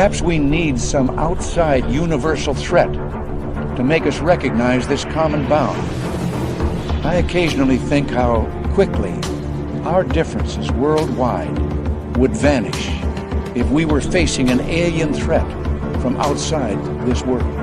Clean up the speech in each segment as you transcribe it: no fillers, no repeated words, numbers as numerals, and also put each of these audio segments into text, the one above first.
Perhaps we need some outside universal threat to make us recognize this common bound. I occasionally think how quickly our differences worldwide would vanish if we were facing an alien threat from outside this world.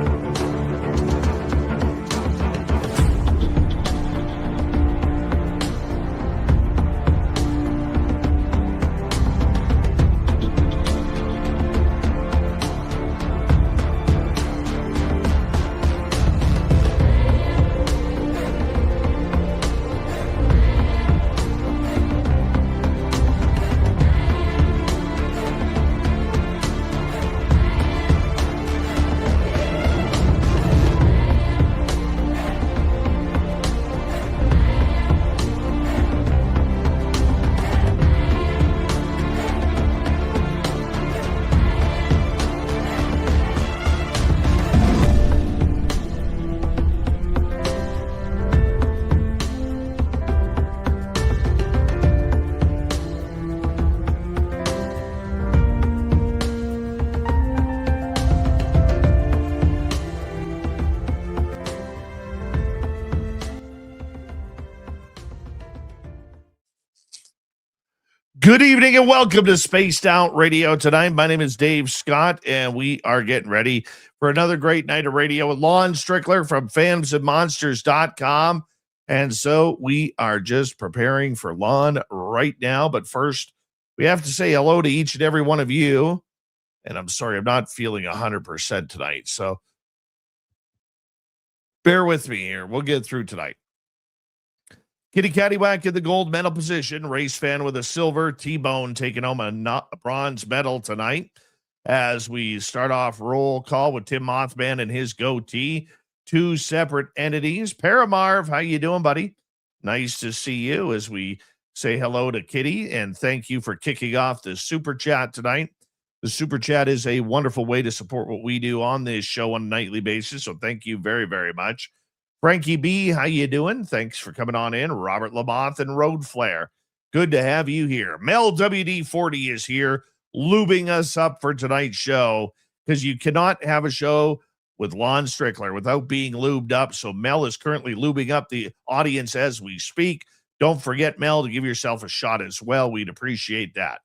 Good evening and welcome to Spaced Out Radio tonight. My name is Dave Scott, and we are getting ready for another great night of radio with Lon Strickler from phantomsandmonsters.com. And so we are just preparing for Lon right now. But first, we have to say hello to each and every one of you. And I'm sorry, I'm not feeling 100% tonight. So bear with me here. We'll get through tonight. Kitty Caddywhack in the gold medal position. Race fan with a silver. T-Bone taking home a bronze medal tonight. As we start off roll call with Tim Mothman and his goatee. Two separate entities. Paramarv, how you doing, buddy? Nice to see you as we say hello to Kitty. And thank you for kicking off the Super Chat tonight. The Super Chat is a wonderful way to support what we do on this show on a nightly basis. So thank you very, very much. Frankie B, how you doing? Thanks for coming on in. Robert Lamothe and Road Flare. Good to have you here. Mel WD40 is here, lubing us up for tonight's show, because you cannot have a show with Lon Strickler without being lubed up. So Mel is currently lubing up the audience as we speak. Don't forget, Mel, to give yourself a shot as well. We'd appreciate that.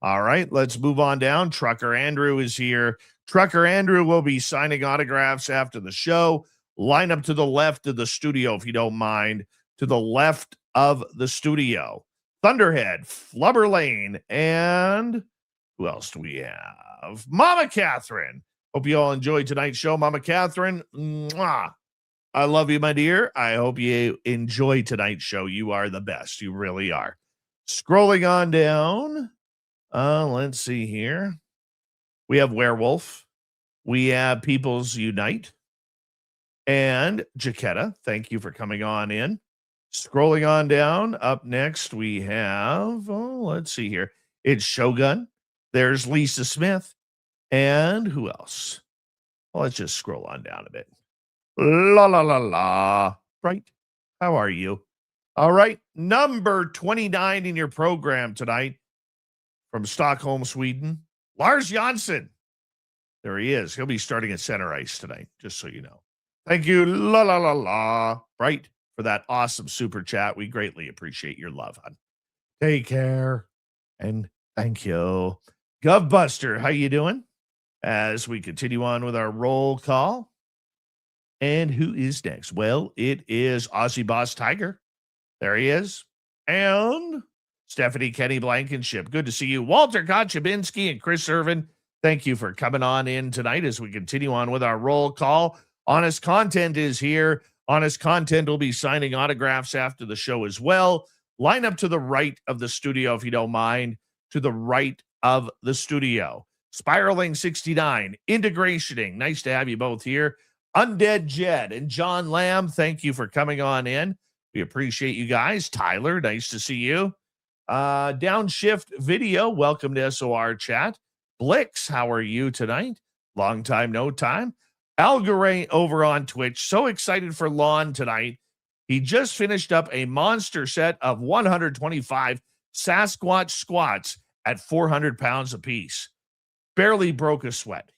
All right, let's move on down. Trucker Andrew is here. Trucker Andrew will be signing autographs after the show. Line up to the left of the studio, if you don't mind. To the left of the studio. Thunderhead, Flubber Lane, and who else do we have? Mama Catherine. Hope you all enjoyed tonight's show. Mama Catherine, mwah. I love you, my dear. I hope you enjoy tonight's show. You are the best. You really are. Scrolling on down. Let's see here. We have Werewolf. We have Peoples Unite. And Jaquetta, thank you for coming on in. Scrolling on down, up next we have, let's see here. It's Shogun. There's Lisa Smith. And who else? Well, let's just scroll on down a bit. La, la, la, la. Right. How are you? All right. Number 29 in your program tonight from Stockholm, Sweden. Lars Jansson. There he is. He'll be starting at center ice tonight, just so you know. Thank you, la la la la, right, for that awesome super chat. We greatly appreciate your love, hon. Take care, and thank you. Govbuster, how you doing? As we continue on with our roll call. And who is next? Well, it is Aussie Boss Tiger. There he is. And Stephanie Kenny Blankenship. Good to see you. Walter Kochabinski and Chris Irvin, thank you for coming on in tonight as we continue on with our roll call. Honest Content is here. Honest Content will be signing autographs after the show as well. Line up to the right of the studio, if you don't mind. To the right of the studio. Spiraling 69, Integrationing. Nice to have you both here. Undead Jed and John Lamb, thank you for coming on in. We appreciate you guys. Tyler, nice to see you. Downshift Video, welcome to SOR Chat. Blix, how are you tonight? Long time, no time. Algaray over on Twitch. So excited for Lon tonight. He just finished up a monster set of 125 Sasquatch squats at 400 pounds apiece. barely broke a sweat.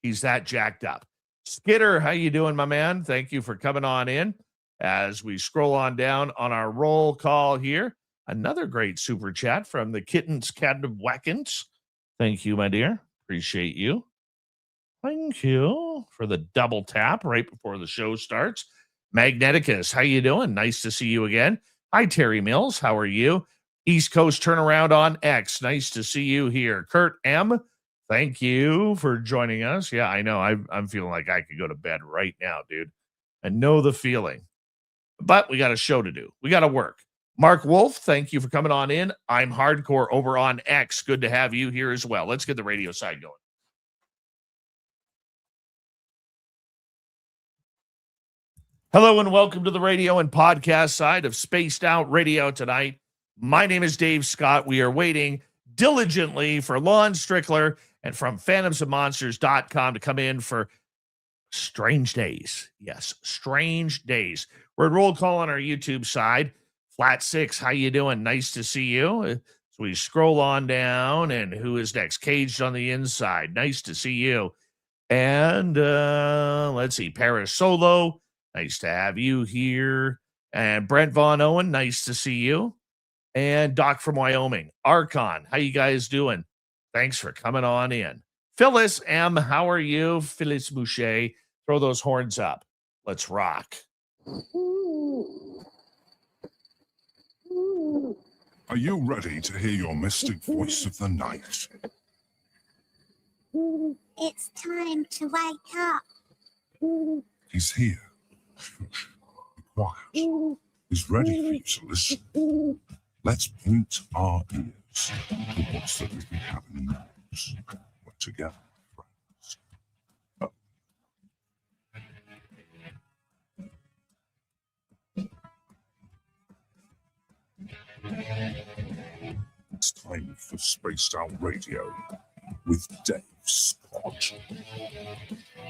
He's that jacked up. Skitter, how you doing, my man? Thank you for coming on in. As we scroll on down on our roll call here, another great super chat from the Kittens Cat of Wackens. Thank you, my dear. Appreciate you. Thank you for the double tap right before the show starts. Magneticus, how you doing? Nice to see you again. Hi, Terry Mills. How are you? East Coast Turnaround on X. Nice to see you here. Kurt M., thank you for joining us. Yeah, I know. I'm feeling like I could go to bed right now, dude. I know the feeling. But we got a show to do. We got to work. Mark Wolf, thank you for coming on in. I'm Hardcore over on X. Good to have you here as well. Let's get the radio side going. Hello and welcome to the radio and podcast side of Spaced Out Radio tonight. My name is Dave Scott. We are waiting diligently for Lon Strickler and from phantomsandmonsters.com to come in for Strange Days. Yes, Strange Days. We're at roll call on our YouTube side. Flat Six, how you doing? Nice to see you. So we scroll on down, and who is next? Caged on the inside. Nice to see you. And let's see, Paris Solo. Nice to have you here. And Brent Von Owen, nice to see you. And Doc from Wyoming. Archon, how you guys doing? Thanks for coming on in. Phyllis M., how are you? Phyllis Boucher, throw those horns up. Let's rock. Are you ready to hear your mystic voice of the night? It's time to wake up. He's here. Shush. Be quiet. He's ready for you to listen. Let's point our ears towards the little cabin knows. We're together, friends. Oh. It's time for Spaced Out Radio with Dave Scott.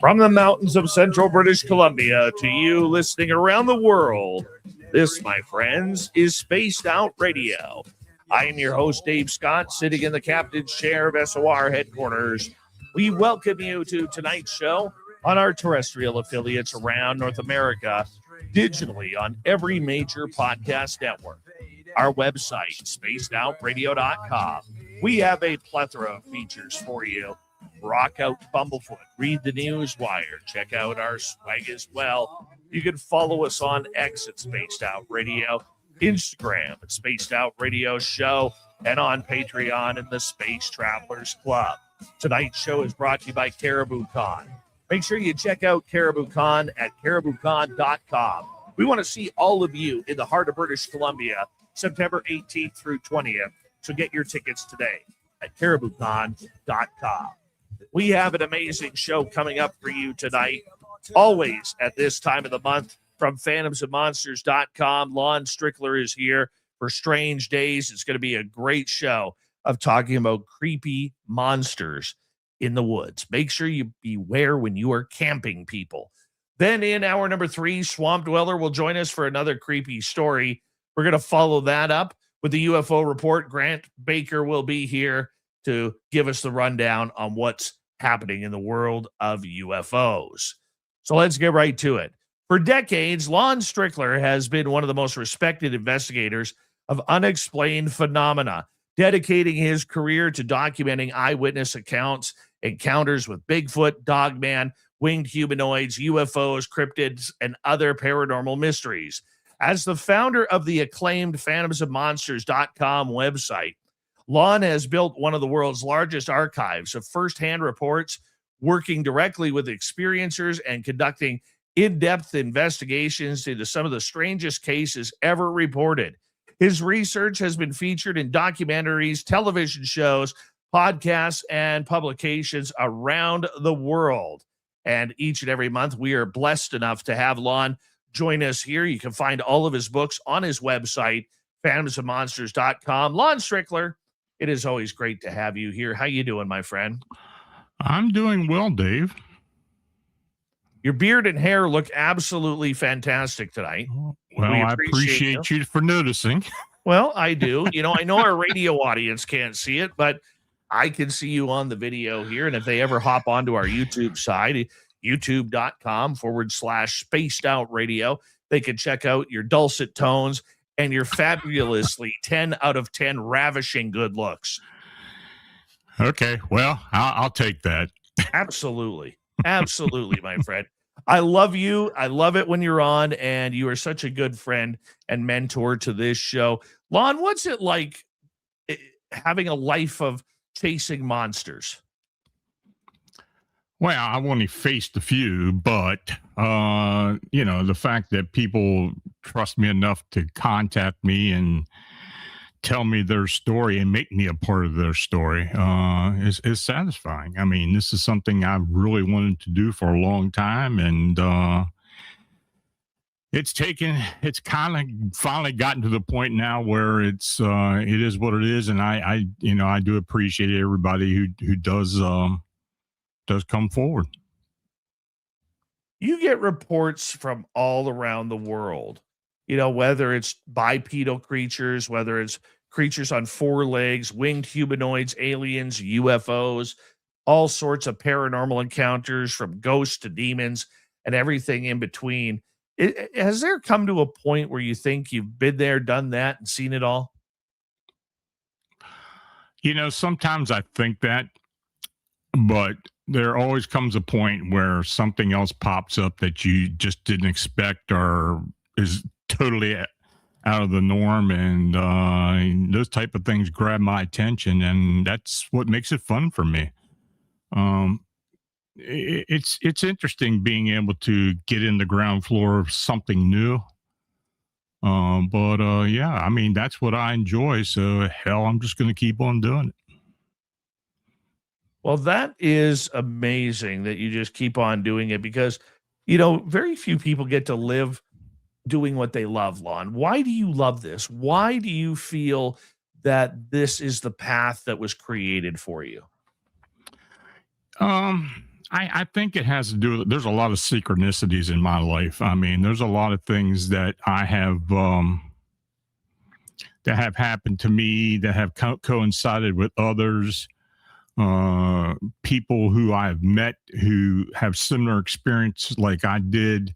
From the mountains of central British Columbia to you listening around the world, this, my friends, is Spaced Out Radio. I am your host, Dave Scott, sitting in the captain's chair of SOR headquarters. We welcome you to tonight's show on our terrestrial affiliates around North America, digitally on every major podcast network. Our website, spacedoutradio.com. We have a plethora of features for you. Rock out Bumblefoot, read the news wire, check out our swag as well. You can follow us on X at Spaced Out Radio, Instagram at Spaced Out Radio Show, and on Patreon in the Space Travelers Club. Tonight's show is brought to you by Caribou Con. Make sure you check out Caribou Con at cariboucon.com. We want to see all of you in the heart of British Columbia, September 18th through 20th. So get your tickets today at cariboucon.com. We have an amazing show coming up for you tonight. Always at this time of the month from phantomsandmonsters.com. Lon Strickler is here for Strange Days. It's going to be a great show of talking about creepy monsters in the woods. Make sure you beware when you are camping, people. Then in hour number 3, Swamp Dweller will join us for another creepy story. We're going to follow that up with the UFO report. Grant Baker will be here to give us the rundown on what's happening in the world of UFOs. So let's get right to it. For decades, Lon Strickler has been one of the most respected investigators of unexplained phenomena, dedicating his career to documenting eyewitness accounts, encounters with Bigfoot, Dogman, winged humanoids, UFOs, cryptids, and other paranormal mysteries. As the founder of the acclaimed phantomsandmonsters.com website, Lon has built one of the world's largest archives of firsthand reports, working directly with experiencers and conducting in-depth investigations into some of the strangest cases ever reported. His research has been featured in documentaries, television shows, podcasts, and publications around the world. And each and every month, we are blessed enough to have Lon join us here. You can find all of his books on his website, phantomsandmonsters.com. Lon Strickler, it is always great to have you here. How you doing, my friend? I'm doing well, Dave. Your beard and hair look absolutely fantastic tonight. Well, I appreciate you for noticing. Well, I do. You know, I know our radio audience can't see it, but I can see you on the video here. And if they ever hop onto our YouTube side, youtube.com/spaced out radio, they can check out your dulcet tones and your fabulously 10 out of 10 ravishing good looks. Okay, well, I'll take that. Absolutely. Absolutely, my friend. I love you. I love it when you're on, and you are such a good friend and mentor to this show. Lon, what's it like having a life of chasing monsters? Well, I've only faced a few, but the fact that people trust me enough to contact me and tell me their story and make me a part of their story is satisfying. I mean, this is something I've really wanted to do for a long time, and it's kind of finally gotten to the point now where it is what it is, and I do appreciate everybody who does come forward. You get reports from all around the world, whether it's bipedal creatures, whether it's creatures on 4 legs, winged humanoids, aliens, UFOs, all sorts of paranormal encounters, from ghosts to demons and everything in between. Has there come to a point where you think you've been there, done that, and seen it all? Sometimes I think that, but there always comes a point where something else pops up that you just didn't expect or is totally out of the norm, and those type of things grab my attention, and that's what makes it fun for me. It's interesting being able to get in the ground floor of something new. Yeah, I mean, that's what I enjoy, so hell, I'm just going to keep on doing it. Well, that is amazing that you just keep on doing it, because, very few people get to live doing what they love, Lon. Why do you love this? Why do you feel that this is the path that was created for you? I think it has to do with, there's a lot of synchronicities in my life. I mean, there's a lot of things that I have, that have happened to me that have coincided with others. People who I've met who have similar experience like I did,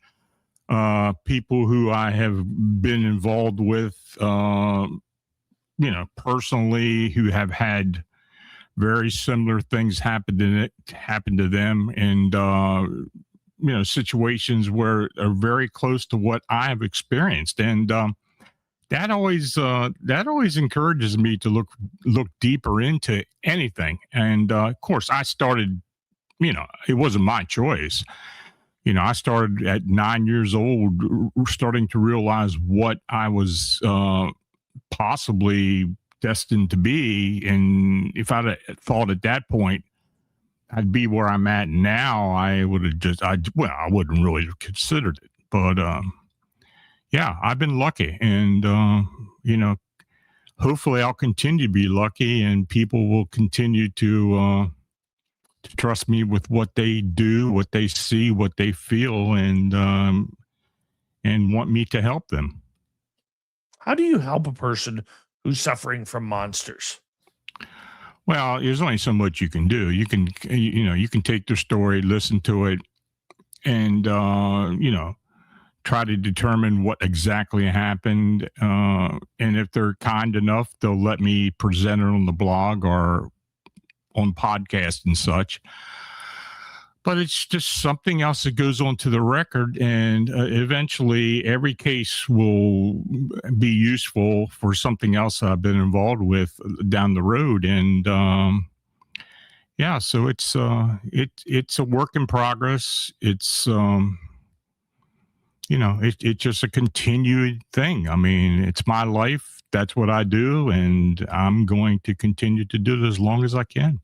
people who I have been involved with, personally, who have had very similar things happen to them, and situations where are very close to what I have experienced, and that always encourages me to look deeper into anything. And of course, I started, it wasn't my choice. I started at 9 years old, starting to realize what I was possibly destined to be. And if I'd thought at that point I'd be where I'm at now, I would have I wouldn't really have considered it. But yeah, I've been lucky, and hopefully I'll continue to be lucky, and people will continue to trust me with what they do, what they see, what they feel, and want me to help them. How do you help a person who's suffering from monsters? Well, there's only so much you can do. You can take their story, listen to it, and try to determine what exactly happened. And if they're kind enough, they'll let me present it on the blog or on podcast and such. But it's just something else that goes onto the record, and eventually every case will be useful for something else I've been involved with down the road. And yeah, so it's a work in progress. It's it's just a continued thing. I mean, it's my life. That's what I do, and I'm going to continue to do it as long as I can.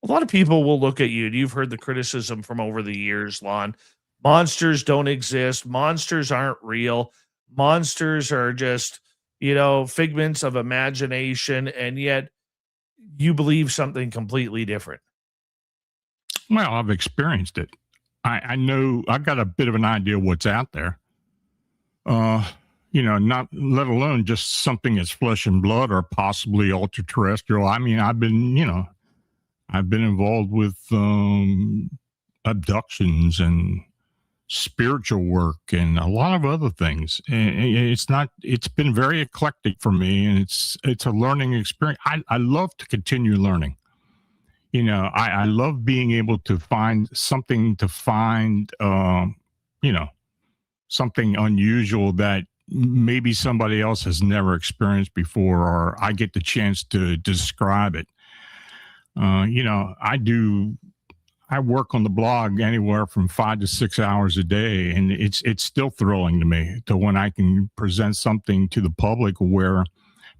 A lot of people will look at you, and you've heard the criticism from over the years, Lon. Monsters don't exist. Monsters aren't real. Monsters are just, figments of imagination, and yet you believe something completely different. Well, I've experienced it. I know I've got a bit of an idea what's out there. not let alone just something as flesh and blood or possibly ultra terrestrial. I mean, I've been involved with abductions and spiritual work and a lot of other things. It's been very eclectic for me, and it's a learning experience. I love to continue learning. I love being able to find something something unusual that maybe somebody else has never experienced before, or I get the chance to describe it. I work on the blog anywhere from 5 to 6 hours a day, and it's still thrilling to me to when I can present something to the public where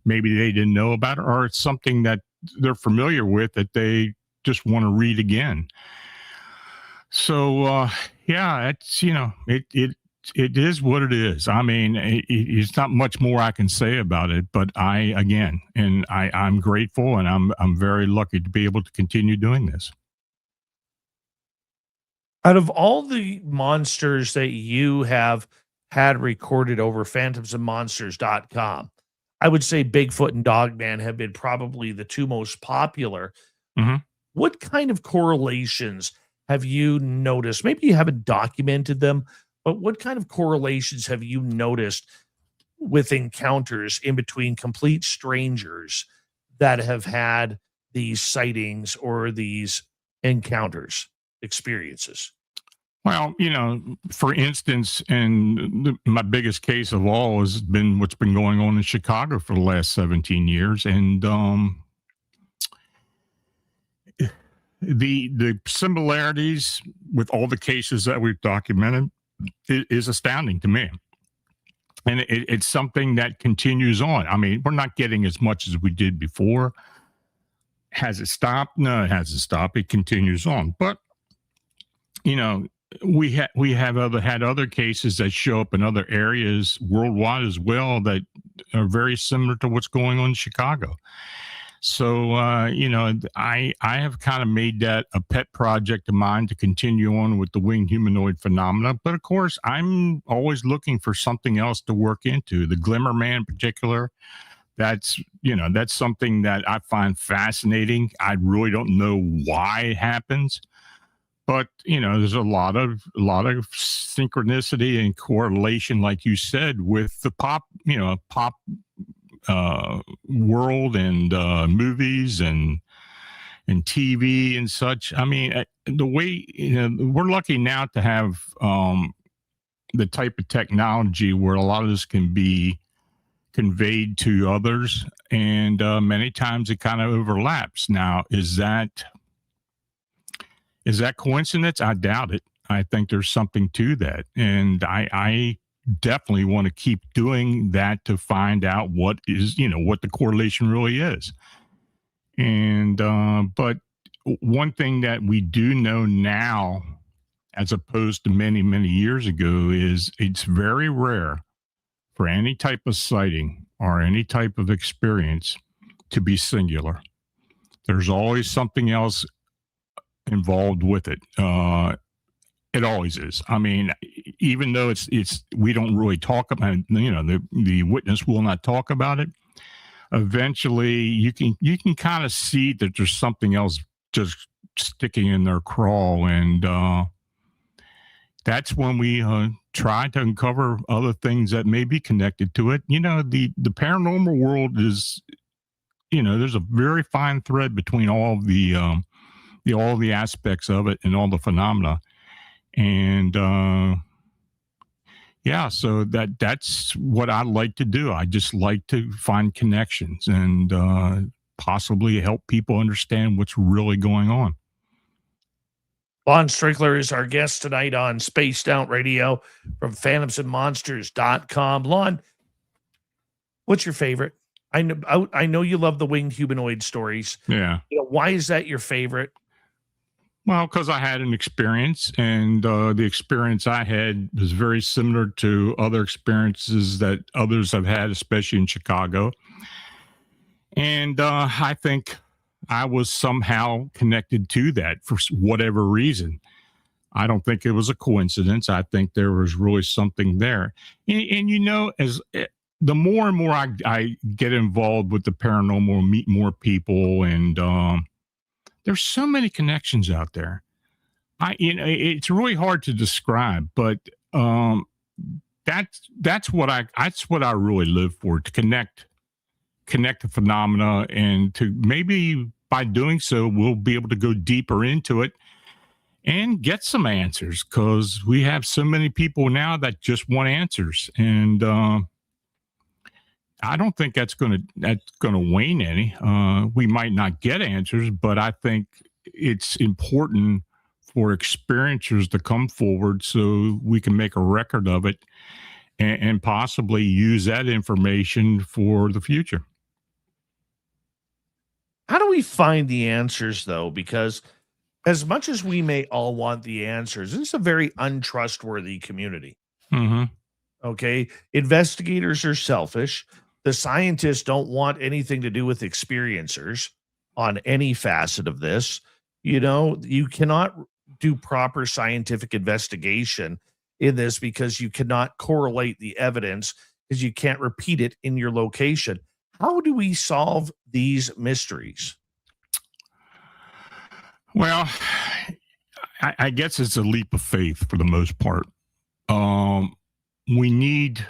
maybe they didn't know about it, or it's something that they're familiar with that they just want to read again. So, it's, it is what it is. I mean, it's not much more I can say about it, but I'm grateful, and I'm very lucky to be able to continue doing this. Out of all the monsters that you have had recorded over phantomsandmonsters.com, I would say Bigfoot and Dogman have been probably the two most popular. Mm-hmm. What kind of correlations have you noticed? Maybe you haven't documented them, but what kind of correlations have you noticed with encounters in between complete strangers that have had these sightings or these encounters, experiences? Well, for instance, and my biggest case of all has been what's been going on in Chicago for the last 17 years. And the similarities with all the cases that we've documented is astounding to me. And it's something that continues on. I mean, we're not getting as much as we did before. Has it stopped? No, it hasn't stopped. It continues on. But, we have had other cases that show up in other areas worldwide as well that are very similar to what's going on in Chicago. So, I have kind of made that a pet project of mine to continue on with the winged humanoid phenomena. But of course, I'm always looking for something else to work into. The Glimmer Man in particular, that's something that I find fascinating. I really don't know why it happens. But, there's a lot of synchronicity and correlation, like you said, with the pop world and movies and TV and such. I mean, the way, we're lucky now to have the type of technology where a lot of this can be conveyed to others, and many times it kind of overlaps. Now, is that coincidence? I doubt it. I think there's something to that. And I definitely want to keep doing that to find out what the correlation really is. And, but one thing that we do know now, as opposed to many, many years ago, is it's very rare for any type of sighting or any type of experience to be singular. There's always something else involved with it. It always is. I mean, even though it's we don't really talk about it, the witness will not talk about it. Eventually, you can kind of see that there's something else just sticking in their craw, and that's when we try to uncover other things that may be connected to it. The paranormal world is, there's a very fine thread between all the aspects of it and all the phenomena. And so that's what I like to do. I just like to find connections and possibly help people understand what's really going on. Lon Strickler is our guest tonight on Spaced Out Radio from phantomsandmonsters.com. Lon, what's your favorite? I know you love the winged humanoid stories. Yeah. Why is that your favorite? Well, because I had an experience, and the experience I had was very similar to other experiences that others have had, especially in Chicago. And I think I was somehow connected to that for whatever reason. I don't think it was a coincidence. I think there was really something there. And you know, as the more and more I get involved with the paranormal, meet more people, and there's so many connections out there. It's really hard to describe, but that's what I really live for, to connect the phenomena, and to maybe by doing so we'll be able to go deeper into it and get some answers, because we have so many people now that just want answers, and I don't think that's going to wane any. We might not get answers, but I think it's important for experiencers to come forward so we can make a record of it, and possibly use that information for the future. How do we find the answers, though? Because as much as we may all want the answers, it's a very untrustworthy community. Mm-hmm. Okay. Investigators are selfish. The scientists don't want anything to do with experiencers on any facet of this. You know, you cannot do proper scientific investigation in this because you cannot correlate the evidence, because you can't repeat it in your location. How do we solve these mysteries? Well, I guess it's a leap of faith for the most part. We need,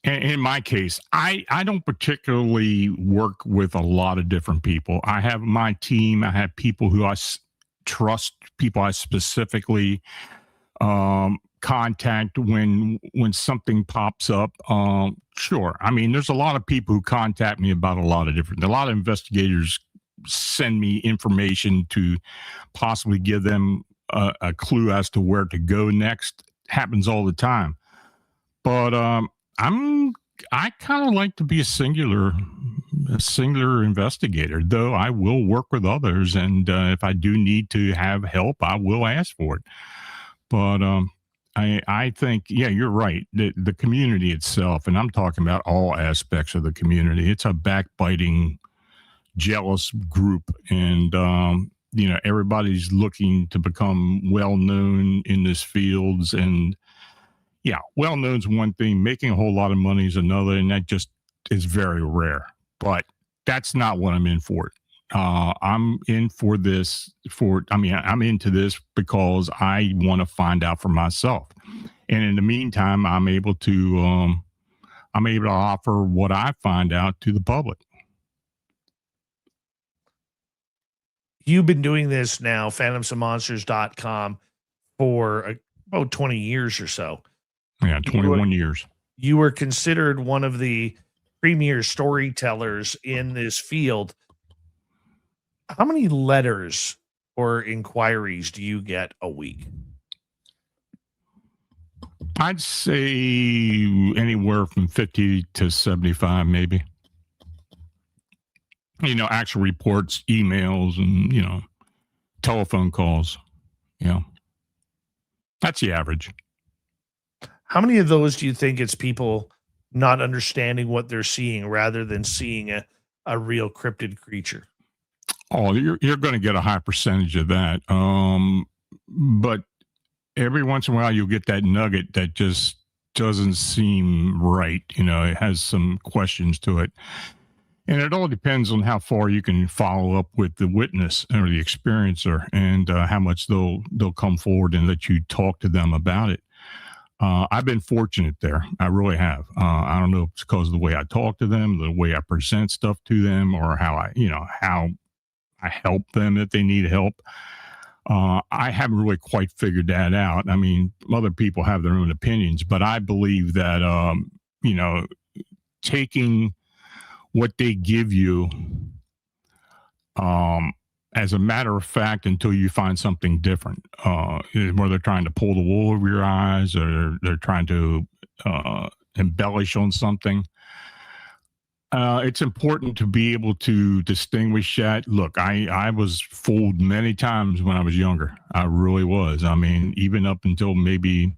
in my case, I don't particularly work with a lot of different people. I have my team. I have people who I trust, people I specifically contact when something pops up. Sure. I mean, there's a lot of people who contact me about a lot of investigators send me information to possibly give them a clue as to where to go next. Happens all the time. But I kind of like to be a singular investigator, though I will work with others, and if I do need to have help, I will ask for it. But I think, yeah, you're right. The community itself, and I'm talking about all aspects of the community, it's a backbiting, jealous group, and everybody's looking to become well known in this fields. And yeah, well known is one thing, making a whole lot of money is another, and that just is very rare. But that's not what I'm in for. I'm in for this I'm into this because I want to find out for myself. And in the meantime, I'm able to offer what I find out to the public. You've been doing this now, phantomsandmonsters.com, for about 20 years or so. Yeah, 21 years. You were considered one of the premier storytellers in this field. How many letters or inquiries do you get a week? I'd say anywhere from 50 to 75, maybe. Actual reports, emails, and, telephone calls. That's the average. How many of those do you think it's people not understanding what they're seeing rather than seeing a real cryptid creature? Oh, you're going to get a high percentage of that. But every once in a while you'll get that nugget that just doesn't seem right. It has some questions to it. And it all depends on how far you can follow up with the witness or the experiencer, and how much they'll come forward and let you talk to them about it. I've been fortunate there. I really have. I don't know if it's because of the way I talk to them, the way I present stuff to them, or how I help them if they need help. I haven't really quite figured that out. I mean, other people have their own opinions, but I believe that, taking what they give you as a matter of fact until you find something different, where they're trying to pull the wool over your eyes, or they're trying to embellish on something. It's important to be able to distinguish that. Look, I was fooled many times when I was younger. I really was. I mean, even up until maybe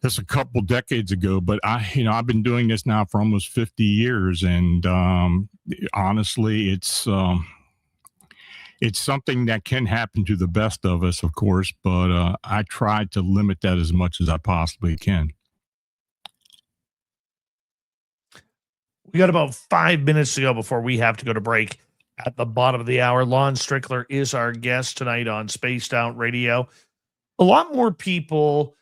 just a couple decades ago. But I've been doing this now for almost 50 years, and honestly, it's something that can happen to the best of us, of course, but I try to limit that as much as I possibly can. We got about 5 minutes to go before we have to go to break at the bottom of the hour. Lon Strickler is our guest tonight on Spaced Out Radio. A lot more people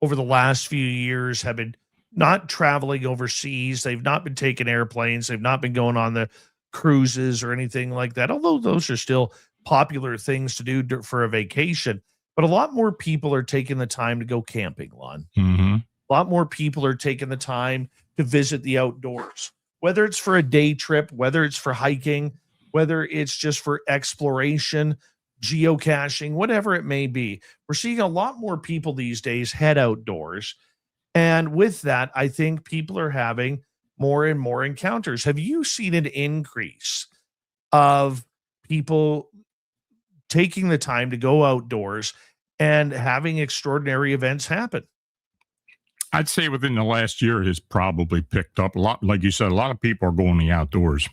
over the last few years have been not traveling overseas. They've not been taking airplanes. They've not been going on the cruises or anything like that, although those are still popular things to do for a vacation. But a lot more people are taking the time to go camping, Lon. Mm-hmm. A lot more people are taking the time to visit the outdoors, whether it's for a day trip, whether it's for hiking, whether it's just for exploration, geocaching, whatever it may be. We're seeing a lot more people these days head outdoors. And with that, I think people are having more and more encounters. Have you seen an increase of people taking the time to go outdoors and having extraordinary events happen? I'd say within the last year, it has probably picked up a lot. Like you said, a lot of people are going to the outdoors.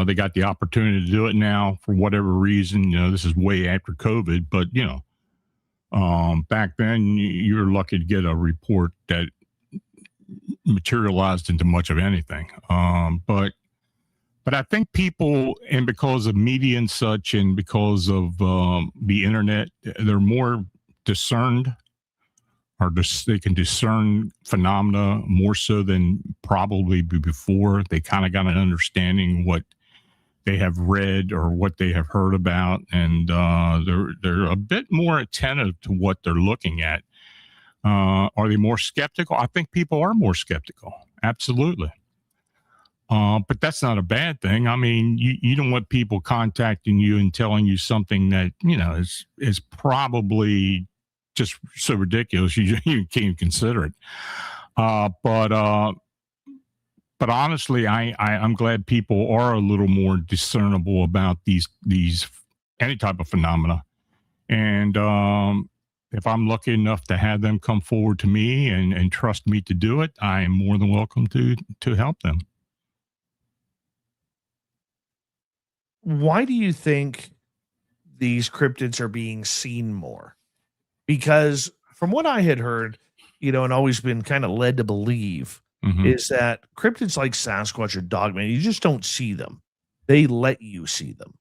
They got the opportunity to do it now for whatever reason. You know, this is way after COVID, but you know, back then you were lucky to get a report that materialized into much of anything. But I think people, and because of media and such, and because of the internet, they're more discerned, or they can discern phenomena more so than probably before. They kind of got an understanding what they have read or what they have heard about, and they're a bit more attentive to what they're looking at. Are they more skeptical? I think people are more skeptical. Absolutely. But that's not a bad thing. I mean, you don't want people contacting you and telling you something that, you know, is probably just so ridiculous you can't even consider it. But honestly, I'm glad people are a little more discernible about these any type of phenomena. And if I'm lucky enough to have them come forward to me and trust me to do it, I am more than welcome to help them. Why do you think these cryptids are being seen more? Because from what I had heard, you know, and always been kind of led to believe, is that cryptids like Sasquatch or Dogman, you just don't see them. They let you see them.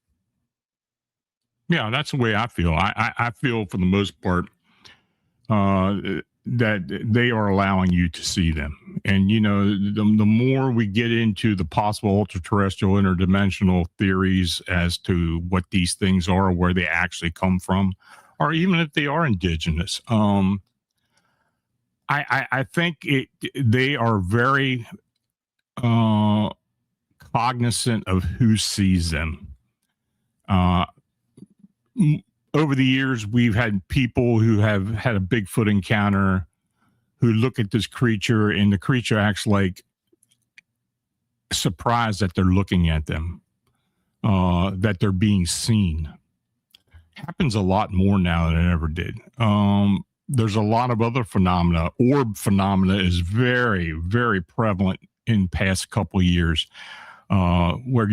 Yeah, that's the way I feel. I feel for the most part that they are allowing you to see them. And, you know, the more we get into the possible ultra-terrestrial interdimensional theories as to what these things are, where they actually come from, or even if they are indigenous, I think they are very cognizant of who sees them. Over the years, we've had people who have had a Bigfoot encounter who look at this creature, and the creature acts like surprised that they're looking at them, that they're being seen. Happens a lot more now than it ever did. There's a lot of other phenomena. Orb phenomena is very, very prevalent in past couple of years, where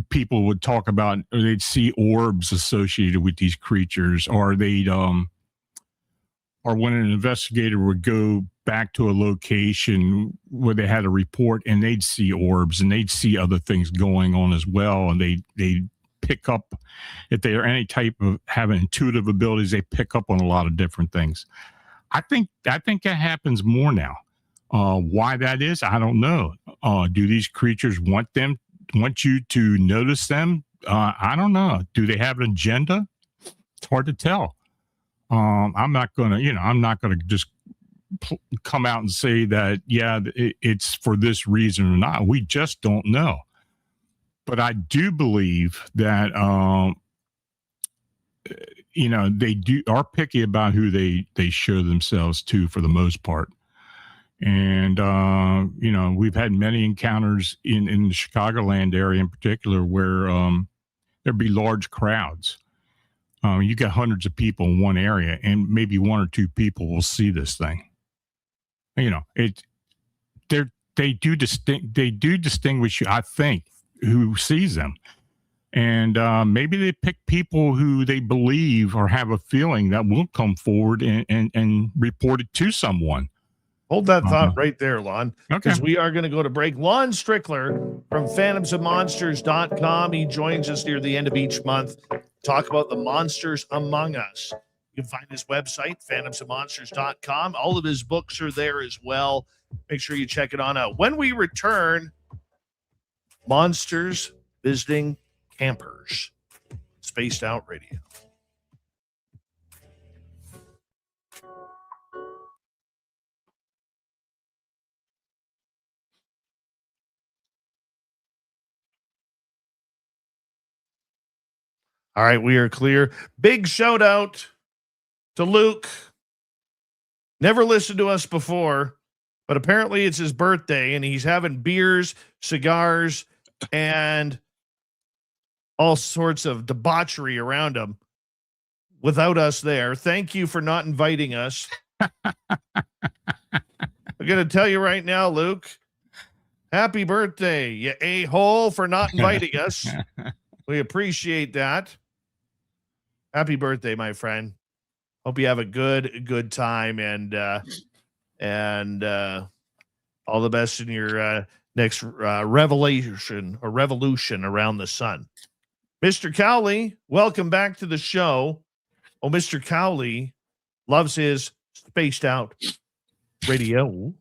people would talk about, or they'd see orbs associated with these creatures, or they'd or when an investigator would go back to a location where they had a report and they'd see orbs and they'd see other things going on as well, and they pick up, if they are any type of having intuitive abilities, they pick up on a lot of different things. I think that happens more now. Why that is, I don't know. Do these creatures want you to notice them? I don't know. Do they have an agenda? It's hard to tell. I'm not gonna just come out and say that, yeah, it's for this reason or not. We just don't know. But I do believe that, you know, they are picky about who they show themselves to, for the most part. And, you know, we've had many encounters in the Chicagoland area in particular where there'd be large crowds. You got hundreds of people in one area, and maybe one or two people will see this thing. You know, they do distinguish you, I think, who sees them. And maybe they pick people who they believe or have a feeling that will come forward and report it to someone. Hold that thought right there, Lon, Okay. because we are going to go to break. Lon Strickler from phantomsandmonsters.com. He joins us near the end of each month. Talk about the monsters among us. You can find his website, phantomsandmonsters.com. All of his books are there as well. Make sure you check it on out. When we return, monsters visiting campers. Spaced Out Radio. All right, we are clear. Big shout out to Luke. Never listened to us before, but apparently it's his birthday and he's having beers, cigars, and all sorts of debauchery around him without us there. Thank you for not inviting us. I'm going to tell you right now, Luke, happy birthday, you a-hole, for not inviting us. We appreciate that. Happy birthday, my friend. Hope you have a good time and all the best in your next revolution around the sun. Mr. Cowley, welcome back to the show. Oh, Mr. Cowley loves his Spaced Out Radio.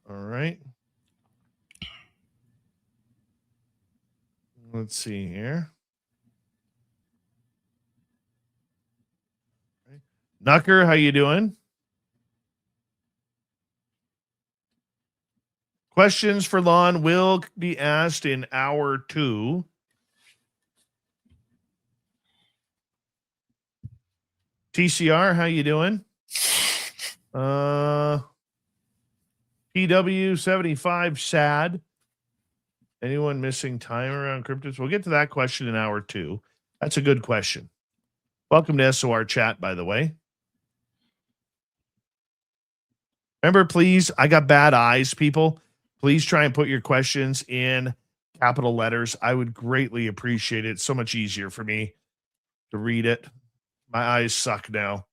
All right. Let's see here. Knucker, how you doing? Questions for Lon will be asked in hour 2. TCR, how you doing? PW75 sad. Anyone missing time around cryptids? We'll get to that question in hour 2. That's a good question. Welcome to SOR chat, by the way. Remember, please, I got bad eyes, people. Please try and put your questions in capital letters. I would greatly appreciate it. It's so much easier for me to read it. My eyes suck now.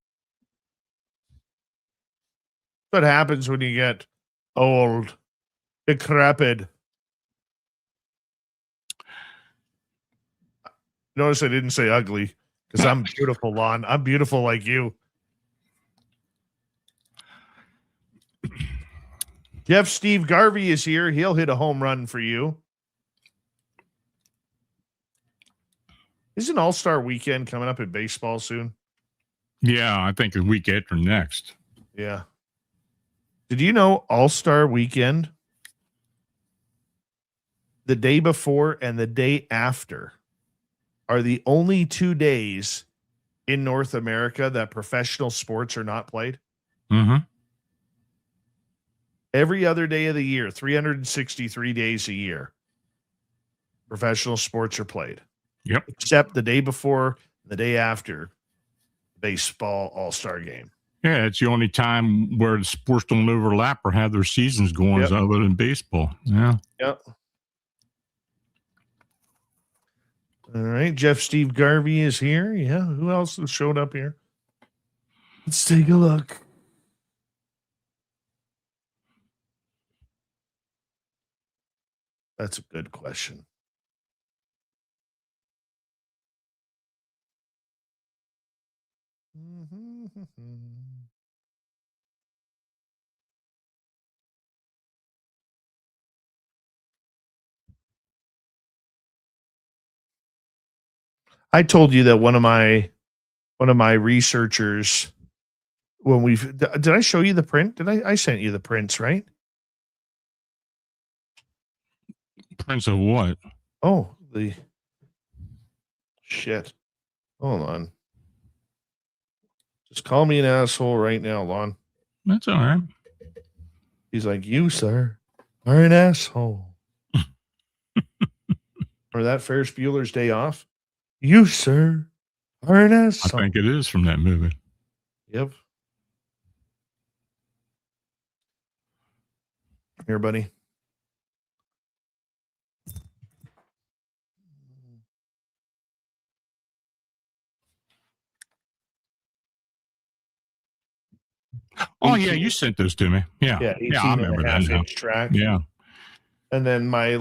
What happens when you get old, decrepit? Notice I didn't say ugly because I'm beautiful, Lon. I'm beautiful like you. Jeff Steve Garvey is here. He'll hit a home run for you. Isn't All-Star Weekend coming up in baseball soon? Yeah, I think the week after next. Yeah. Did you know All-Star Weekend, the day before and the day after, are the only 2 days in North America that professional sports are not played? Mm-hmm. Every other day of the year, 363 days a year, professional sports are played. Yep. Except the day before, the day after, baseball All-Star game. Yeah, it's the only time where the sports don't overlap or have their seasons going other than baseball. Yeah. Yep. All right. Jeff Steve Garvey is here. Yeah. Who else has showed up here? Let's take a look. That's a good question. I told you that one of my researchers, when did I show you the print? Did I sent you the prints, right? Prince of what? Oh, the shit. Hold on. Just call me an asshole right now, Lon. That's all right. He's like, you, sir, are an asshole. Or that Ferris Bueller's Day Off. You, sir, are an asshole. I think it is from that movie. Yep. Here, buddy. Oh yeah, you sent those to me. Yeah. Yeah, Yeah, I 18 and remember a that half now. inch track. Yeah. And then the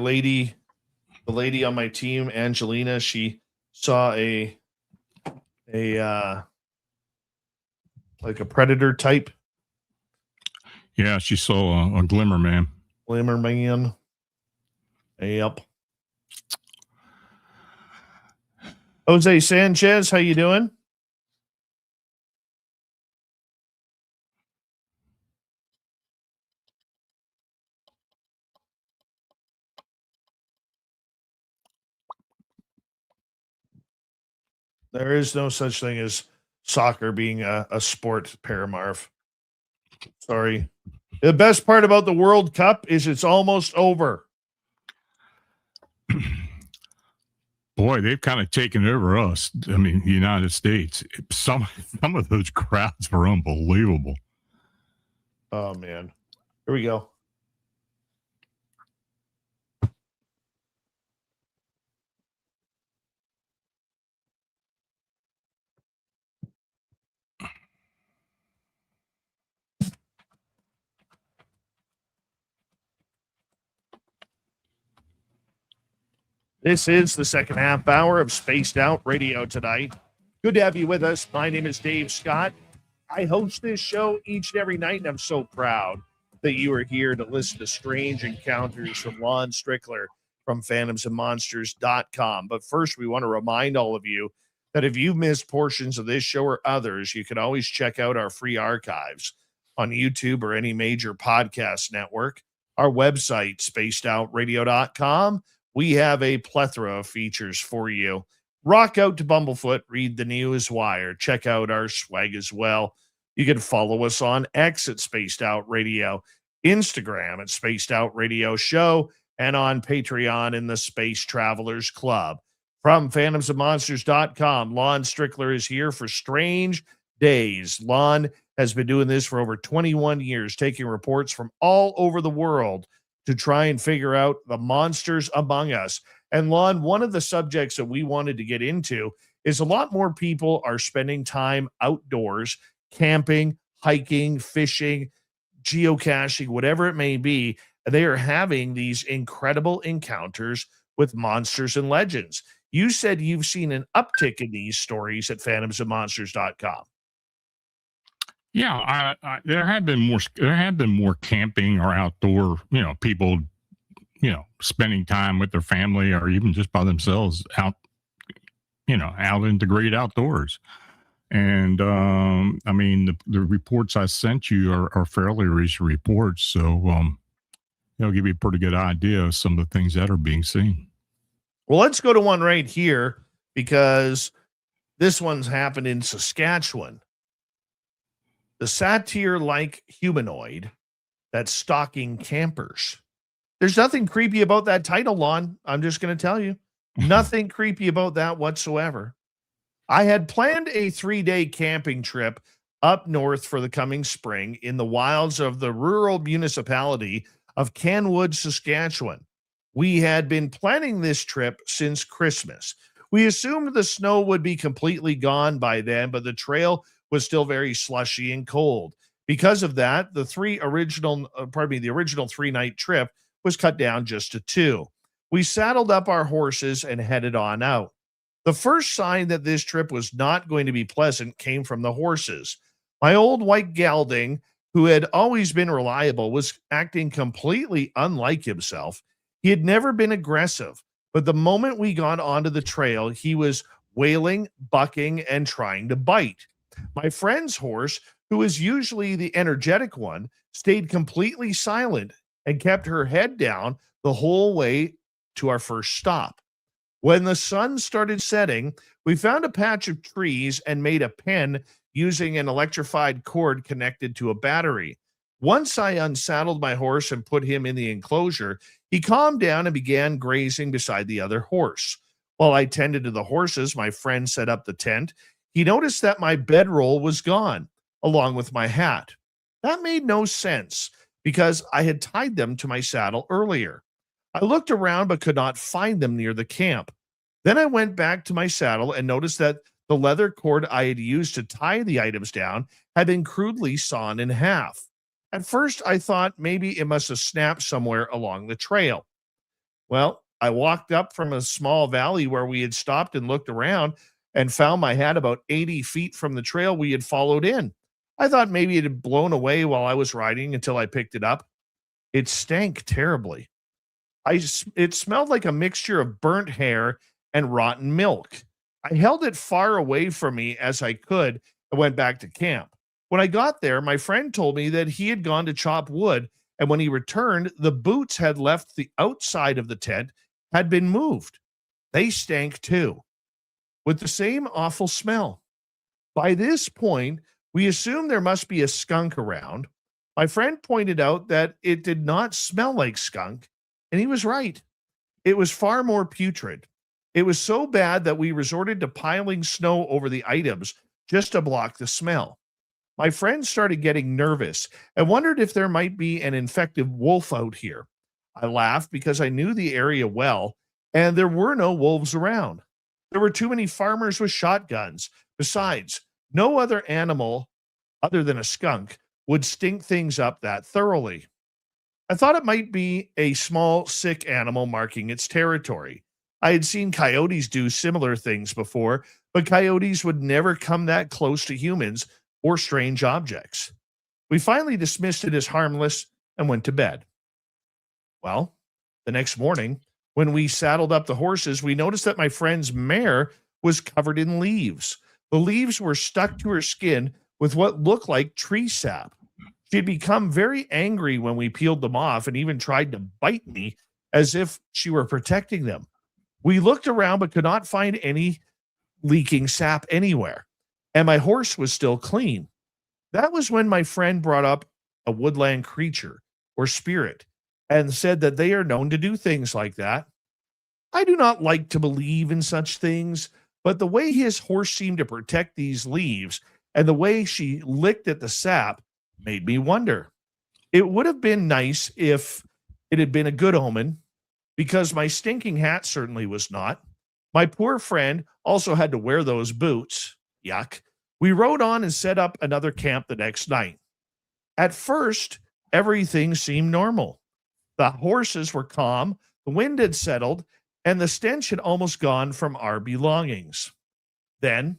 lady on my team, Angelina, she saw a like a predator type Yeah, she saw a glimmer man. glimmer man. Yep. Jose Sanchez, how you doing? There is no such thing as soccer being a sport, Paramarv. Sorry. The best part about the World Cup is it's almost over. Boy, they've kind of taken over us. I mean, the United States. Some of those crowds were unbelievable. Oh man. Here we go. This is the second half hour of Spaced Out Radio tonight. Good to have you with us. My name is Dave Scott. I host this show each and every night, and I'm so proud that you are here to listen to strange encounters from Lon Strickler from phantomsandmonsters.com. But first, we want to remind all of you that if you've missed portions of this show or others, you can always check out our free archives on YouTube or any major podcast network. Our website, spacedoutradio.com. We have a plethora of features for you. Rock out to Bumblefoot, read the news wire, check out our swag as well. You can follow us on X at Spaced Out Radio, Instagram at Spaced Out Radio Show, and on Patreon in the Space Travelers Club. From phantomsandmonsters.com, Lon Strickler is here for Strange Days. Lon has been doing this for over 21 years, taking reports from all over the world to try and figure out the monsters among us. And Lon, one of the subjects that we wanted to get into is a lot more people are spending time outdoors, camping, hiking, fishing, geocaching, whatever it may be. They are having these incredible encounters with monsters and legends. You said you've seen an uptick in these stories at phantomsandmonsters.com. Yeah, there have been more camping or outdoor, people, spending time with their family or even just by themselves out in the great outdoors. And I mean, the reports I sent you are fairly recent reports, so they'll give you a pretty good idea of some of the things that are being seen. Well, let's go to one right here because this one's happened in Saskatchewan. The satyr-like humanoid that's stalking campers. There's nothing creepy about that title, Lon. I'm just going to tell you. Nothing creepy about that whatsoever. I had planned a 3-day camping trip up north for the coming spring in the wilds of the rural municipality of Canwood, Saskatchewan. We had been planning this trip since Christmas. We assumed the snow would be completely gone by then, but the trail was still very slushy and cold. Because of that, the original 3-night trip was cut down just to 2. We saddled up our horses and headed on out. The first sign that this trip was not going to be pleasant came from the horses. My old white gelding, who had always been reliable, was acting completely unlike himself. He had never been aggressive, but the moment we got onto the trail, he was wailing, bucking, and trying to bite. My friend's horse, who is usually the energetic one, stayed completely silent and kept her head down the whole way to our first stop. When the sun started setting, we found a patch of trees and made a pen using an electrified cord connected to a battery. Once I unsaddled my horse and put him in the enclosure, he calmed down and began grazing beside the other horse. While I tended to the horses, my friend set up the tent. He noticed that my bedroll was gone, along with my hat. That made no sense because I had tied them to my saddle earlier. I looked around but could not find them near the camp. Then I went back to my saddle and noticed that The leather cord I had used to tie the items down had been crudely sawn in half. At first, I thought maybe it must have snapped somewhere along the trail. Well, I walked up from a small valley where we had stopped and looked around and found my hat about 80 feet from the trail we had followed in. I thought maybe it had blown away while I was riding until I picked it up. It stank terribly. It smelled like a mixture of burnt hair and rotten milk. I held it far away from me as I could and went back to camp. When I got there, my friend told me that he had gone to chop wood, and when he returned, the boots had left the outside of the tent, had been moved. They stank too, with the same awful smell. By this point, we assumed there must be a skunk around. My friend pointed out that it did not smell like skunk, and he was right. It was far more putrid. It was so bad that we resorted to piling snow over the items just to block the smell. My friend started getting nervous and wondered if there might be an infected wolf out here. I laughed because I knew the area well, and there were no wolves around. There were too many farmers with shotguns. Besides, no other animal other than a skunk would stink things up that thoroughly. I thought it might be a small, sick animal marking its territory. I had seen coyotes do similar things before, but coyotes would never come that close to humans or strange objects. We finally dismissed it as harmless and went to bed. Well, the next morning, when we saddled up the horses, we noticed that my friend's mare was covered in leaves. The leaves were stuck to her skin with what looked like tree sap. She had become very angry when we peeled them off and even tried to bite me as if she were protecting them. We looked around but could not find any leaking sap anywhere, and my horse was still clean. That was when my friend brought up a woodland creature or spirit and said that they are known to do things like that. I do not like to believe in such things, but the way his horse seemed to protect these leaves and the way she licked at the sap made me wonder. It would have been nice if it had been a good omen, because my stinking hat certainly was not. My poor friend also had to wear those boots. Yuck. We rode on and set up another camp the next night. At first, everything seemed normal. The horses were calm, the wind had settled, and the stench had almost gone from our belongings. Then,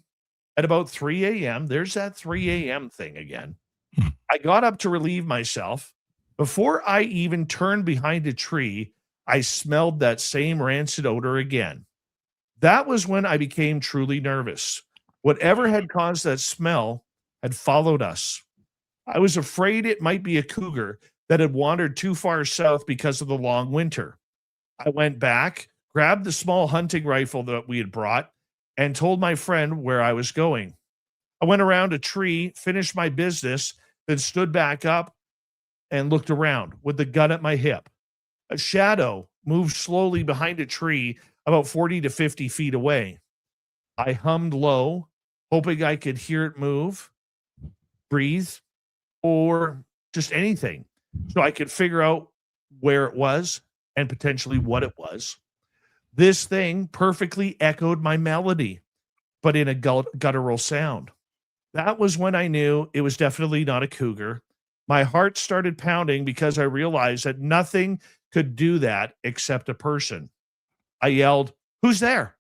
at about 3 a.m., there's that 3 a.m. thing again. I got up to relieve myself. Before I even turned behind a tree, I smelled that same rancid odor again. That was when I became truly nervous. Whatever had caused that smell had followed us. I was afraid it might be a cougar that had wandered too far south because of the long winter. I went back, grabbed the small hunting rifle that we had brought, and told my friend where I was going. I went around a tree, finished my business, then stood back up and looked around with the gun at my hip. A shadow moved slowly behind a tree about 40 to 50 feet away. I hummed low, hoping I could hear it move, breathe, or just anything, so I could figure out where it was and potentially what it was. This thing perfectly echoed my melody, but in a guttural sound. That was when I knew it was definitely not a cougar. My heart started pounding because I realized that nothing could do that except a person. I yelled, "Who's there?"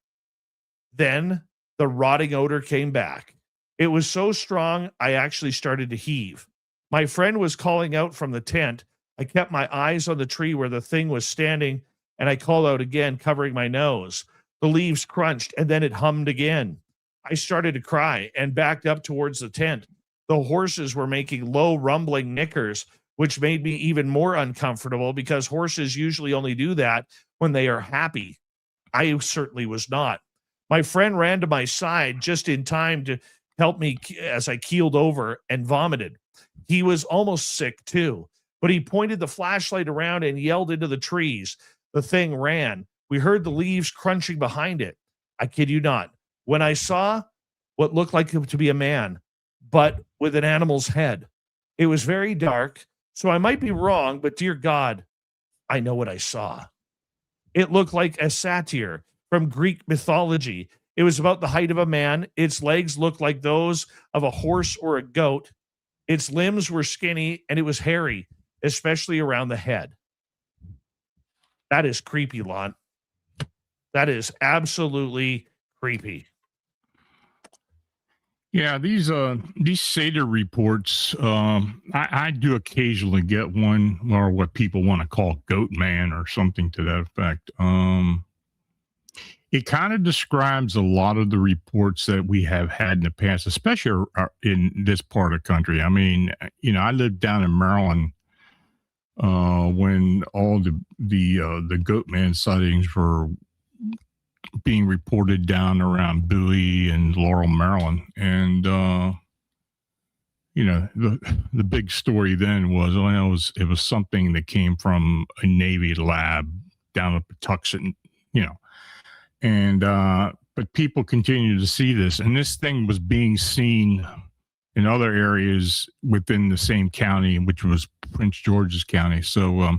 Then the rotting odor came back. It was so strong, I actually started to heave. My friend was calling out from the tent. I kept my eyes on the tree where the thing was standing, and I called out again, covering my nose. The leaves crunched, and then it hummed again. I started to cry and backed up towards the tent. The horses were making low, rumbling nickers, which made me even more uncomfortable because horses usually only do that when they are happy. I certainly was not. My friend ran to my side just in time to help me as I keeled over and vomited. He was almost sick too, but he pointed the flashlight around and yelled into the trees. The thing ran. We heard the leaves crunching behind it. I kid you not. When I saw what looked like to be a man, but with an animal's head, it was very dark, so I might be wrong, but dear God, I know what I saw. It looked like a satyr from Greek mythology. It was about the height of a man. Its legs looked like those of a horse or a goat. Its limbs were skinny, and it was hairy, especially around the head. That is creepy, Lon. That is absolutely creepy. Yeah, these Seder reports, I do occasionally get one, or what people want to call Goat Man or something to that effect. It kind of describes a lot of the reports that we have had in the past, especially in this part of the country. I mean, I lived down in Maryland when all the Goat Man sightings were being reported down around Bowie and Laurel, Maryland. And, the big story then was, it was something that came from a Navy lab down at Patuxent, and, but people continue to see this, and this thing was being seen in other areas within the same county, which was Prince George's County. So,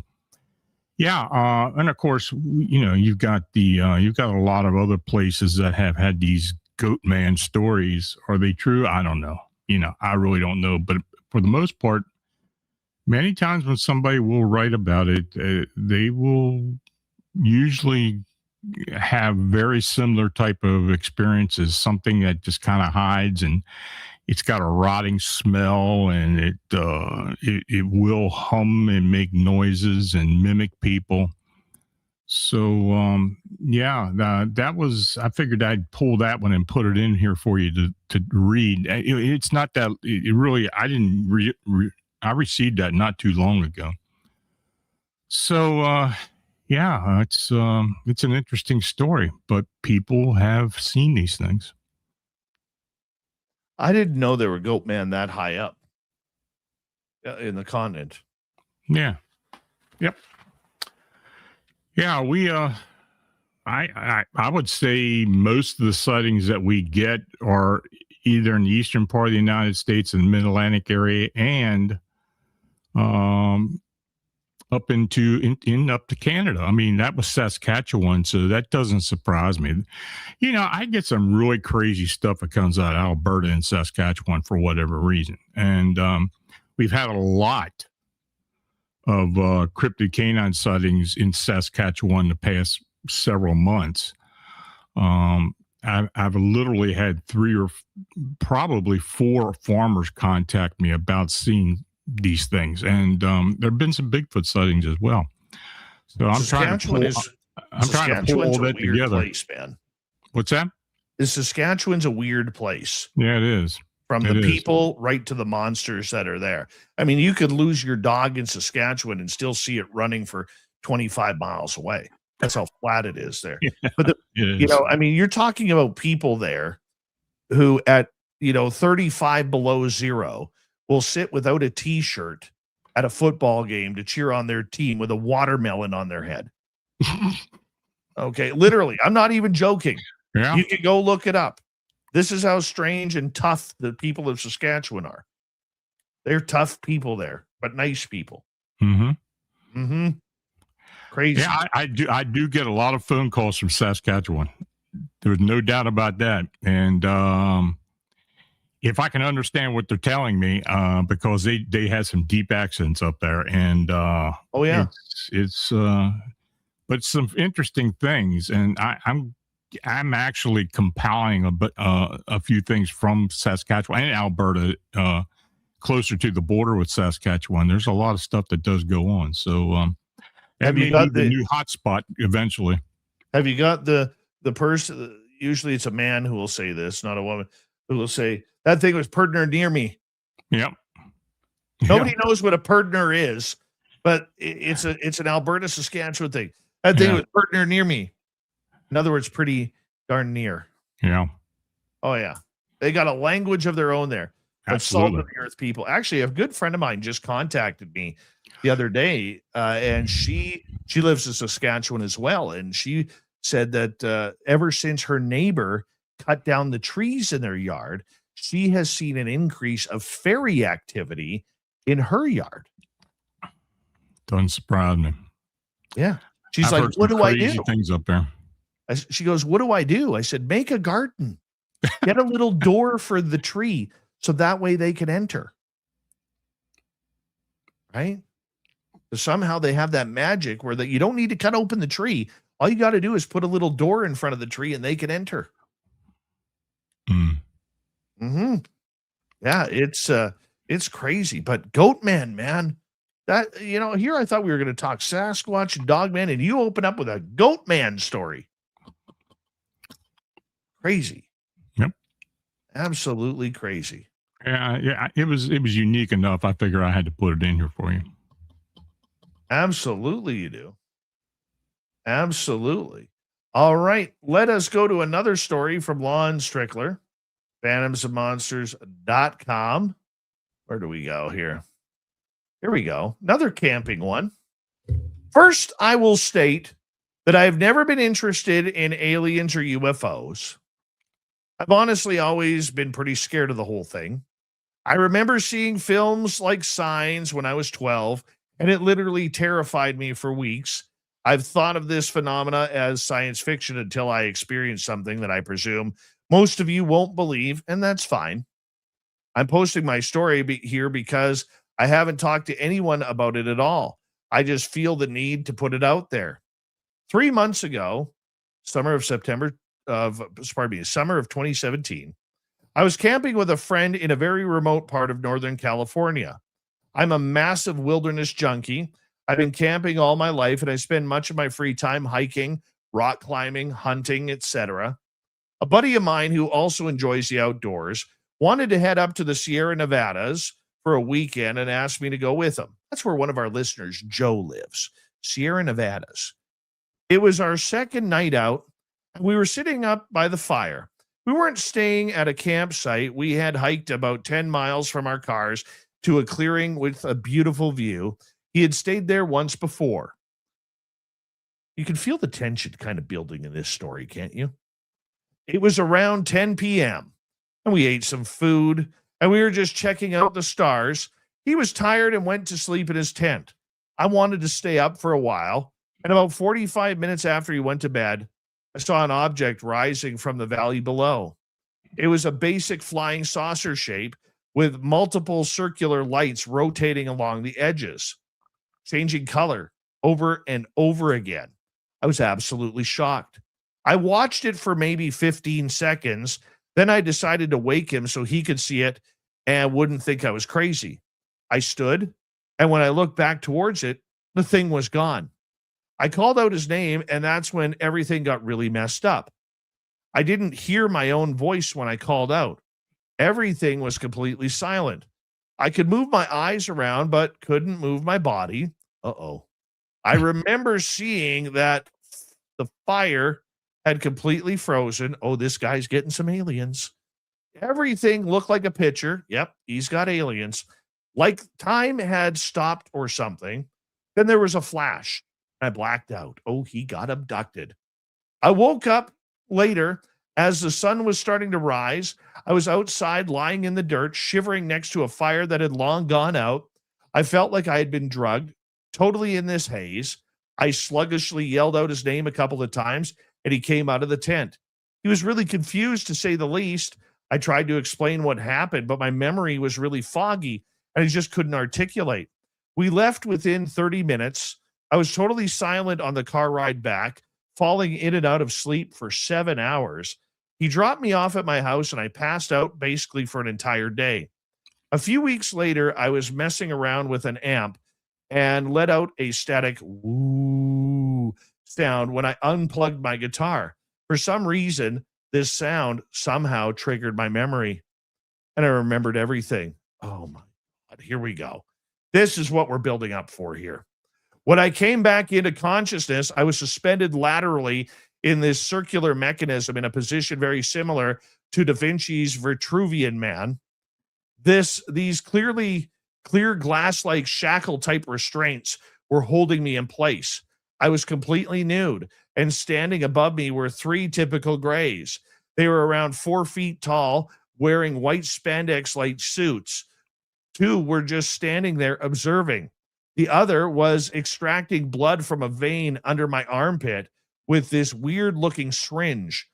and of course, you've got a lot of other places that have had these Goat Man stories. Are they true? I don't know. I really don't know. But for the most part, many times when somebody will write about it, they will usually have very similar type of experiences. Something that just kind of hides, and it's got a rotting smell, and it will hum and make noises and mimic people. So that was, I figured I'd pull that one and put it in here for you to read. It's not that it really, I received that not too long ago. So it's an interesting story, but people have seen these things. I didn't know there were Goat Man that high up in the continent. Yeah. Yep. Yeah, we I would say most of the sightings that we get are either in the eastern part of the United States and mid-Atlantic area, and up up to Canada. I mean, that was Saskatchewan, so that doesn't surprise me. I get some really crazy stuff that comes out of Alberta and Saskatchewan for whatever reason. And we've had a lot of cryptid canine sightings in Saskatchewan the past several months. I've literally had 3 or probably 4 farmers contact me about seeing these things, and there have been some Bigfoot sightings as well. So I'm trying to pull all that together. Place, man. What's that? Saskatchewan's a weird place. Yeah, it is. From the people right to the monsters that are there. I mean, you could lose your dog in Saskatchewan and still see it running for 25 miles away. That's how flat it is there. But you're talking about people there who at 35 below zero will sit without a t-shirt at a football game to cheer on their team with a watermelon on their head. Okay, literally. I'm not even joking. Yeah. You can go look it up. This is how strange and tough the people of Saskatchewan are. They're tough people there, but nice people. Mm-hmm. Mm-hmm. Crazy. Yeah, I do get a lot of phone calls from Saskatchewan. There's no doubt about that. And if I can understand what they're telling me, because they have some deep accents up there, and it's but some interesting things, and I'm actually compiling a few things from Saskatchewan and Alberta, closer to the border with Saskatchewan. There's a lot of stuff that does go on. So have you got the new hotspot eventually? Have you got the person? Usually, it's a man who will say this, not a woman, who will say that thing was purtner near me. Yep. Nobody knows what a purtner is, but it's an Alberta, Saskatchewan thing. That thing was purtner near me. In other words, pretty darn near. Yeah. Oh, yeah. They got a language of their own there. Absolutely. Salt of the earth people. Actually, a good friend of mine just contacted me the other day, and she lives in Saskatchewan as well. And she said that ever since her neighbor cut down the trees in their yard, she has seen an increase of fairy activity in her yard. Doesn't surprise me. Yeah. She's like, what do I do? Things up there. She goes, what do I do? I said, make a garden. Get a little door for the tree so that way they can enter. Right? So somehow they have that magic where that you don't need to cut open the tree. All you got to do is put a little door in front of the tree and they can enter. Mm-hmm. Yeah, it's crazy. But Goatman, man, that here I thought we were going to talk Sasquatch and Dogman, and you open up with a Goatman story. Crazy. Yep. Absolutely crazy. Yeah. It was unique enough. I figure I had to put it in here for you. Absolutely, you do. Absolutely. All right. Let us go to another story from Lon Strickler, phantomsandmonsters.com. Where do we go here? Here we go. Another camping one. First, I will state that I have never been interested in aliens or UFOs. I've honestly always been pretty scared of the whole thing. I remember seeing films like Signs when I was 12, and it literally terrified me for weeks. I've thought of this phenomena as science fiction until I experienced something that I presume most of you won't believe, and that's fine. I'm posting my story here because I haven't talked to anyone about it at all. I just feel the need to put it out there. 3 months ago, summer of 2017, I was camping with a friend in a very remote part of Northern California. I'm a massive wilderness junkie. I've been camping all my life, and I spend much of my free time hiking, rock climbing, hunting, etc. A buddy of mine who also enjoys the outdoors wanted to head up to the Sierra Nevadas for a weekend and asked me to go with him. That's where one of our listeners, Joe, lives, Sierra Nevadas. It was our second night out, and we were sitting up by the fire. We weren't staying at a campsite. We had hiked about 10 miles from our cars to a clearing with a beautiful view. He had stayed there once before. You can feel the tension kind of building in this story, can't you? It was around 10 p.m., and we ate some food, and we were just checking out the stars. He was tired and went to sleep in his tent. I wanted to stay up for a while, and about 45 minutes after he went to bed, I saw an object rising from the valley below. It was a basic flying saucer shape with multiple circular lights rotating along the edges, changing color over and over again. I was absolutely shocked. I watched it for maybe 15 seconds. Then I decided to wake him so he could see it and wouldn't think I was crazy. I stood, and when I looked back towards it, the thing was gone. I called out his name, and that's when everything got really messed up. I didn't hear my own voice when I called out. Everything was completely silent. I could move my eyes around, but couldn't move my body. Uh-oh. I remember seeing that the fire had completely frozen. Oh, this guy's getting some aliens. Everything looked like a picture. Yep, he's got aliens. Like time had stopped or something. Then there was a flash. I blacked out. Oh, he got abducted. I woke up later as the sun was starting to rise. I was outside lying in the dirt, shivering next to a fire that had long gone out. I felt like I had been drugged, totally in this haze. I sluggishly yelled out his name a couple of times, and he came out of the tent. He was really confused, to say the least. I tried to explain what happened, but my memory was really foggy, and I just couldn't articulate. We left within 30 minutes. I was totally silent on the car ride back, falling in and out of sleep for 7 hours. He dropped me off at my house, and I passed out basically for an entire day. A few weeks later, I was messing around with an amp and let out a static woo sound when I unplugged my guitar. For some reason, this sound somehow triggered my memory, and I remembered everything. Oh my God, here we go. This is what we're building up for here. When I came back into consciousness, I was suspended laterally in this circular mechanism in a position very similar to Da Vinci's Vitruvian Man. These clear glass-like shackle-type restraints were holding me in place. I was completely nude, and standing above me were 3 typical grays. They were around 4 feet tall, wearing white spandex-like suits. 2 were just standing there observing. The other was extracting blood from a vein under my armpit with this weird looking syringe.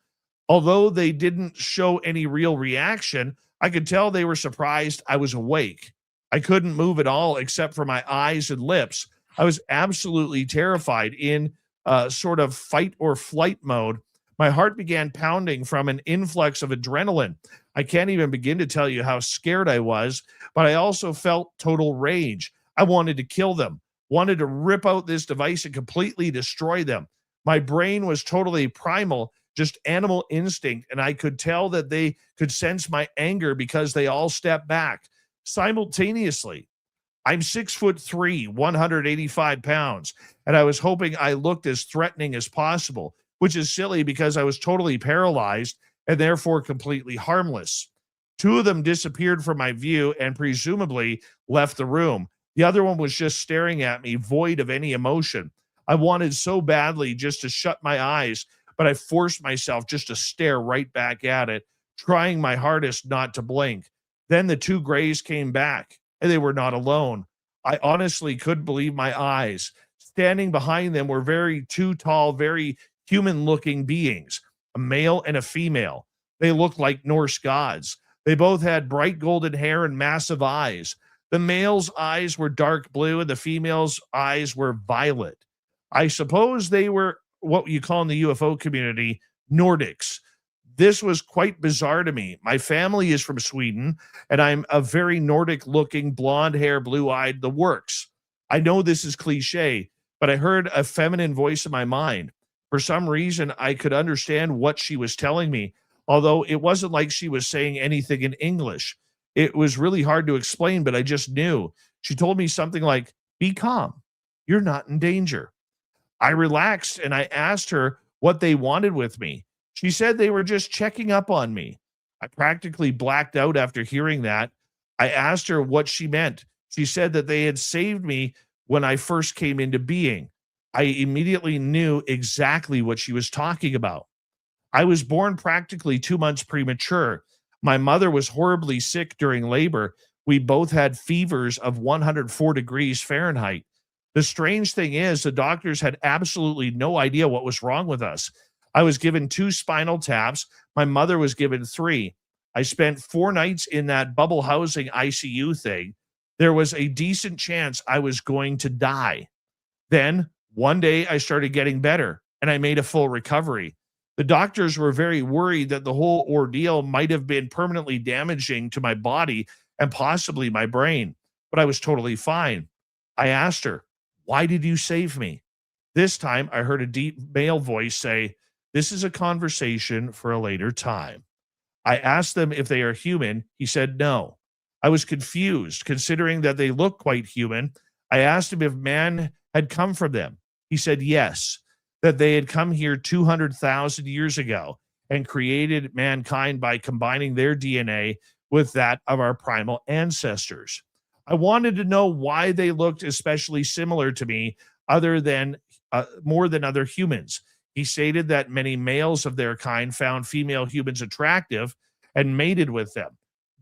Although they didn't show any real reaction, I could tell they were surprised I was awake. I couldn't move at all except for my eyes and lips. I was absolutely terrified, in sort of fight or flight mode. My heart began pounding from an influx of adrenaline. I can't even begin to tell you how scared I was, but I also felt total rage. I wanted to kill them, wanted to rip out this device and completely destroy them. My brain was totally primal, just animal instinct, and I could tell that they could sense my anger because they all stepped back simultaneously. I'm 6'3", 185 pounds, and I was hoping I looked as threatening as possible, which is silly because I was totally paralyzed and therefore completely harmless. Two of them disappeared from my view and presumably left the room. The other one was just staring at me, void of any emotion. I wanted so badly just to shut my eyes, but I forced myself just to stare right back at it, trying my hardest not to blink. Then the two grays came back, and they were not alone. I honestly couldn't believe my eyes. Standing behind them were two tall, very human-looking beings, a male and a female. They looked like Norse gods. They both had bright golden hair and massive eyes. The male's eyes were dark blue, and the female's eyes were violet. I suppose they were what you call in the UFO community Nordics. This was quite bizarre to me. My family is from Sweden, and I'm a very Nordic-looking, blonde hair, blue-eyed, the works. I know this is cliche, but I heard a feminine voice in my mind. For some reason, I could understand what she was telling me, although it wasn't like she was saying anything in English. It was really hard to explain, but I just knew. She told me something like, "Be calm. You're not in danger." I relaxed, and I asked her what they wanted with me. She said they were just checking up on me. I practically blacked out after hearing that. I asked her what she meant. She said that they had saved me when I first came into being. I immediately knew exactly what she was talking about. I was born practically 2 months premature. My mother was horribly sick during labor. We both had fevers of 104 degrees Fahrenheit. The strange thing is, the doctors had absolutely no idea what was wrong with us. I was given 2 spinal taps. My mother was given 3. I spent 4 nights in that bubble housing ICU thing. There was a decent chance I was going to die. Then, one day, I started getting better, and I made a full recovery. The doctors were very worried that the whole ordeal might have been permanently damaging to my body and possibly my brain, but I was totally fine. I asked her, "Why did you save me?" This time, I heard a deep male voice say, "This is a conversation for a later time." I asked them if they are human. He said no. I was confused, considering that they look quite human. I asked him if man had come from them. He said yes, that they had come here 200,000 years ago and created mankind by combining their DNA with that of our primal ancestors. I wanted to know why they looked especially similar to me, more than other humans. He stated that many males of their kind found female humans attractive and mated with them.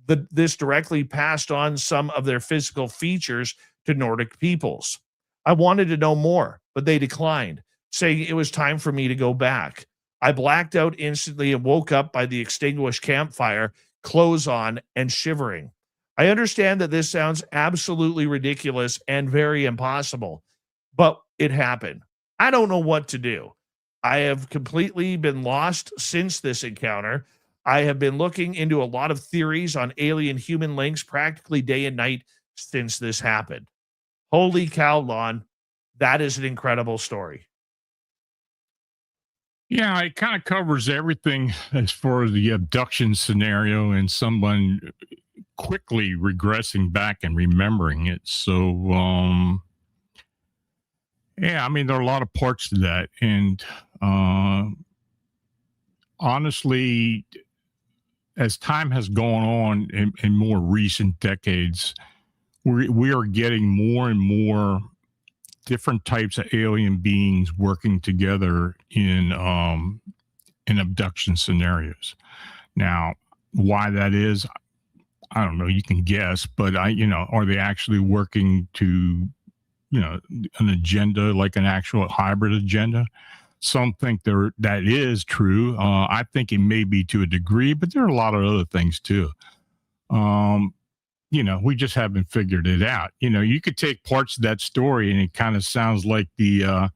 This directly passed on some of their physical features to Nordic peoples. I wanted to know more, but they declined, saying it was time for me to go back. I blacked out instantly and woke up by the extinguished campfire, clothes on, and shivering. I understand that this sounds absolutely ridiculous and very impossible, but it happened. I don't know what to do. I have completely been lost since this encounter. I have been looking into a lot of theories on alien human links practically day and night since this happened. Holy cow, Lon. That is an incredible story. Yeah, it kind of covers everything as far as the abduction scenario and someone quickly regressing back and remembering it. So, yeah, I mean, there are a lot of parts to that. And honestly, as time has gone on in more recent decades, we are getting more and more different types of alien beings working together in abduction scenarios. Now, why that is, I don't know. You can guess, but are they actually working to, an agenda, like an actual hybrid agenda? some think that is true. I think it may be to a degree, but there are a lot of other things too. We just haven't figured it out. You could take parts of that story and it kind of sounds like the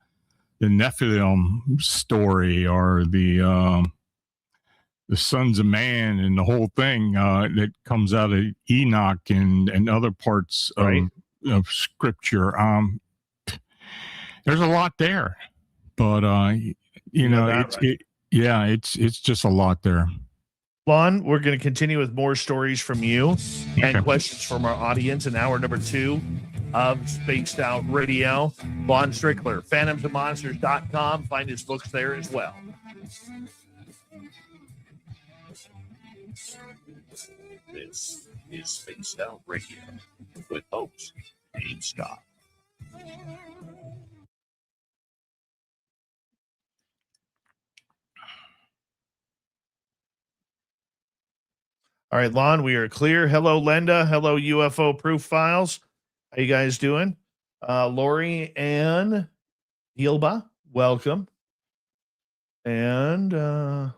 Nephilim story or the Sons of Man and the whole thing that comes out of Enoch and other parts of Scripture. There's a lot there, but it's just a lot there. Lon, we're going to continue with more stories from you and questions from our audience in hour number 2 of Spaced Out Radio. Lon Strickler, phantomsandmonsters.com. Find his books there as well. This is Spaced Out Radio with host Dave Scott. All right, Lon, we are clear. Hello, Lenda. Hello, UFO Proof Files. How you guys doing? Lori and Yilba, welcome. And where's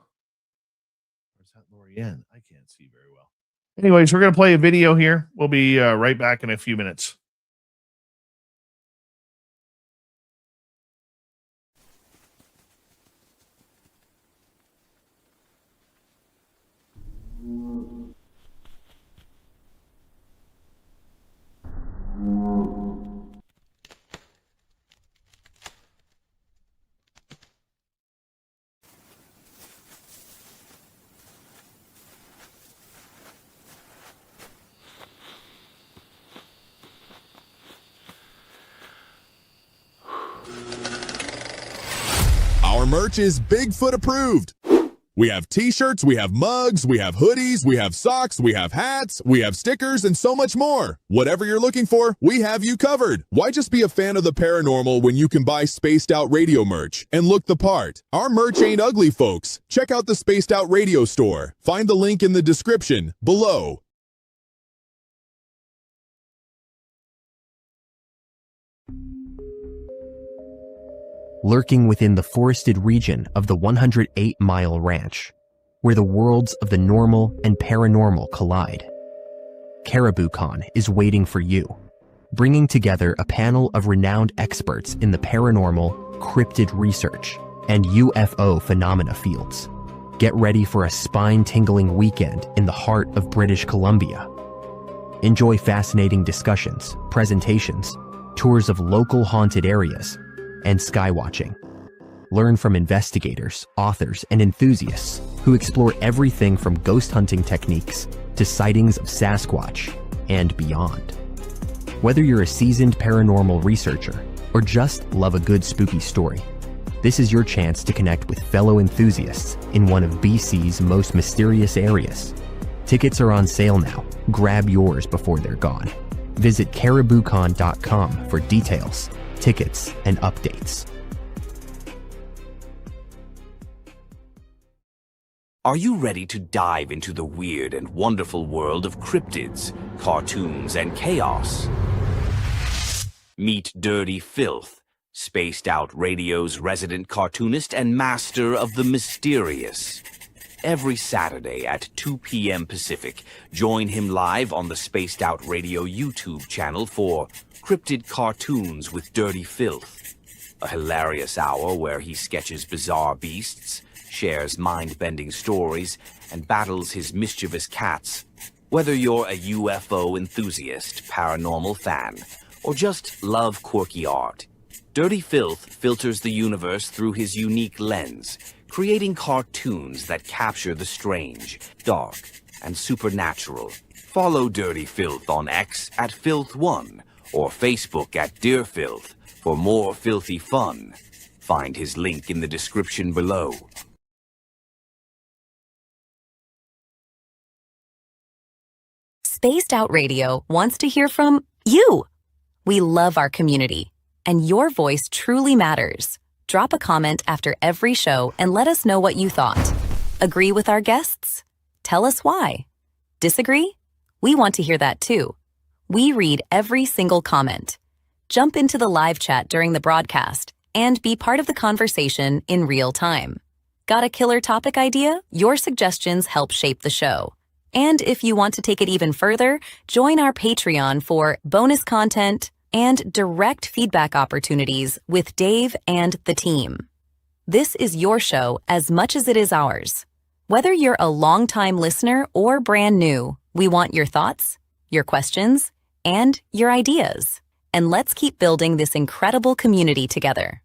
that Lori Ann? I can't see very well. Anyways, we're going to play a video here. We'll be right back in a few minutes. Our merch is Bigfoot approved. We have t-shirts, we have mugs, we have hoodies, we have socks, we have hats, we have stickers, and so much more. Whatever you're looking for, we have you covered. Why just be a fan of the paranormal when you can buy Spaced Out Radio merch and look the part? Our merch ain't ugly, folks. Check out the Spaced Out Radio store. Find the link in the description below. Lurking within the forested region of the 108-mile ranch, where the worlds of the normal and paranormal collide. CaribouCon is waiting for you, bringing together a panel of renowned experts in the paranormal, cryptid research, and UFO phenomena fields. Get ready for a spine-tingling weekend in the heart of British Columbia. Enjoy fascinating discussions, presentations, tours of local haunted areas, and skywatching. Learn from investigators, authors, and enthusiasts who explore everything from ghost hunting techniques to sightings of Sasquatch and beyond. Whether you're a seasoned paranormal researcher or just love a good spooky story, this is your chance to connect with fellow enthusiasts in one of BC's most mysterious areas. Tickets are on sale now. Grab yours before they're gone. Visit CaribouCon.com for details, tickets, and updates. Are you ready to dive into the weird and wonderful world of cryptids, cartoons, and chaos? Meet Dirty Filth, Spaced Out Radio's resident cartoonist and master of the mysterious. Every Saturday at 2 p.m. Pacific, join him live on the Spaced Out Radio YouTube channel for Cryptid Cartoons with Dirty Filth, a hilarious hour where he sketches bizarre beasts, shares mind-bending stories, and battles his mischievous cats. Whether you're a UFO enthusiast, paranormal fan, or just love quirky art, Dirty Filth filters the universe through his unique lens, creating cartoons that capture the strange, dark, and supernatural. Follow Dirty Filth on X at Filth1 or Facebook at Dear Filth for more filthy fun. Find his link in the description below. Spaced Out Radio wants to hear from you. We love our community, and your voice truly matters. Drop a comment after every show and let us know what you thought. Agree with our guests? Tell us why. Disagree? We want to hear that too. We read every single comment. Jump into the live chat during the broadcast and be part of the conversation in real time. Got a killer topic idea? Your suggestions help shape the show. And if you want to take it even further, join our Patreon for bonus content and direct feedback opportunities with Dave and the team. This is your show as much as it is ours. Whether you're a longtime listener or brand new, we want your thoughts, your questions, and your ideas. And let's keep building this incredible community together.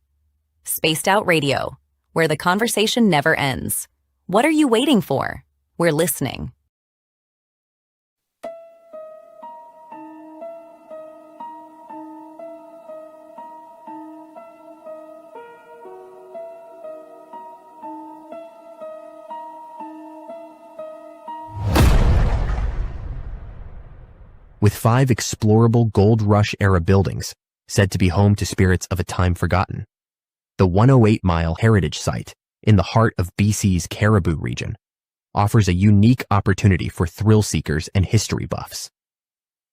Spaced Out Radio, where the conversation never ends. What are you waiting for? We're listening. With 5 explorable Gold Rush era buildings said to be home to spirits of a time forgotten, the 108-mile heritage site in the heart of BC's Caribou region offers a unique opportunity for thrill seekers and history buffs.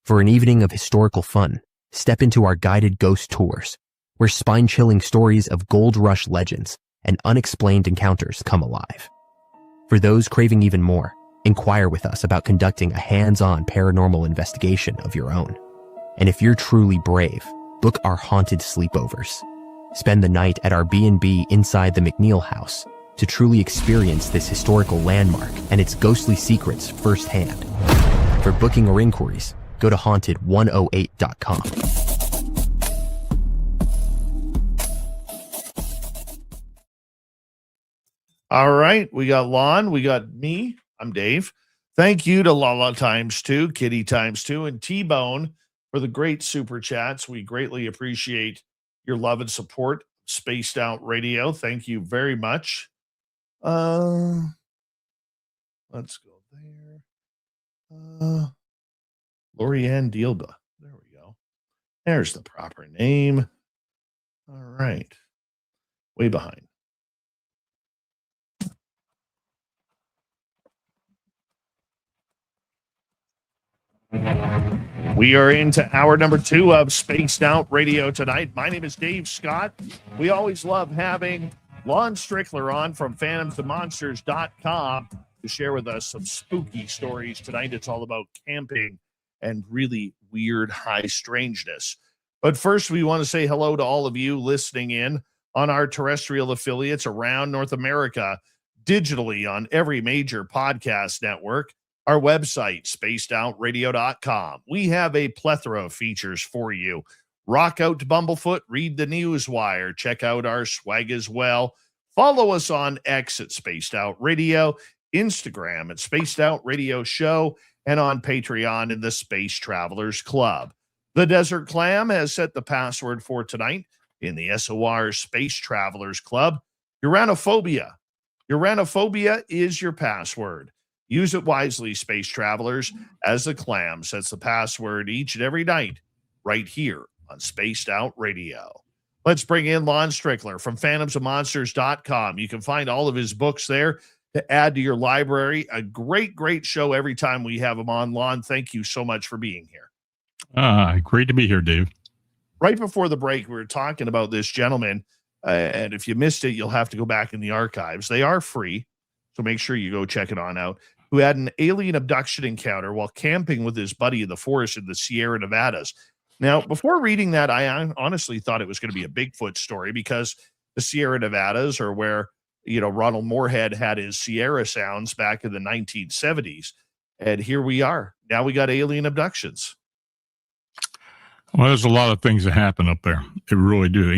For an evening of historical fun, step into our guided ghost tours, where spine-chilling stories of Gold Rush legends and unexplained encounters come alive. For those craving even more, inquire with us about conducting a hands-on paranormal investigation of your own. And if you're truly brave, book our haunted sleepovers. Spend the night at our B&B inside the McNeil House to truly experience this historical landmark and its ghostly secrets firsthand. For booking or inquiries, go to haunted108.com. All right. We got Lon. We got me. I'm Dave. Thank you to Lala ×2, Kitty ×2, and T-Bone for the great super chats. We greatly appreciate your love and support. Spaced Out Radio. Thank you very much. Let's go there. Lorianne Dielba. There we go. There's the proper name. All right. Way behind. We are into hour number 2 of Spaced Out Radio tonight. My name is Dave Scott. We always love having Lon Strickler on from phantomsandmonsters.com to share with us some spooky stories. Tonight it's all about camping and really weird high strangeness. But first, we want to say hello to all of you listening in on our terrestrial affiliates around North America, digitally on every major podcast network. Our website, spacedoutradio.com. We have a plethora of features for you. Rock out to Bumblefoot, read the Newswire, check out our swag as well. Follow us on X at Spaced Out Radio, Instagram at Spaced Out Radio Show, and on Patreon in the Space Travelers Club. The Desert Clam has set the password for tonight in the SOR Space Travelers Club. Uranophobia. Uranophobia is your password. Use it wisely, space travelers, as the Clam sets the password each and every night right here on Spaced Out Radio. Let's bring in Lon Strickler from phantomsandmonsters.com. You can find all of his books there to add to your library. A great, great show every time we have him on. Lon, thank you so much for being here. Great to be here, Dave. Right before the break, we were talking about this gentleman, and if you missed it, you'll have to go back in the archives. They are free, so make sure you go check it on out. Who had an alien abduction encounter while camping with his buddy in the forest in the Sierra Nevadas. Now, before reading that, I honestly thought it was going to be a Bigfoot story because the Sierra Nevadas are where, Ronald Moorhead had his Sierra sounds back in the 1970s. And here we are. Now we got alien abductions. Well, there's a lot of things that happen up there. They really do.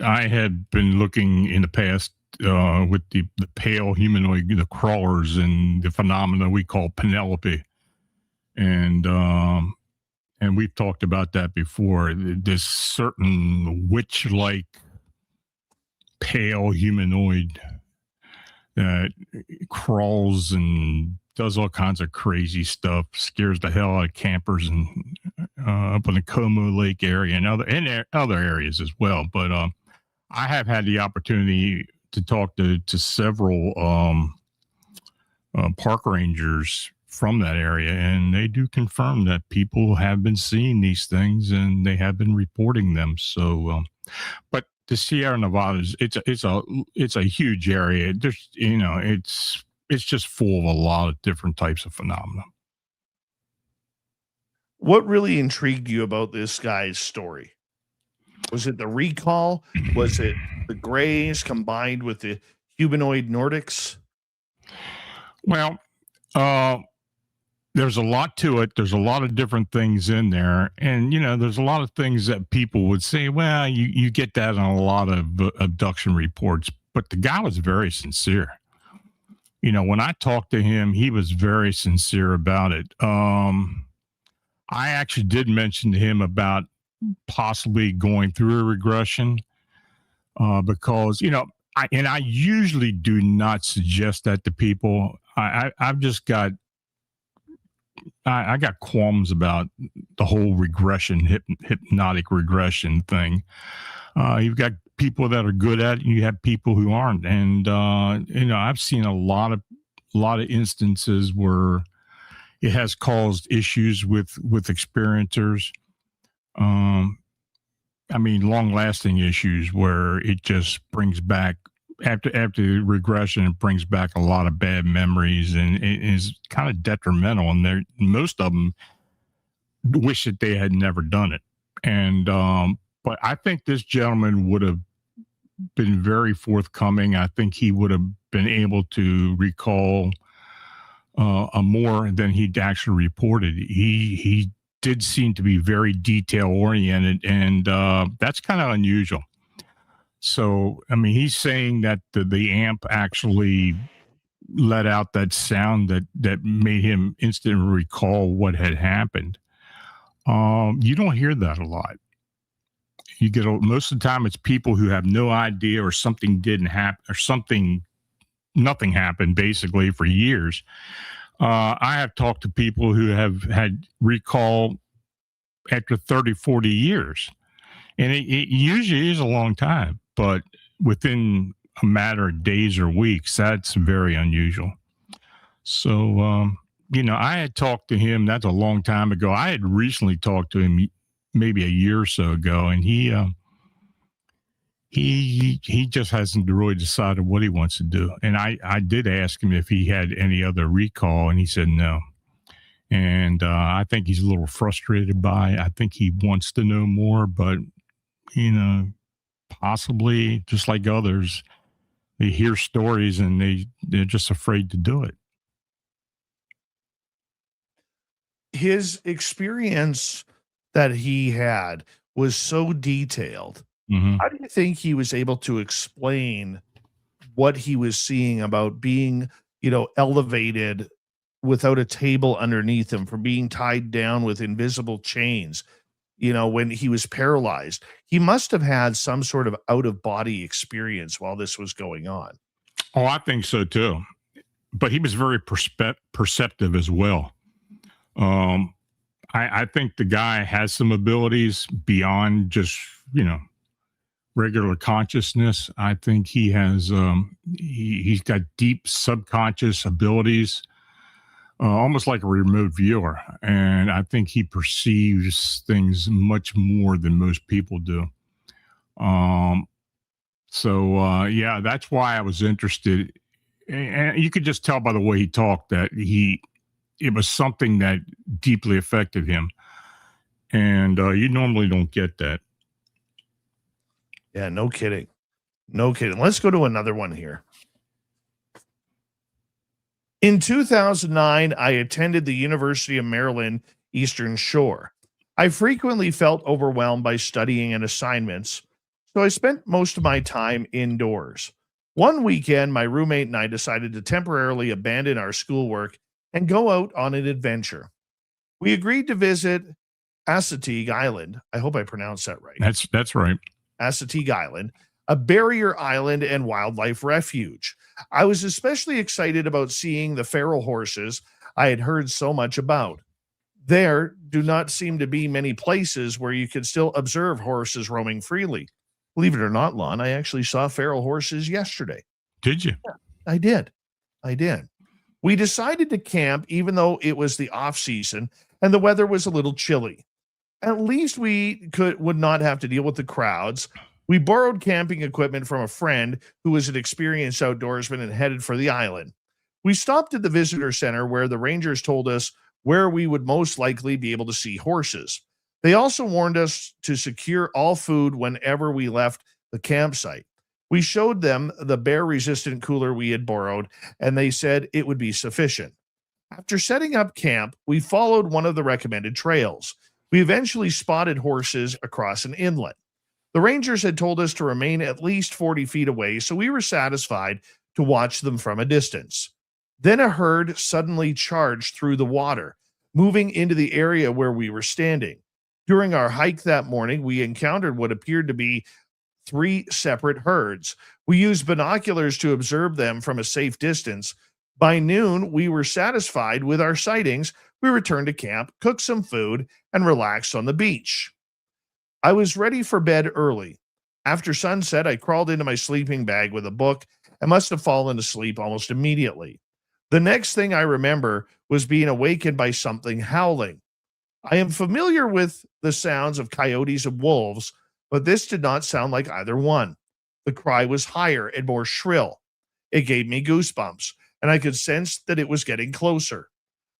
I had been looking in the past with the pale humanoid, the crawlers, and the phenomena we call Penelope, and we've talked about that before. This certain witch-like pale humanoid that crawls and does all kinds of crazy stuff, scares the hell out of campers and up in the Como Lake area and other areas as well. But I have had the opportunity to talk to several park rangers from that area, and they do confirm that people have been seeing these things and they have been reporting them. So, but the Sierra Nevadas, it's a huge area. There's, it's just full of a lot of different types of phenomena. What really intrigued you about this guy's story? Was it the recall? Was it the Greys combined with the humanoid Nordics? Well, there's a lot to it. There's a lot of different things in there. And, there's a lot of things that people would say, well, you get that on a lot of abduction reports. But the guy was very sincere. When I talked to him, he was very sincere about it. I actually did mention to him about possibly going through a regression because, I usually do not suggest that to people. I've just got I got qualms about the whole regression, hypnotic regression thing. You've got people that are good at it, and you have people who aren't. And I've seen a lot of instances where it has caused issues with experiencers. Long-lasting issues where it just brings back after regression, it brings back a lot of bad memories, and it is kind of detrimental. And most of them wish that they had never done it. And but I think this gentleman would have been very forthcoming. I think he would have been able to recall more than he'd actually reported. He did seem to be very detail oriented, and that's kind of unusual. So, he's saying that the amp actually let out that sound that made him instantly recall what had happened. You don't hear that a lot. You get most of the time it's people who have no idea, or something didn't happen, or nothing happened basically for years. I have talked to people who have had recall after 30, 40 years. And it usually is a long time, but within a matter of days or weeks, that's very unusual. So, I had talked to him, that's a long time ago. I had recently talked to him maybe a year or so ago, and he just hasn't really decided what he wants to do. And I did ask him if he had any other recall, and he said no. And I think he's a little frustrated by it. I think he wants to know more, but, possibly just like others, they hear stories and they're just afraid to do it. His experience that he had was so detailed. Mm-hmm. How do you think he was able to explain what he was seeing about being, elevated without a table underneath him, from being tied down with invisible chains, when he was paralyzed? He must have had some sort of out-of-body experience while this was going on. Oh, I think so too. But he was very perceptive as well. I think the guy has some abilities beyond just, regular consciousness. I think he has, he's got deep subconscious abilities, almost like a remote viewer. And I think he perceives things much more than most people do. Yeah, that's why I was interested. And you could just tell by the way he talked that it was something that deeply affected him. And you normally don't get that. Yeah, no kidding. No kidding. Let's go to another one here. In 2009, I attended the University of Maryland Eastern Shore. I frequently felt overwhelmed by studying and assignments, so I spent most of my time indoors. One weekend, my roommate and I decided to temporarily abandon our schoolwork and go out on an adventure. We agreed to visit Assateague Island. I hope I pronounced that right. That's right. Assateague Island, a barrier island and wildlife refuge. I was especially excited about seeing the feral horses I had heard so much about. There do not seem to be many places where you can still observe horses roaming freely. Believe it or not, Lon, I actually saw feral horses yesterday. Did you? Yeah, I did. We decided to camp even though it was the off season and the weather was a little chilly. At least we would not have to deal with the crowds We borrowed camping equipment from a friend who was an experienced outdoorsman and headed for the island. We stopped at the visitor center where the rangers told us where we would most likely be able to see horses. They also warned us to secure all food whenever we left the campsite. We showed them the bear-resistant cooler we had borrowed, and they said it would be sufficient. After setting up camp, we followed one of the recommended trails. We eventually spotted horses across an inlet. The rangers had told us to remain at least 40 feet away, so we were satisfied to watch them from a distance. Then a herd suddenly charged through the water, moving into the area where we were standing. During our hike that morning, we encountered what appeared to be 3 separate herds. We used binoculars to observe them from a safe distance. By noon, we were satisfied with our sightings. We returned to camp, cooked some food, and relaxed on the beach. I was ready for bed early. After sunset, I crawled into my sleeping bag with a book and must have fallen asleep almost immediately. The next thing I remember was being awakened by something howling. I am familiar with the sounds of coyotes and wolves, but this did not sound like either one. The cry was higher and more shrill. It gave me goosebumps, and I could sense that it was getting closer.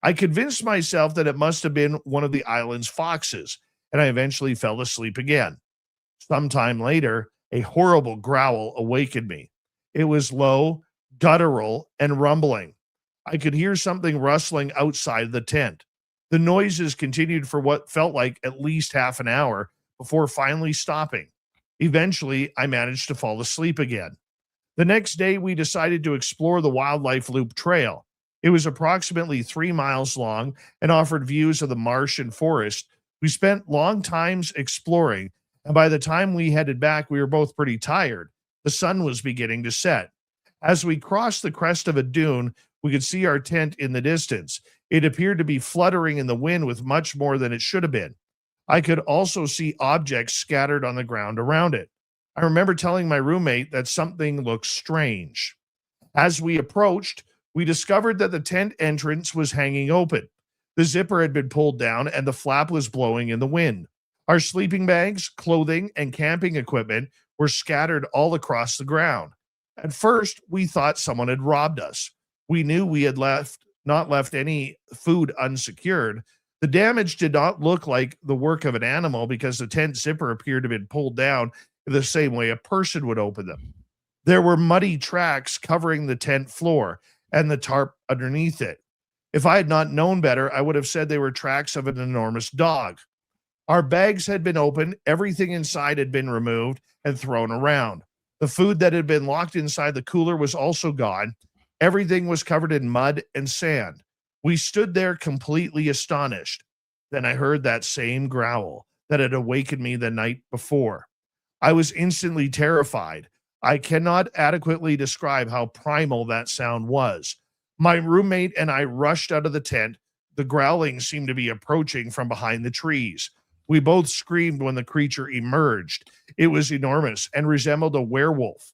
I convinced myself that it must have been one of the island's foxes, and I eventually fell asleep again. Sometime later, a horrible growl awakened me. It was low, guttural, and rumbling. I could hear something rustling outside the tent. The noises continued for what felt like at least half an hour before finally stopping. Eventually, I managed to fall asleep again. The next day, we decided to explore the Wildlife Loop Trail. It was approximately 3 miles long and offered views of the marsh and forest. We spent long times exploring, and by the time we headed back, we were both pretty tired. The sun was beginning to set. As we crossed the crest of a dune, we could see our tent in the distance. It appeared to be fluttering in the wind with much more than it should have been. I could also see objects scattered on the ground around it. I remember telling my roommate that something looked strange. As we approached, we discovered that the tent entrance was hanging open. The zipper had been pulled down and the flap was blowing in the wind. Our sleeping bags, clothing, and camping equipment were scattered all across the ground. At first, we thought someone had robbed us. We knew we had not left any food unsecured. The damage did not look like the work of an animal because the tent zipper appeared to have been pulled down in the same way a person would open them. There were muddy tracks covering the tent floor and the tarp underneath it. If I had not known better, I would have said they were tracks of an enormous dog. Our bags had been opened, everything inside had been removed and thrown around. The food that had been locked inside the cooler was also gone. Everything was covered in mud and sand. We stood there completely astonished. Then I heard that same growl that had awakened me the night before. I was instantly terrified. I cannot adequately describe how primal that sound was. My roommate and I rushed out of the tent. The growling seemed to be approaching from behind the trees. We both screamed when the creature emerged. It was enormous and resembled a werewolf.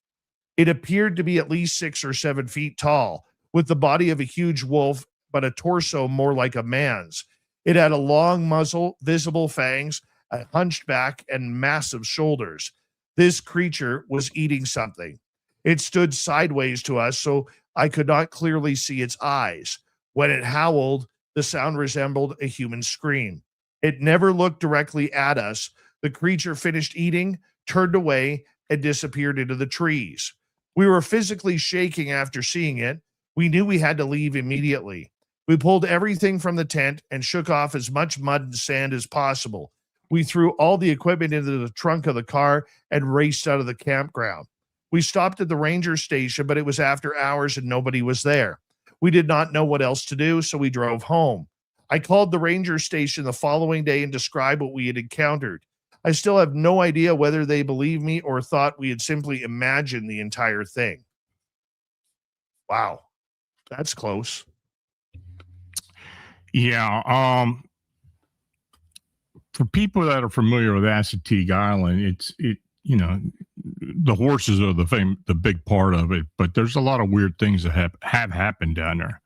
It appeared to be at least 6 or 7 feet tall, with the body of a huge wolf, but a torso more like a man's. It had a long muzzle, visible fangs, a hunched back, and massive shoulders. This creature was eating something. It stood sideways to us, so I could not clearly see its eyes. When it howled, the sound resembled a human scream. It never looked directly at us. The creature finished eating, turned away, and disappeared into the trees. We were physically shaking after seeing it. We knew we had to leave immediately. We pulled everything from the tent and shook off as much mud and sand as possible. We threw all the equipment into the trunk of the car and raced out of the campground. We stopped at the ranger station, but it was after hours and nobody was there. We did not know what else to do, so we drove home. I called the ranger station the following day and described what we had encountered. I still have no idea whether they believed me or thought we had simply imagined the entire thing. Wow, that's close. Yeah. For people that are familiar with Assateague Island, the horses are the big part of it, but there's a lot of weird things that have happened down there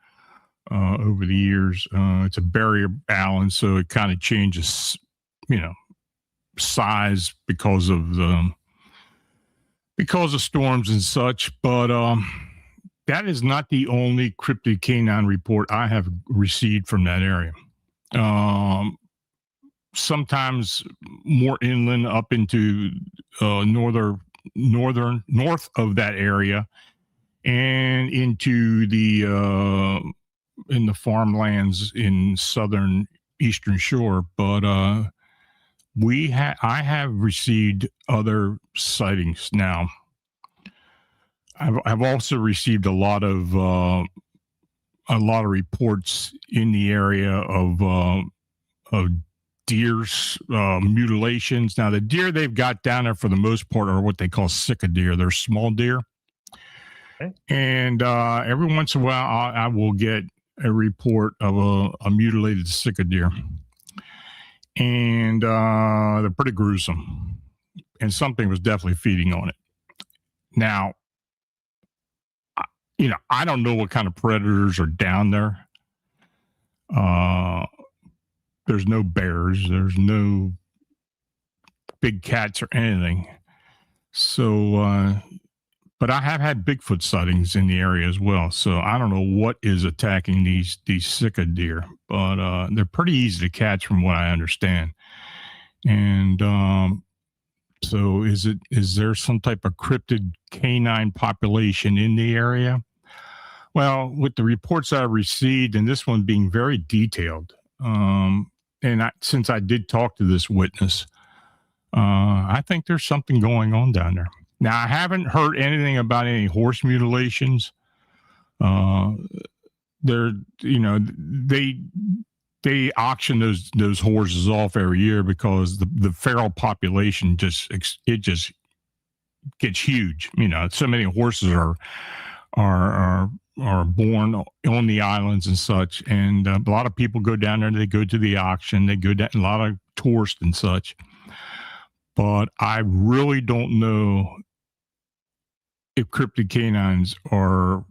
over the years. It's a barrier island, so it kind of changes, size because of because of storms and such. But that is not the only cryptid canine report I have received from that area. Sometimes more inland up into north of that area and into the in the farmlands in southern eastern shore. But I have received other sightings now. I've also received a lot of reports in the area of deer's mutilations. Now, the deer they've got down there for the most part are what they call sicca deer. They're small deer. Okay. And every once in a while, I will get a report of a mutilated sicca deer. And they're pretty gruesome. And something was definitely feeding on it. Now, I don't know what kind of predators are down there. There's no bears. There's no big cats or anything. So, but I have had Bigfoot sightings in the area as well. So I don't know what is attacking these sicca deer, but they're pretty easy to catch from what I understand. And so is there some type of cryptid canine population in the area? Well, with the reports I received, and this one being very detailed, since I did talk to this witness, I think there's something going on down there. Now, I haven't heard anything about any horse mutilations. They auction those horses off every year because the feral population just gets huge. So many horses are born on the islands and such, and a lot of people go down there. They go to the auction. They go down, a lot of tourists and such. But I really don't know if cryptid canines are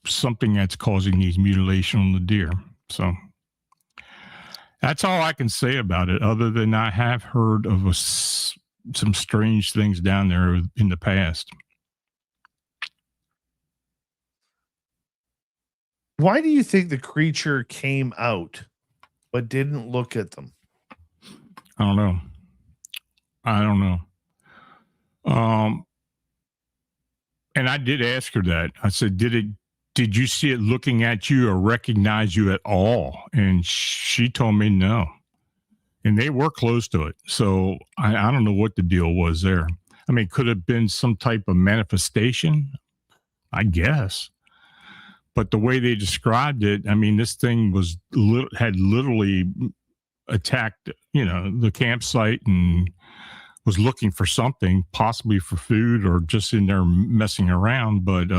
something that's causing these mutilation on the deer. So that's all I can say about it, other than I have heard of some strange things down there in the past. Why do you think the creature came out but didn't look at them? I don't know. And I did ask her that. I said, did you see it looking at you or recognize you at all? And she told me no. And they were close to it. So I don't know what the deal was there. I mean, could have been some type of manifestation, I guess. But the way they described it, I mean, this thing had literally attacked, the campsite and was looking for something, possibly for food or just in there messing around. But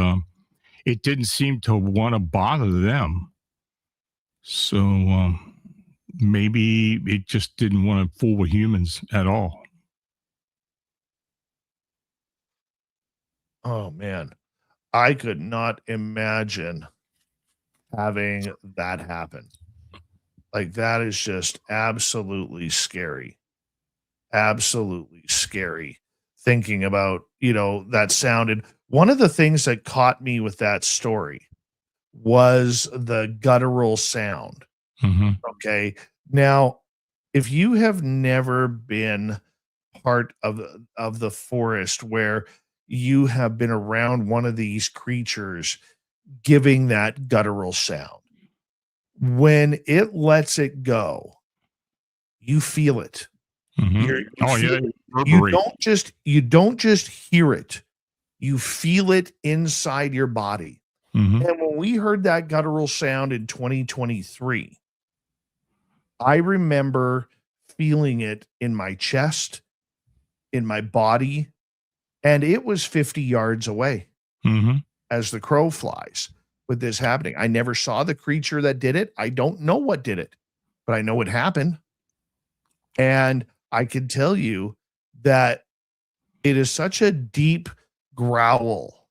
it didn't seem to want to bother them. So maybe it just didn't want to fool with humans at all. Oh, man. I could not imagine having that happen. Like, that is just absolutely scary. Absolutely scary. Thinking about, that sound. And one of the things that caught me with that story was the guttural sound. Mm-hmm. Okay. Now, if you have never been part of the forest where you have been around one of these creatures giving that guttural sound, when it lets it go, you feel it. Mm-hmm. You don't just hear it, you feel it inside your body. Mm-hmm. And when we heard that guttural sound in 2023, I remember feeling it in my chest, in my body, and it was 50 yards away. Mm-hmm. As the crow flies with this happening. I never saw the creature that did it. I don't know what did it, but I know it happened. And I can tell you that it is such a deep growl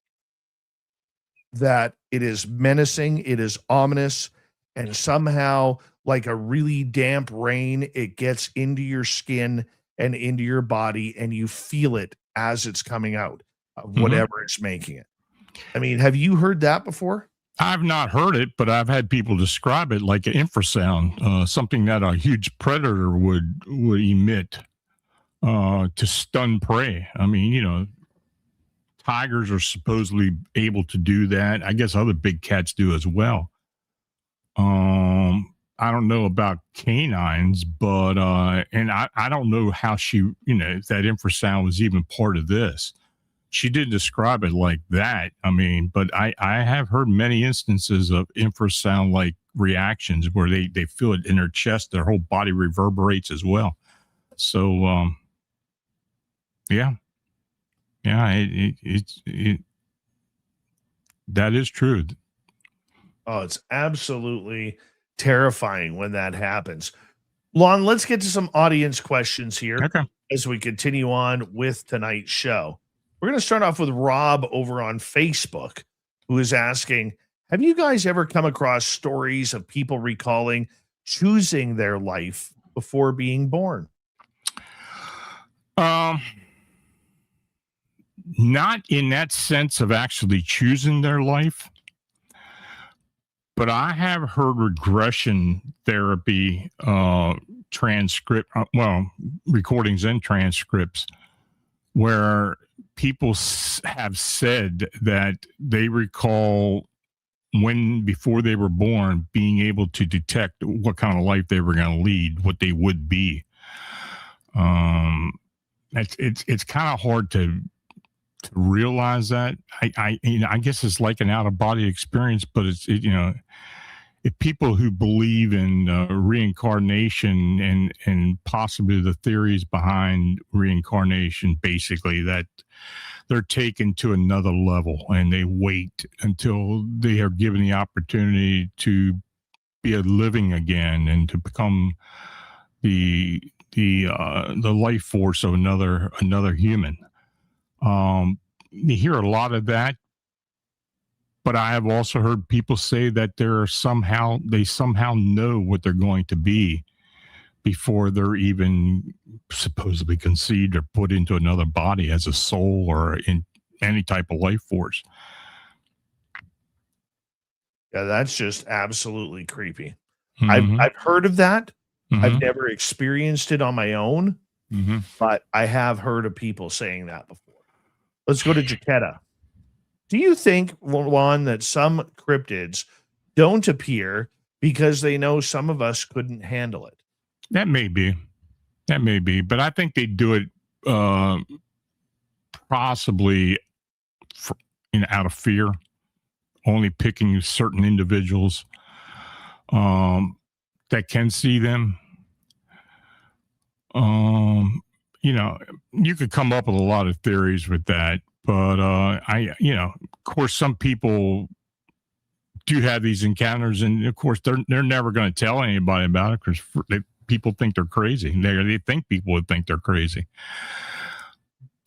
that it is menacing, it is ominous, and somehow, like a really damp rain, it gets into your skin and into your body, and you feel it as it's coming out. of whatever is making it. I mean, have you heard that before? I've not heard it, but I've had people describe it like an infrasound, something that a huge predator would emit to stun prey. I mean, tigers are supposedly able to do that. I guess other big cats do as well. I don't know about canines, but and I don't know how she, if that infrasound was even part of this. She didn't describe it like that. I mean, but I have heard many instances of infrasound like reactions where they feel it in their chest, their whole body reverberates as well. So, yeah, that is true. Oh, it's absolutely terrifying when that happens. Lon, let's get to some audience questions here as we continue on with tonight's show. We're going to start off with Rob over on Facebook, who is asking, have you guys ever come across stories of people recalling choosing their life before being born? Not in that sense of actually choosing their life, but I have heard regression therapy recordings and transcripts where people have said that they recall before they were born, being able to detect what kind of life they were going to lead, what they would be. It's kind of hard to realize that. I guess it's like an out of body experience, but if people who believe in reincarnation and possibly the theories behind reincarnation, basically that they're taken to another level and they wait until they are given the opportunity to be a living again and to become the life force of another human. You hear a lot of that, but I have also heard people say that they somehow know what they're going to be before they're even supposedly conceived or put into another body as a soul or in any type of life force. Yeah, that's just absolutely creepy. I've heard of that. I've never experienced it on my own, but I have heard of people saying that before. Let's go to Jaquetta. Do you think, Lon, that some cryptids don't appear because they know some of us couldn't handle it? That may be, but I think they do it possibly out of fear, only picking certain individuals that can see them. You could come up with a lot of theories with that, but of course, some people do have these encounters, and of course, they're never going to tell anybody about it because people think they're crazy. They think people would think they're crazy.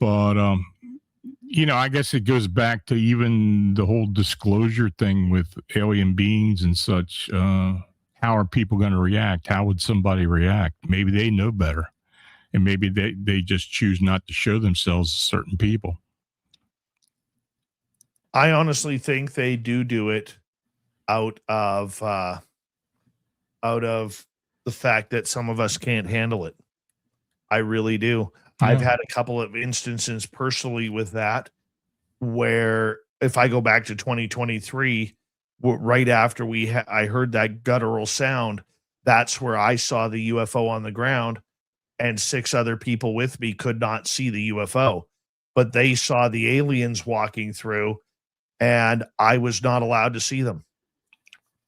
But, I guess it goes back to even the whole disclosure thing with alien beings and such. How are people going to react? How would somebody react? Maybe they know better. And maybe they just choose not to show themselves to certain people. I honestly think they do it out of the fact that some of us can't handle it. I really do. Yeah. I've had a couple of instances personally with that, where if I go back to 2023, right after I heard that guttural sound, that's where I saw the UFO on the ground, and 6 other people with me could not see the UFO, but they saw the aliens walking through, and I was not allowed to see them.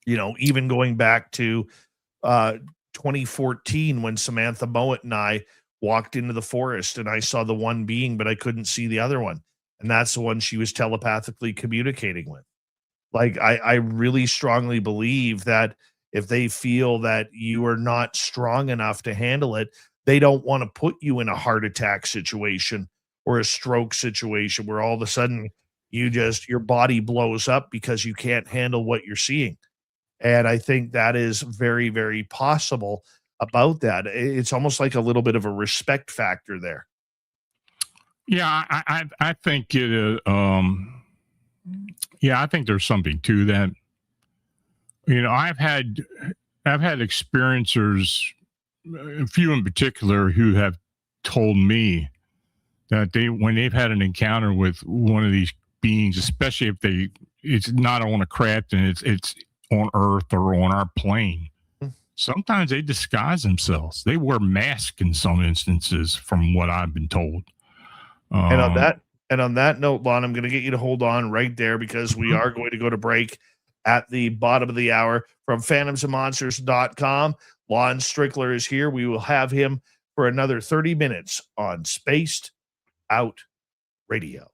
Even going back to 2014 when Samantha Mowat and I walked into the forest and I saw the one being, but I couldn't see the other one. And that's the one she was telepathically communicating with. Like, I really strongly believe that if they feel that you are not strong enough to handle it, they don't want to put you in a heart attack situation or a stroke situation where all of a sudden your body blows up because you can't handle what you're seeing. And I think that is very, very possible about that. It's almost like a little bit of a respect factor there. Yeah, I think it. Yeah, I think there's something to that. You know, I've had experiencers, a few in particular, who have told me that when they've had an encounter with one of these beings, especially if it's not on a craft and it's on Earth or on our plane. Sometimes they disguise themselves. They wear masks in some instances, from what I've been told. And on that note, Lon, I'm going to get you to hold on right there because we Mhm. are going to go to break at the bottom of the hour from phantomsandmonsters.com. Lon Strickler is here. We will have him for another 30 minutes on Spaced Out Radio.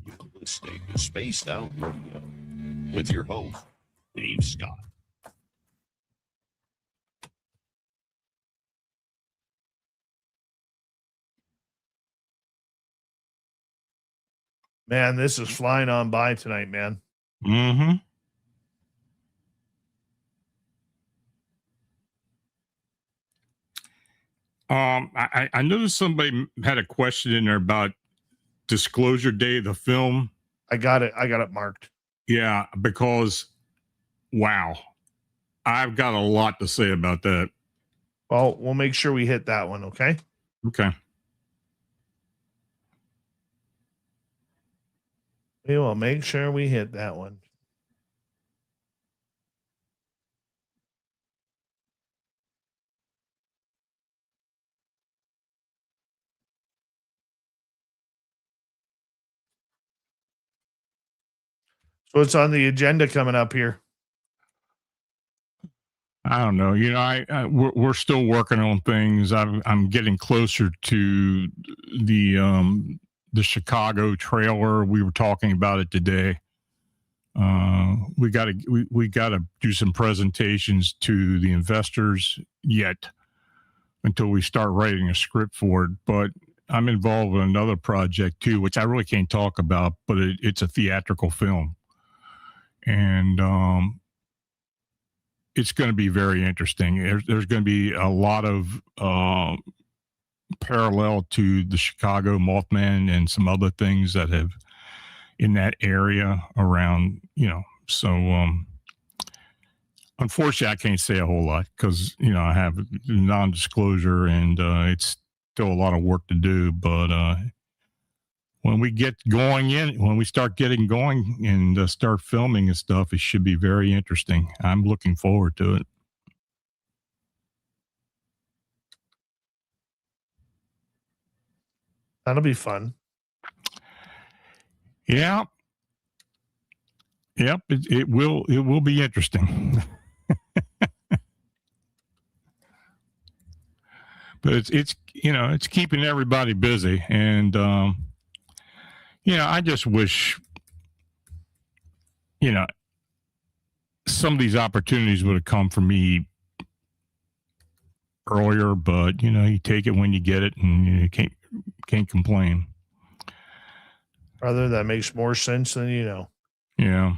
You're listening to Spaced Out Radio with your host, Dave Scott. Man, this is flying on by tonight, man. Mm-hmm. I noticed somebody had a question in there about Disclosure Day, the film. I got it marked. Yeah, because wow, I've got a lot to say about that. Well, we'll make sure we hit that one, okay? Okay. We will make sure we hit that one. So what's on the agenda coming up here? I don't know. You know, we're still working on things. I'm getting closer to the Chicago trailer. We were talking about it today. We got to do some presentations to the investors yet until we start writing a script for it. But I'm involved in another project too, which I really can't talk about, but it's a theatrical film, and it's going to be very interesting. There's going to be a lot of parallel to the Chicago Mothman and some other things that have in that area around, you know. So unfortunately, I can't say a whole lot because, you know, I have non-disclosure and it's still a lot of work to do. But when we start getting going and start filming and stuff, it should be very interesting. I'm looking forward to it. That'll be fun. Yeah. Yep. It will be interesting. But it's you know, it's keeping everybody busy, and you know, I just wish, you know, some of these opportunities would have come for me earlier. But you know, you take it when you get it, and you can't complain. Brother, that makes more sense than you know. Yeah.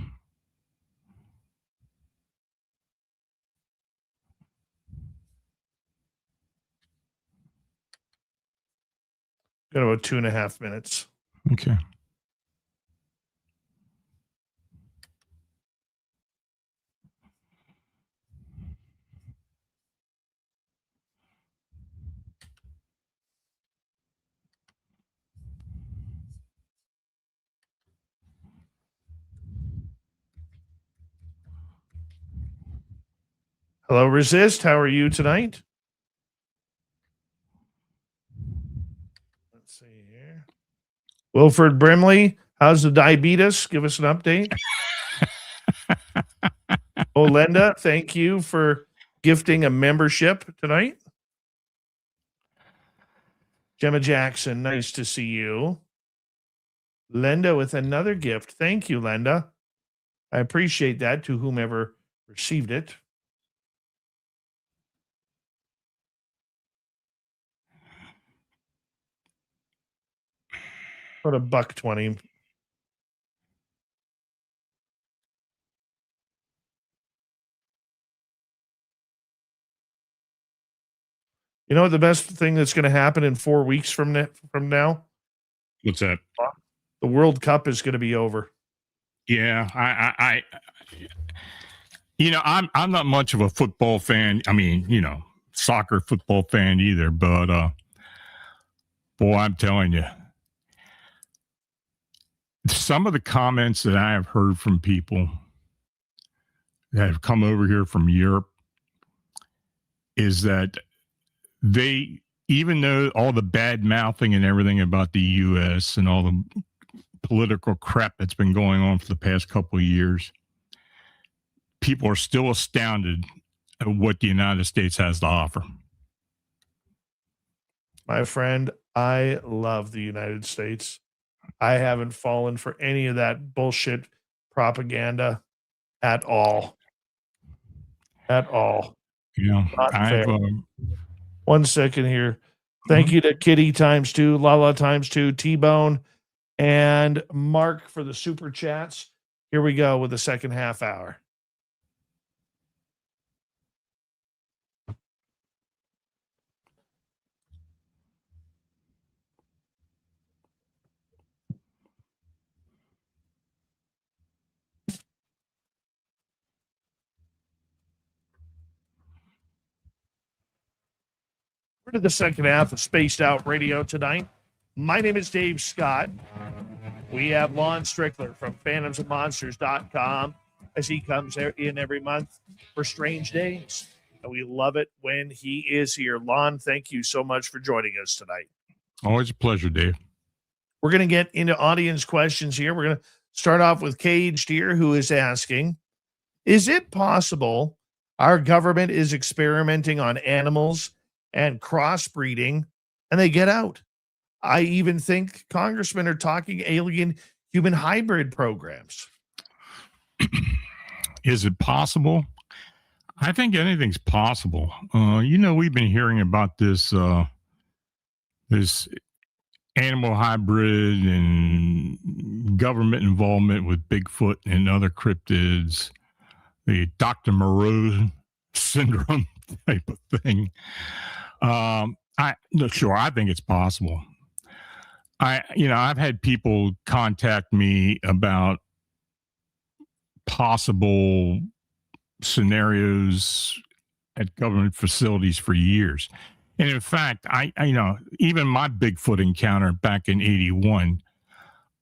Got about 2.5 minutes. Okay. Hello, Resist. How are you tonight? Let's see here. Wilford Brimley, how's the diabetes? Give us an update. Oh, Linda, thank you for gifting a membership tonight. Gemma Jackson, nice to see you. Linda with another gift. Thank you, Linda. I appreciate that to whomever received it. About $1.20. You know what the best thing that's going to happen in 4 weeks from now? What's that? The World Cup is going to be over. Yeah, I'm not much of a football fan. I mean, soccer football fan either, but boy, I'm telling you, some of the comments that I have heard from people that have come over here from Europe is that they, even though all the bad mouthing and everything about the U.S. and all the political crap that's been going on for the past couple of years, people are still astounded at what the United States has to offer. My friend, I love the United States. I haven't fallen for any of that bullshit propaganda at all. At all. Yeah, Not fair. 1 second here. Thank you to Kitty ×2, Lala ×2, T-Bone, and Mark for the super chats. Here we go with the second half hour. We're to the second half of Spaced Out Radio tonight. My name is Dave Scott. We have Lon Strickler from phantomsandmonsters.com as he comes in every month for Strange Days. And we love it when he is here. Lon, thank you so much for joining us tonight. Always a pleasure, Dave. We're going to get into audience questions here. We're going to start off with Caged here, who is asking, is it possible our government is experimenting on animals and crossbreeding and they get out? I even think congressmen are talking alien human hybrid programs. Is it possible? I think anything's possible. We've been hearing about this animal hybrid and government involvement with Bigfoot and other cryptids, the Dr. Moreau syndrome type of thing. Sure, I think it's possible. I've had people contact me about possible scenarios at government facilities for years. And in fact, even my Bigfoot encounter back in 81,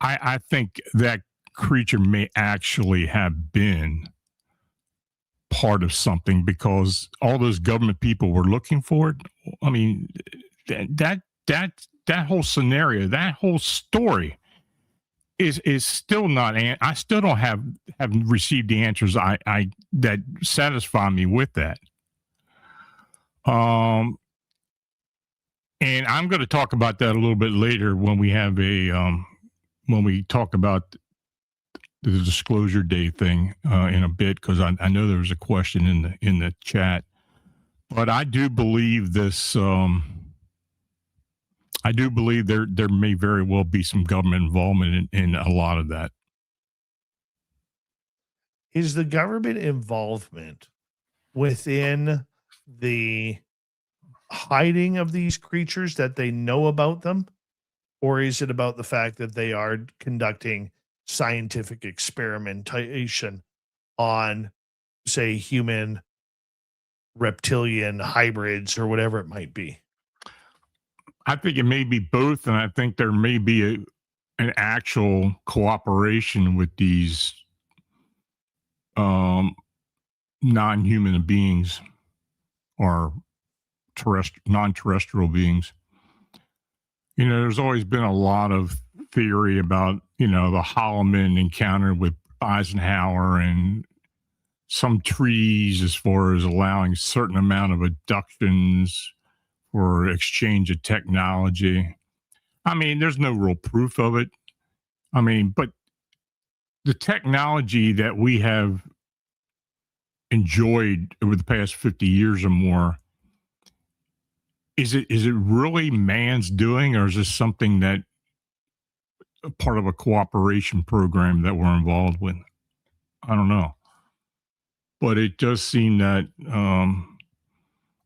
I think that creature may actually have been part of something because all those government people were looking for it. I mean, that whole scenario, that whole story is still not. I still don't have received the answers I that satisfy me with that. And I'm going to talk about that a little bit later when we have when we talk about the disclosure day thing in a bit, because I know there was a question in the chat, but I do believe this. I do believe there may very well be some government involvement in a lot of that. Is the government involvement within the hiding of these creatures that they know about them? Or is it about the fact that they are conducting scientific experimentation on, say, human reptilian hybrids or whatever it might be? I think it may be both, and I think there may be an actual cooperation with these non-human beings or non-terrestrial beings. There's always been a lot of theory about, the Holloman encounter with Eisenhower and some treaties as far as allowing a certain amount of abductions for exchange of technology. I mean, there's no real proof of it. I mean, but the technology that we have enjoyed over the past 50 years or more, is it really man's doing, or is this something that part of a cooperation program that we're involved with? I don't know. But it does seem that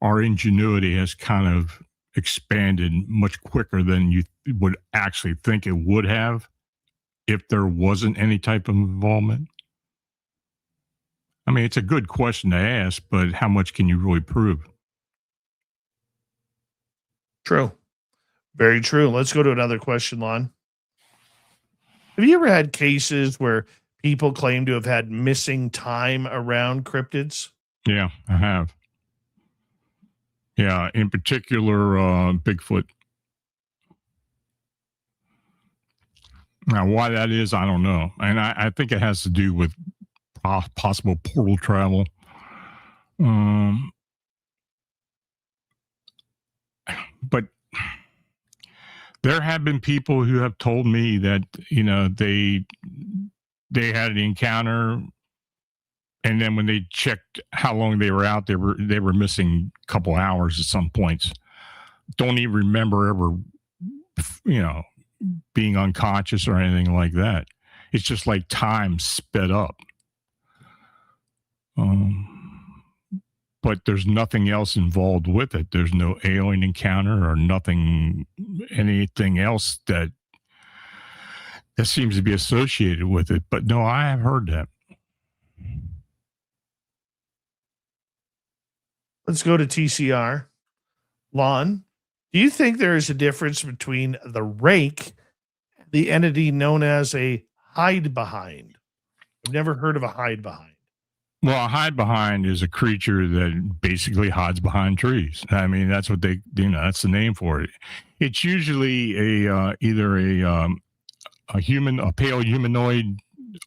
our ingenuity has kind of expanded much quicker than you would actually think it would have if there wasn't any type of involvement. I mean, it's a good question to ask, but how much can you really prove? True. Very true. Let's go to another question, Lon. Have you ever had cases where people claim to have had missing time around cryptids? Yeah, I have. Yeah, in particular, Bigfoot. Now, why that is, I don't know. And I think it has to do with possible portal travel. But there have been people who have told me that, they had an encounter, and then when they checked how long they were out, they were missing a couple hours at some points. Don't even remember ever, being unconscious or anything like that. It's just like time sped up. But there's nothing else involved with it. There's no alien encounter or anything else that seems to be associated with it. But no, I have heard that. Let's go to TCR. Lon, do you think there is a difference between the rake, the entity known as a hide behind? I've never heard of a hide behind. Well, a hide behind is a creature that basically hides behind trees. I mean, that's what that's the name for it. It's usually either a pale humanoid,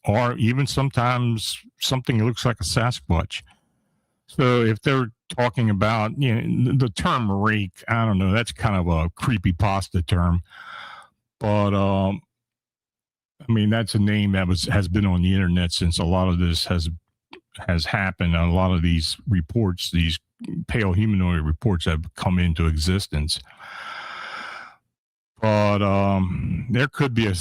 or even sometimes something that looks like a Sasquatch. So if they're talking about, the term rake, I don't know, that's kind of a creepypasta term. But, I mean, that's a name that has been on the internet since a lot of this has happened. A lot of these reports, these pale humanoid reports, have come into existence. But there could be an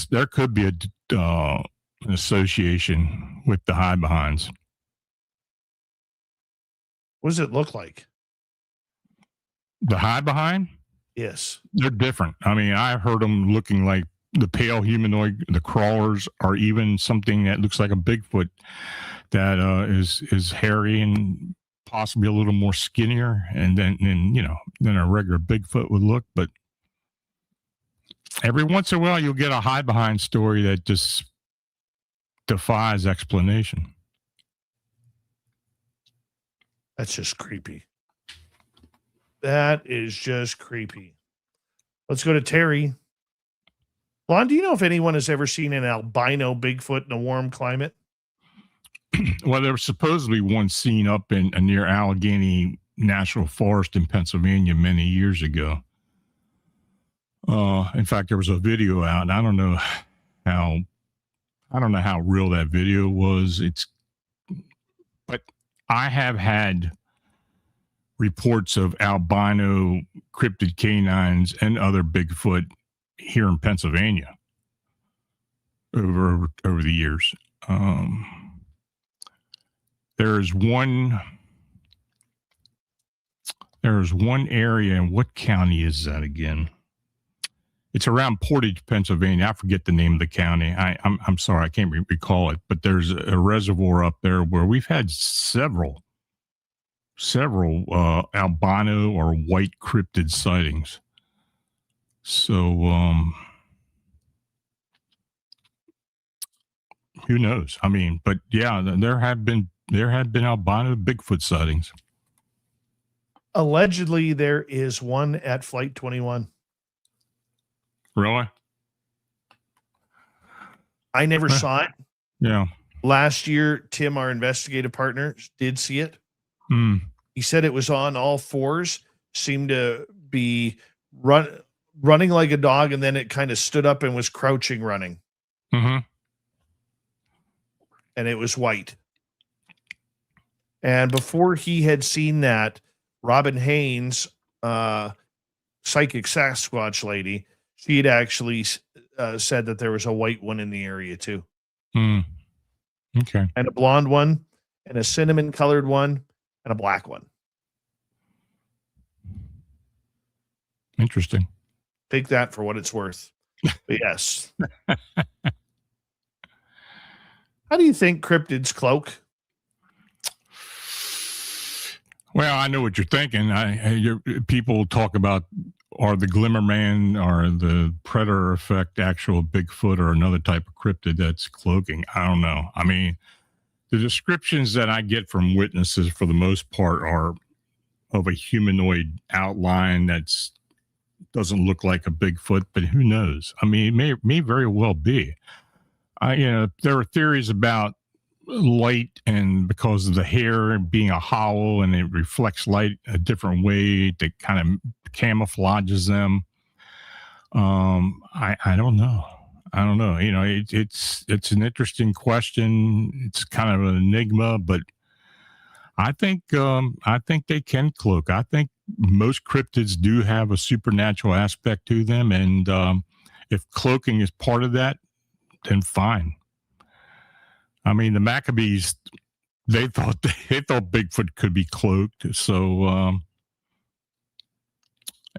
association with the hide behinds. What does it look like? The hide behind? Yes. They're different. I mean, I've heard them looking like the pale humanoid, the crawlers, or even something that looks like a Bigfoot that is hairy and possibly a little more skinnier, and than a regular Bigfoot would look. But every once in a while, you'll get a hide behind story that just defies explanation. That's just creepy. That is just creepy. Let's go to Terry. Lon, do you know if anyone has ever seen an albino Bigfoot in a warm climate? Well, there was supposedly one seen up near Allegheny National Forest in Pennsylvania many years ago. In fact, there was a video out, and I don't know how real that video was. But I have had reports of albino cryptid canines and other Bigfoot here in Pennsylvania over the years. There's one area, in what county is that again? It's around Portage, Pennsylvania. I forget the name of the county. I'm sorry, I can't recall it. But there's a reservoir up there where we've had several albino or white cryptid sightings. So who knows? I mean, but yeah, there have been albino Bigfoot sightings. Allegedly, there is one at Flight 21. Really? I never saw it. Yeah. Last year, Tim, our investigative partner, did see it. He said it was on all fours, seemed to be running like a dog, and then it kind of stood up and was crouching running. Mm-hmm. And it was white. And before he had seen that, Robin Haynes, psychic Sasquatch lady, she had actually said that there was a white one in the area too. Okay. And a blonde one, and a cinnamon colored one, and a black one. Interesting. Take that for what it's worth. But yes. How do you think cryptids cloak? Well, I know what you're thinking. People talk about, are the Glimmer Man or the Predator effect actual Bigfoot or another type of cryptid that's cloaking? I don't know. I mean, the descriptions that I get from witnesses for the most part are of a humanoid outline that's doesn't look like a Bigfoot, but who knows? I mean, it may very well be. There are theories about light, and because of the hair being a hollow and it reflects light a different way that kind of camouflages them. I don't know. I don't know. It's an interesting question. It's kind of an enigma, but I think they can cloak. I think most cryptids do have a supernatural aspect to them, and if cloaking is part of that, then fine. I mean, the Maccabees, they thought Bigfoot could be cloaked, so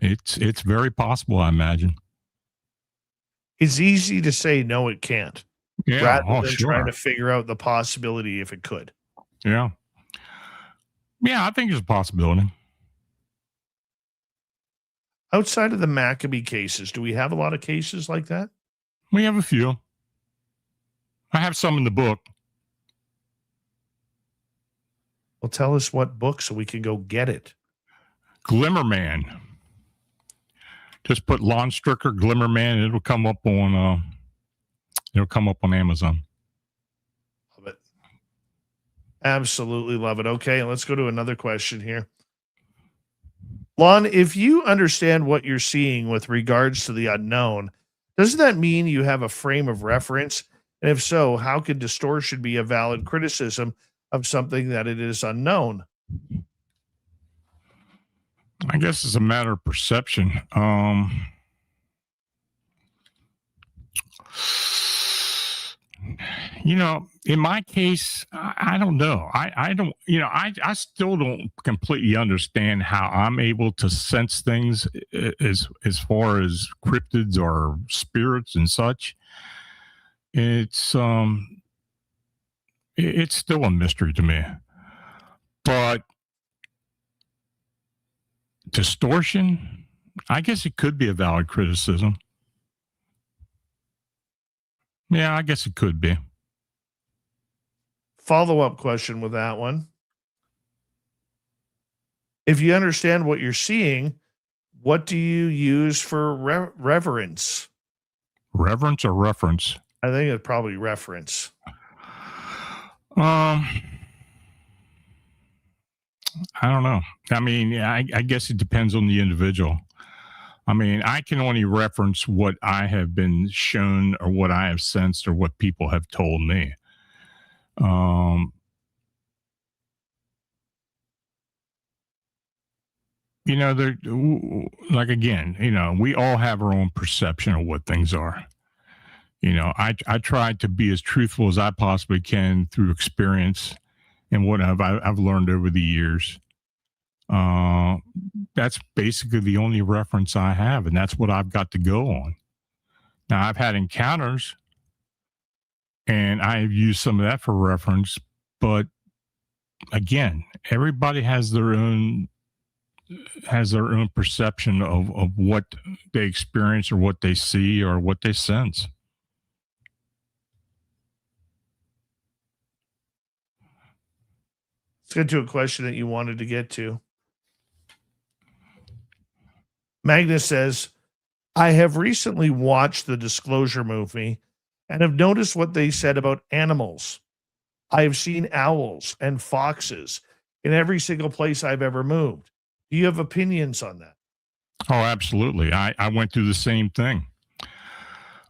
it's very possible, I imagine. It's easy to say no, it can't. Yeah, rather than trying to figure out the possibility if it could. Yeah. Yeah, I think there's a possibility. Outside of the Maccabee cases, do we have a lot of cases like that? We have a few. I have some in the book. Well, tell us what book so we can go get it. Glimmer Man. Just put Lon Strickler Glimmer Man, and it'll come up on Amazon. Love it. Absolutely love it. Okay, let's go to another question here. Lon, if you understand what you're seeing with regards to the unknown, doesn't that mean you have a frame of reference? And if so, how could distortion be a valid criticism of something that it is unknown? I guess it's a matter of perception. In my case, I don't know. I don't, I still don't completely understand how I'm able to sense things as far as cryptids or spirits and such. It's still a mystery to me. But distortion, I guess it could be a valid criticism. Yeah, I guess it could be. Follow-up question with that one. If you understand what you're seeing, what do you use for reverence? Reverence or reference? I think it's probably reference. I don't know. I mean, I guess it depends on the individual. I mean, I can only reference what I have been shown or what I have sensed or what people have told me. We all have our own perception of what things are. I try to be as truthful as I possibly can through experience and what I've learned over the years. That's basically the only reference I have, and that's what I've got to go on. Now, I've had encounters, and I've used some of that for reference, but again, everybody has their own perception of what they experience or what they see or what they sense. Let's get to a question that you wanted to get to. Magnus says, I have recently watched the Disclosure movie and have noticed what they said about animals. I have seen owls and foxes in every single place I've ever moved. Do you have opinions on that? Oh, absolutely. I went through the same thing.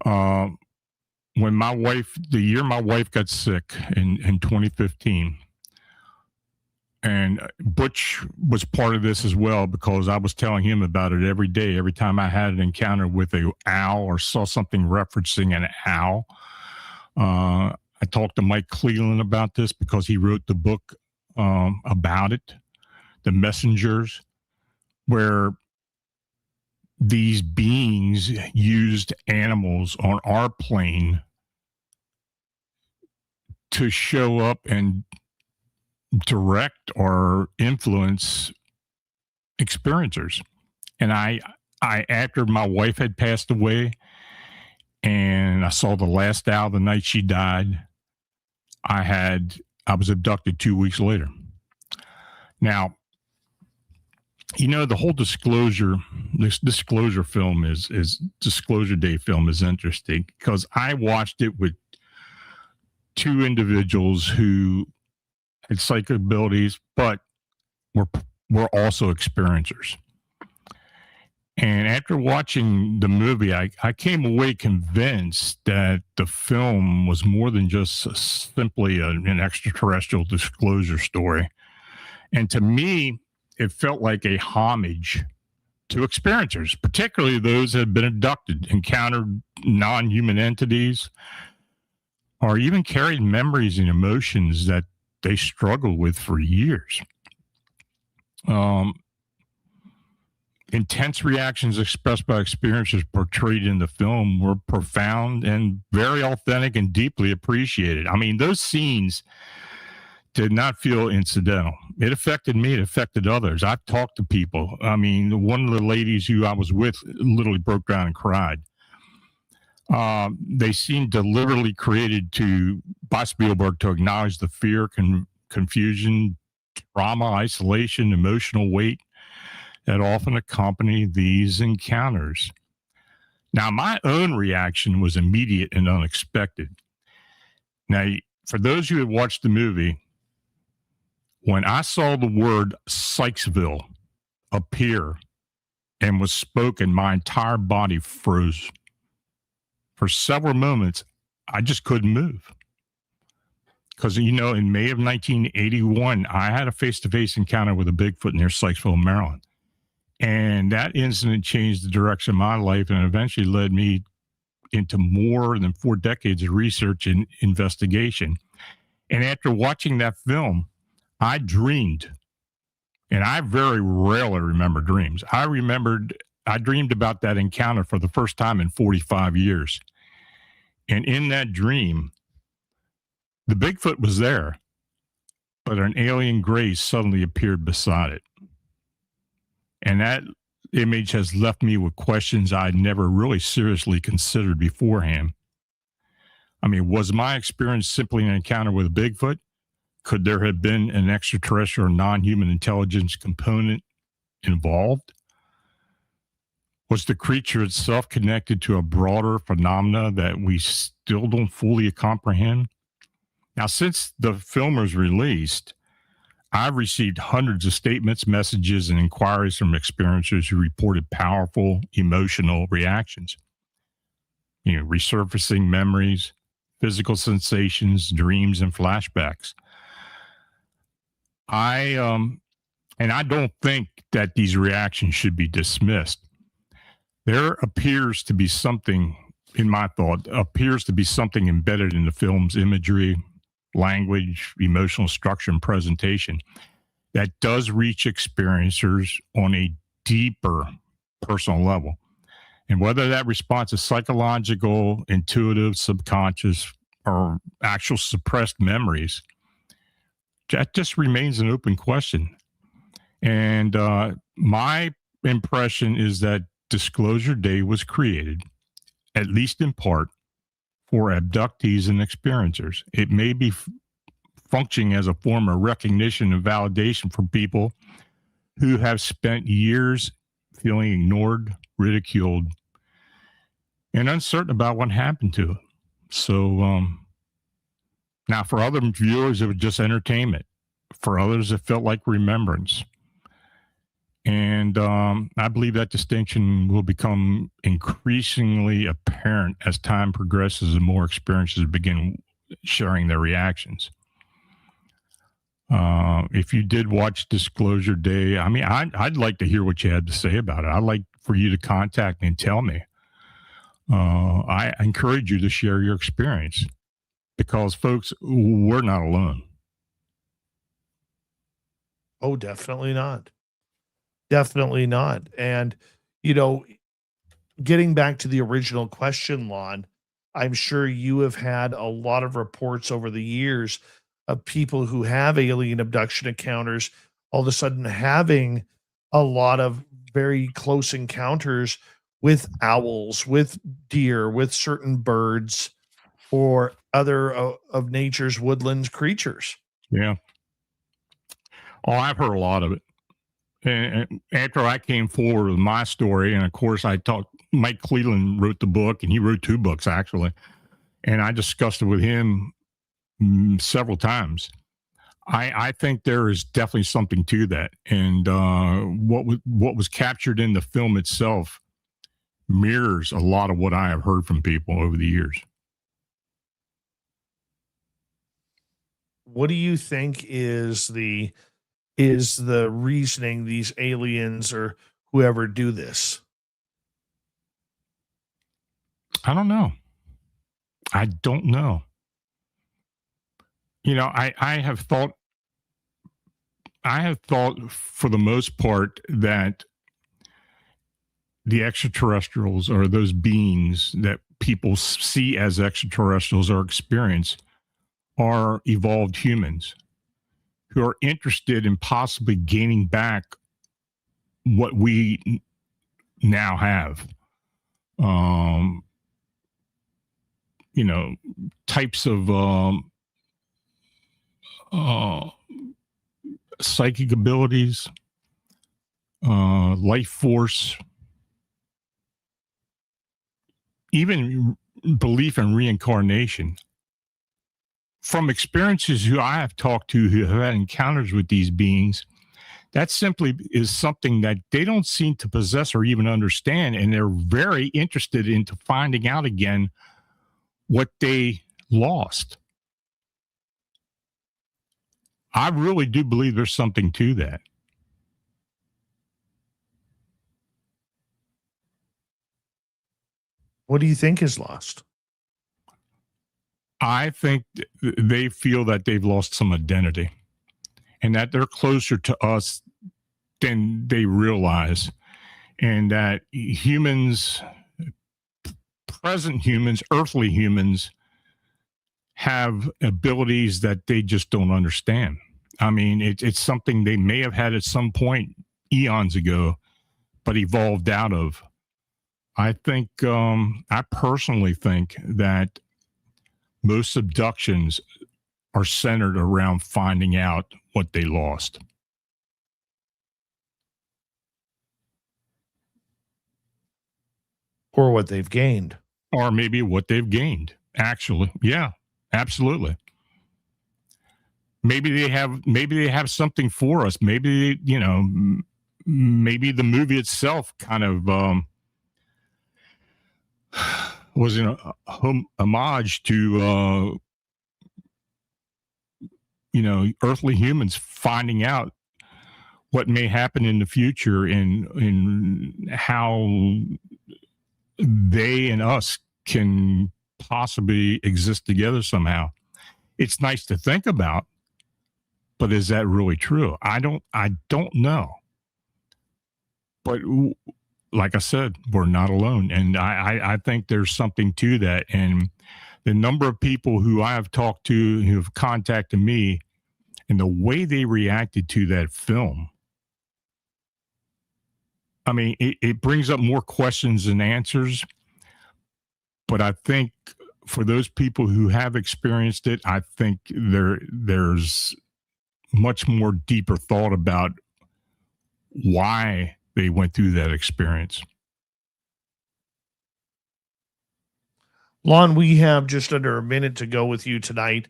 When the year my wife got sick in 2015, and Butch was part of this as well, because I was telling him about it every day. Every time I had an encounter with an owl or saw something referencing an owl, I talked to Mike Cleland about this because he wrote the book about it, The Messengers, where these beings used animals on our plane to show up and direct or influence experiencers. And I after my wife had passed away and I saw the last hour the night she died, I was abducted 2 weeks later. Now, the whole this disclosure film is Disclosure Day film is interesting because I watched it with two individuals who had psychic abilities, but were also experiencers. And after watching the movie, I came away convinced that the film was more than just simply an extraterrestrial disclosure story. And to me, it felt like a homage to experiencers, particularly those that had been abducted, encountered non-human entities, or even carried memories and emotions that they struggled with for years. Intense reactions expressed by experiencers portrayed in the film were profound and very authentic and deeply appreciated. I mean, those scenes did not feel incidental. It affected me. It affected others. I've talked to people. I mean, one of the ladies who I was with literally broke down and cried. They seemed deliberately created by Spielberg to acknowledge the fear, confusion, trauma, isolation, emotional weight that often accompany these encounters. Now, my own reaction was immediate and unexpected. Now, for those who have watched the movie, when I saw the word Sykesville appear and was spoken, my entire body froze. For several moments, I just couldn't move. Because, in May of 1981, I had a face-to-face encounter with a Bigfoot near Sykesville, Maryland. And that incident changed the direction of my life and eventually led me into more than 4 decades of research and investigation. And after watching that film, I dreamed, and I very rarely remember dreams. I dreamed about that encounter for the first time in 45 years. And in that dream, the Bigfoot was there, but an alien grace suddenly appeared beside it. And that image has left me with questions I'd never really seriously considered beforehand. I mean, was my experience simply an encounter with a Bigfoot? Could there have been an extraterrestrial or non-human intelligence component involved? Was the creature itself connected to a broader phenomena that we still don't fully comprehend? Now, since the film was released, I've received hundreds of statements, messages, and inquiries from experiencers who reported powerful emotional reactions. Resurfacing memories, physical sensations, dreams, and flashbacks. I don't think that these reactions should be dismissed. There appears to be something, in my thought, embedded in the film's imagery, language, emotional structure, and presentation that does reach experiencers on a deeper personal level. And whether that response is psychological, intuitive, subconscious, or actual suppressed memories, that just remains an open question. And my impression is that Disclosure Day was created, at least in part, for abductees and experiencers. It may be functioning as a form of recognition and validation for people who have spent years feeling ignored, ridiculed, and uncertain about what happened to them. So now for other viewers, it was just entertainment. For others, it felt like remembrance. And I believe that distinction will become increasingly apparent as time progresses and more experiences begin sharing their reactions. If you did watch Disclosure Day, I mean, I'd like to hear what you had to say about it. I'd like for you to contact me and tell me. I encourage you to share your experience because, folks, we're not alone. Oh, definitely not. Definitely not. And, you know, getting back to the original question, Lon, I'm sure you have had a lot of reports over the years of people who have alien abduction encounters all of a sudden having a lot of very close encounters with owls, with deer, with certain birds, or other of nature's woodlands creatures. Yeah. Oh, I've heard a lot of it. And after I came forward with my story, and of course I talked, Mike Cleland wrote the book, and he wrote 2 books actually, and I discussed it with him several times. I think there is definitely something to that, and what was captured in the film itself mirrors a lot of what I have heard from people over the years. What do you think is the reasoning these aliens or whoever do this? I don't know. I don't know. You know, I have thought for the most part that the extraterrestrials, or those beings that people see as extraterrestrials or experience, are evolved humans who are interested in possibly gaining back what we now have. You know, types of psychic abilities, life force, even belief in reincarnation. From experiences who I have talked to who have had encounters with these beings, that simply is something that they don't seem to possess or even understand, and they're very interested into finding out again what they lost. I really do believe there's something to that. What do you think is lost? I think they feel that they've lost some identity and that they're closer to us than they realize, and that humans, present humans, earthly humans, have abilities that they just don't understand. I mean, it's something they may have had at some point eons ago, but evolved out of. I think, I personally think that most abductions are centered around finding out what they lost. Or what they've gained. Or maybe what they've gained, actually. Yeah, absolutely. Maybe they have something for us. Maybe, you know, maybe the movie itself kind of was a homage to you know, earthly humans finding out what may happen in the future, and how they and us can possibly exist together somehow. It's nice to think about, but is that really true? I don't know. But like I said, we're not alone, and I think there's something to that. And the number of people who I have talked to who have contacted me, and the way they reacted to that film, I mean, it brings up more questions than answers. But I think for those people who have experienced it, I think there's much more deeper thought about why they went through that experience. Lon, we have just under a minute to go with you tonight,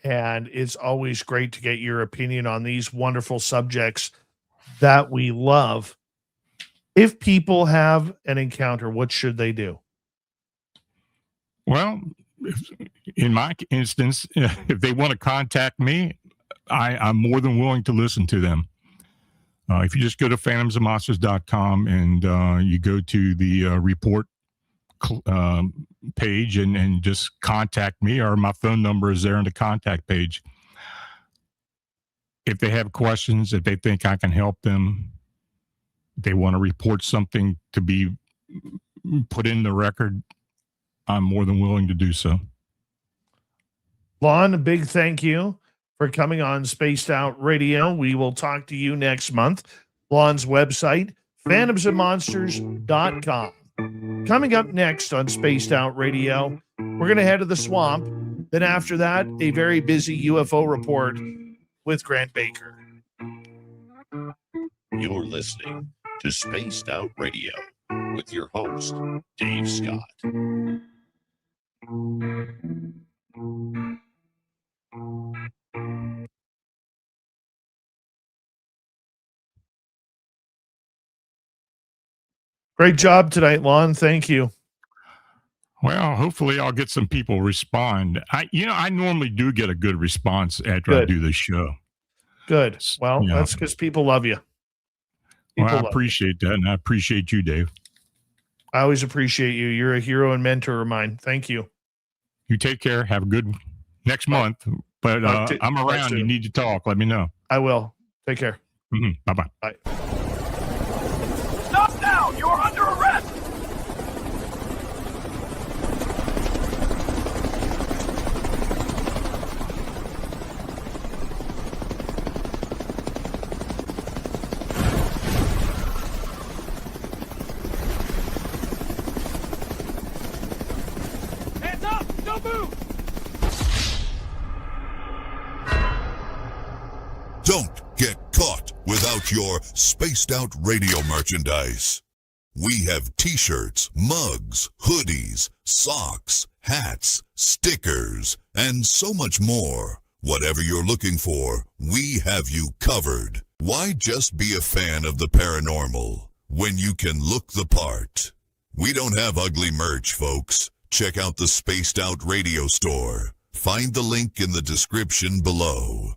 and it's always great to get your opinion on these wonderful subjects that we love. If people have an encounter, what should they do? Well, in my instance, if they want to contact me, I'm more than willing to listen to them. If you just go to phantomsandmonsters.com and you go to the report page and just contact me, or my phone number is there on the contact page. If they have questions, if they think I can help them, they want to report something to be put in the record, I'm more than willing to do so. Lon, a big thank you for coming on Spaced Out Radio. We will talk to you next month. Lon's website, phantomsandmonsters.com. Coming up next on Spaced Out Radio, we're going to head to the swamp. Then after that, a very busy UFO report with Grant Baker. You're listening to Spaced Out Radio with your host, Dave Scott. Great job tonight, Lon. Thank you. Well, hopefully I'll get some people respond. I normally do get a good response after I do the show. Good. Well, that's because people love you. I appreciate that, and I appreciate you, Dave. I always appreciate you. You're a hero and mentor of mine. Thank you. You take care. Have a good next month. But I'm around. You need to talk. Let me know. I will. Take care. Bye-bye. Bye. Stop now! You're under arrest! Hands up! Don't move! Don't get caught without your Spaced Out Radio merchandise. We have t-shirts, mugs, hoodies, socks, hats, stickers, and so much more. Whatever you're looking for, we have you covered. Why just be a fan of the paranormal when you can look the part? We don't have ugly merch, folks. Check out the Spaced Out Radio store. Find the link in the description below.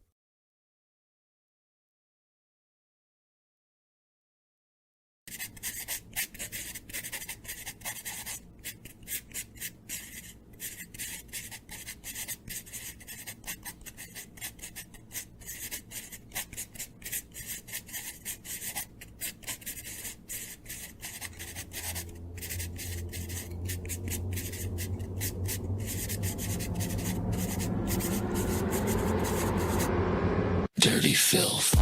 Dirty filth.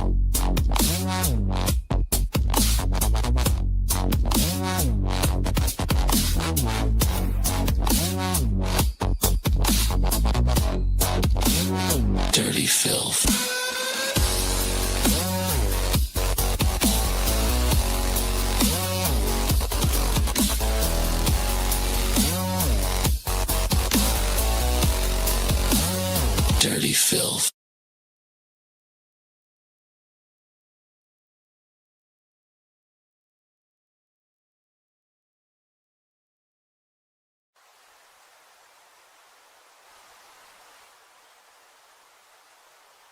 Dirty filth. Dirty filth.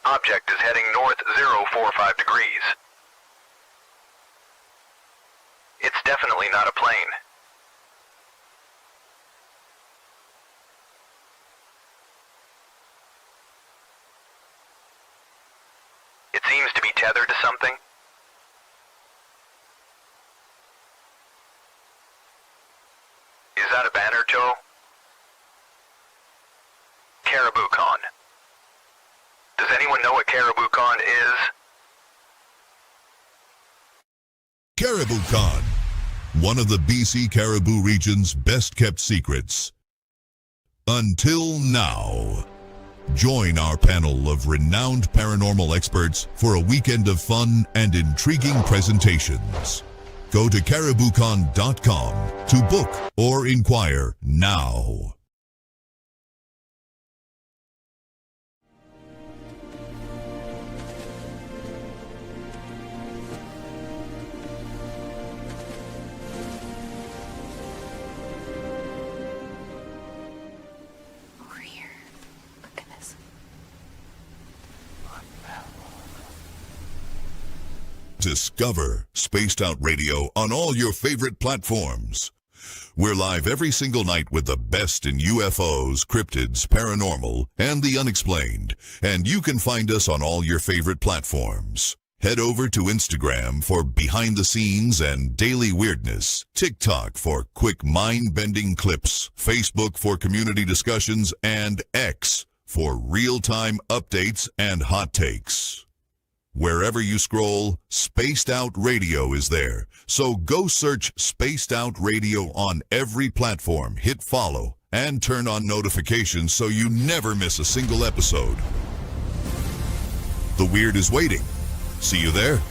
Object is heading north 045 degrees. It's definitely not a plane. It seems to be tethered to something. Is that a banner, Joe? Caribou Con. Does anyone know what Caribou Con is? Caribou Con, one of the BC Caribou region's best-kept secrets. Until now. Join our panel of renowned paranormal experts for a weekend of fun and intriguing presentations. Go to cariboucon.com to book or inquire now. Over here. Look at this. Discover Spaced Out Radio on all your favorite platforms. We're live every single night with the best in UFOs, cryptids, paranormal, and the unexplained. And you can find us on all your favorite platforms. Head over to Instagram for behind the scenes and daily weirdness, TikTok for quick mind-bending clips, Facebook for community discussions, and X for real-time updates and hot takes. Wherever you scroll, Spaced Out Radio is there. So go search Spaced Out Radio on every platform, hit follow, and turn on notifications so you never miss a single episode. The weird is waiting. See you there.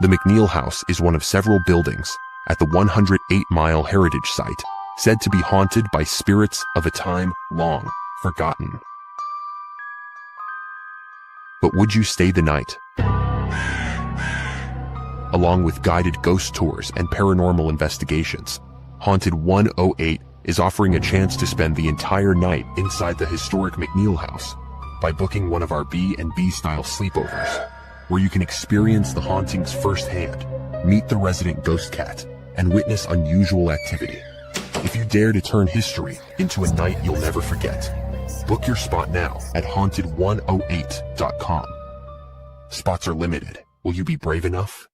The McNeil House is one of several buildings at the 108-mile heritage site said to be haunted by spirits of a time long forgotten. But would you stay the night? Along with guided ghost tours and paranormal investigations, Haunted 108 is offering a chance to spend the entire night inside the historic McNeil House by booking one of our B&B style sleepovers, where you can experience the hauntings firsthand, meet the resident ghost cat, and witness unusual activity. If you dare to turn history into a night you'll never forget, book your spot now at haunted108.com. Spots are limited. Will you be brave enough?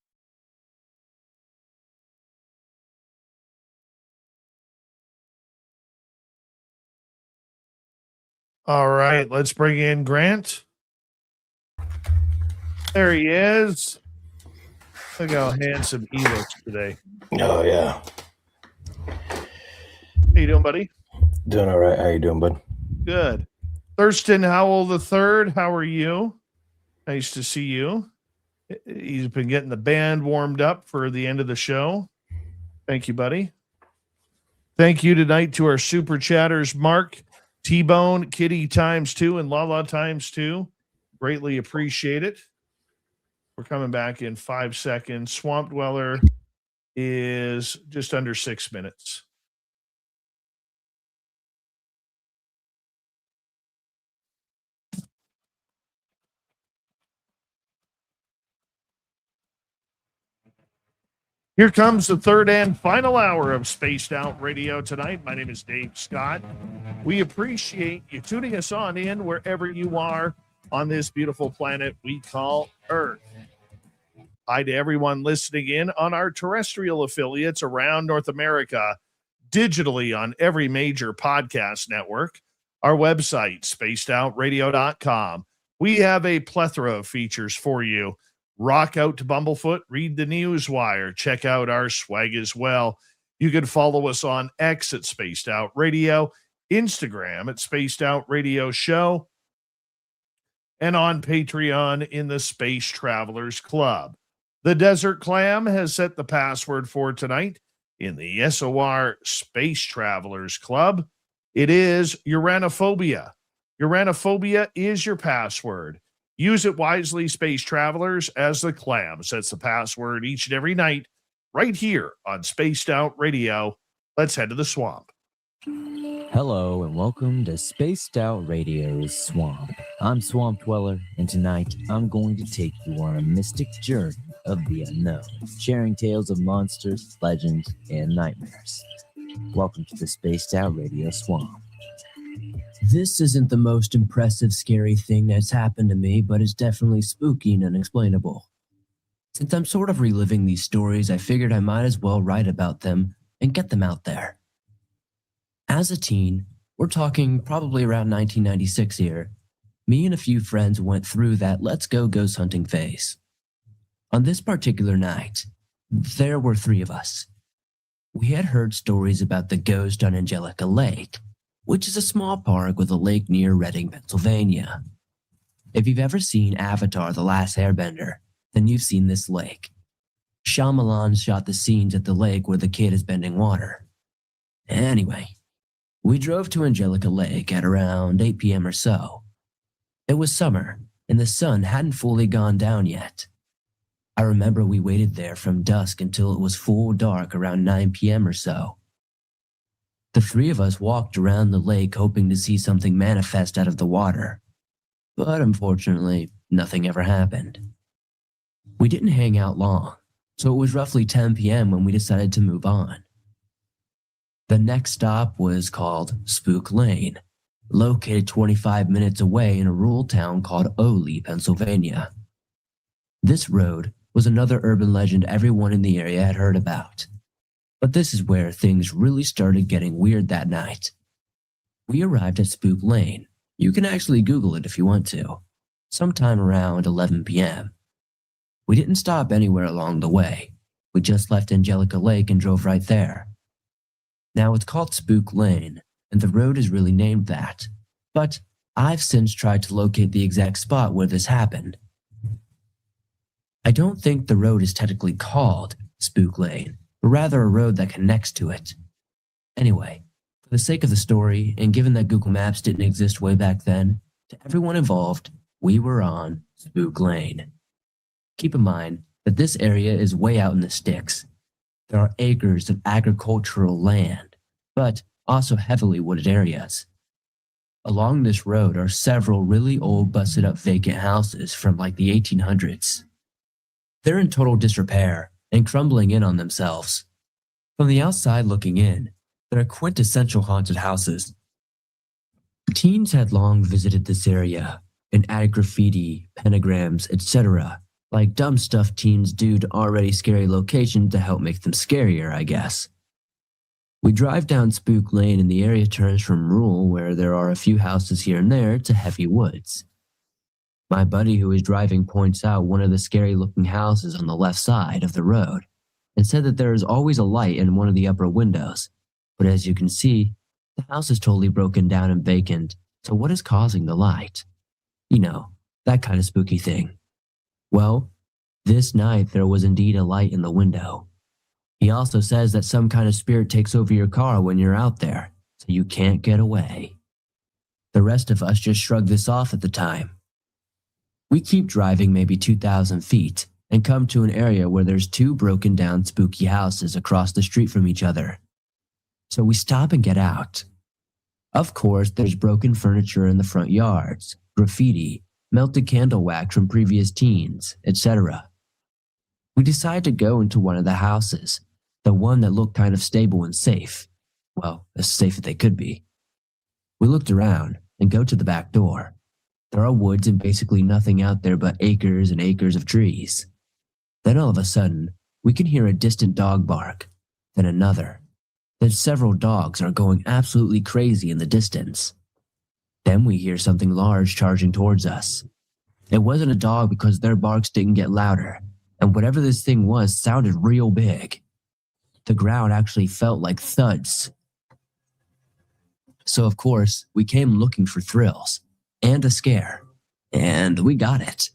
All right, let's bring in Grant. There he is. Look how handsome he looks today. Oh, yeah. How you doing, buddy? Doing all right. How you doing, bud? Good. Thurston Howell III, how are you? Nice to see you. He's been getting the band warmed up for the end of the show. Thank you, buddy. Thank you tonight to our super chatters, Mark, T-Bone, Kitty ×2, and Lala ×2. Greatly appreciate it. We're coming back in 5 seconds. Swamp Dweller is just under 6 minutes. Here comes the third and final hour of Spaced Out Radio tonight. My name is Dave Scott. We appreciate you tuning us on in wherever you are on this beautiful planet we call Earth. Hi to everyone listening in on our terrestrial affiliates around North America, digitally on every major podcast network, our website, spacedoutradio.com. We have a plethora of features for you. Rock out to Bumblefoot, read the Newswire, check out our swag as well. You can follow us on X at Spaced Out Radio, Instagram at Spaced Out Radio Show, and on Patreon in the Space Travelers Club. The Desert Clam has set the password for tonight in the SOR Space Travelers Club. It is Uranophobia. Uranophobia is your password. Use it wisely, Space Travelers, as the Clam sets the password each and every night right here on Spaced Out Radio. Let's head to the swamp. Hello and welcome to Spaced Out Radio's Swamp. I'm Swamp Dweller, and tonight I'm going to take you on a mystic journey of the unknown, sharing tales of monsters, legends, and nightmares. Welcome to the Spaced Out Radio Swamp. This isn't the most impressive, scary thing that's happened to me, but it's definitely spooky and unexplainable. Since I'm sort of reliving these stories, I figured I might as well write about them and get them out there. As a teen, we're talking probably around 1996 here, me and a few friends went through that let's go ghost hunting phase. On this particular night, there were 3 of us. We had heard stories about the ghost on Angelica Lake, which is a small park with a lake near Reading, Pennsylvania. If you've ever seen Avatar: The Last Airbender, then you've seen this lake. Shyamalan shot the scenes at the lake where the kid is bending water. Anyway, we drove to Angelica Lake at around 8 p.m. or so. It was summer, and the sun hadn't fully gone down yet. I remember we waited there from dusk until it was full dark around 9 p.m. or so. The 3 of us walked around the lake hoping to see something manifest out of the water. But unfortunately, nothing ever happened. We didn't hang out long, so it was roughly 10 p.m. when we decided to move on. The next stop was called Spook Lane, located 25 minutes away in a rural town called Oley, Pennsylvania. This road was another urban legend everyone in the area had heard about. But this is where things really started getting weird that night. We arrived at Spook Lane. You can actually Google it if you want to. Sometime around 11 p.m. We didn't stop anywhere along the way. We just left Angelica Lake and drove right there. Now it's called Spook Lane, and the road is really named that. But I've since tried to locate the exact spot where this happened. I don't think the road is technically called Spook Lane, but rather a road that connects to it. Anyway, for the sake of the story, and given that Google Maps didn't exist way back then, to everyone involved, we were on Spook Lane. Keep in mind that this area is way out in the sticks. There are acres of agricultural land, but also heavily wooded areas. Along this road are several really old busted up vacant houses from like the 1800s. They're in total disrepair and crumbling in on themselves. From the outside looking in, they're quintessential haunted houses. Teens had long visited this area and added graffiti, pentagrams, etc., like dumb stuff teens do to already scary locations to help make them scarier, I guess. We drive down Spook Lane and the area turns from rural, where there are a few houses here and there, to heavy woods. My buddy who is driving points out one of the scary-looking houses on the left side of the road and said that there is always a light in one of the upper windows, but as you can see, the house is totally broken down and vacant, so what is causing the light? You know, that kind of spooky thing. Well, this night there was indeed a light in the window. He also says that some kind of spirit takes over your car when you're out there, so you can't get away. The rest of us just shrugged this off at the time. We keep driving maybe 2,000 feet and come to an area where there's two broken down spooky houses across the street from each other. So we stop and get out. Of course, there's broken furniture in the front yards, graffiti, melted candle wax from previous teens, etc. We decide to go into one of the houses, the one that looked kind of stable and safe. Well, as safe as they could be. We looked around and go to the back door. There are woods and basically nothing out there but acres and acres of trees. Then all of a sudden, we can hear a distant dog bark, then another. Then several dogs are going absolutely crazy in the distance. Then we hear something large charging towards us. It wasn't a dog because their barks didn't get louder, and whatever this thing was sounded real big. The ground actually felt like thuds. So of course, we came looking for thrills and a scare, and we got it.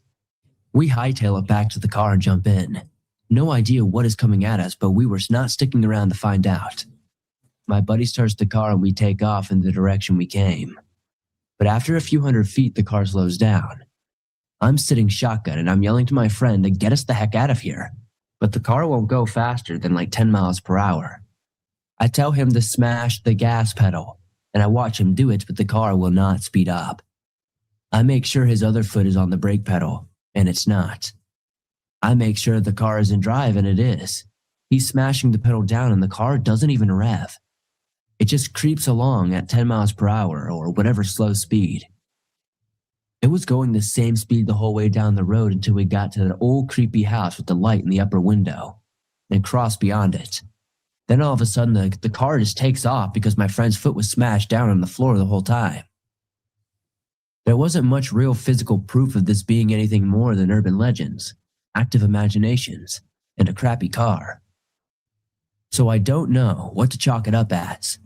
We hightail it back to the car and jump in. No idea what is coming at us, but we were not sticking around to find out. My buddy starts the car and we take off in the direction we came. But after a few hundred feet, the car slows down. I'm sitting shotgun and I'm yelling to my friend to get us the heck out of here, but the car won't go faster than like 10 miles per hour. I tell him to smash the gas pedal, and I watch him do it, but the car will not speed up. I make sure his other foot is on the brake pedal, and it's not. I make sure the car is in drive, and it is. He's smashing the pedal down, and the car doesn't even rev. It just creeps along at 10 miles per hour, or whatever slow speed. It was going the same speed the whole way down the road until we got to that old creepy house with the light in the upper window, and crossed beyond it. Then all of a sudden, the car just takes off because my friend's foot was smashed down on the floor the whole time. There wasn't much real physical proof of this being anything more than urban legends, active imaginations, and a crappy car. So I don't know what to chalk it up as.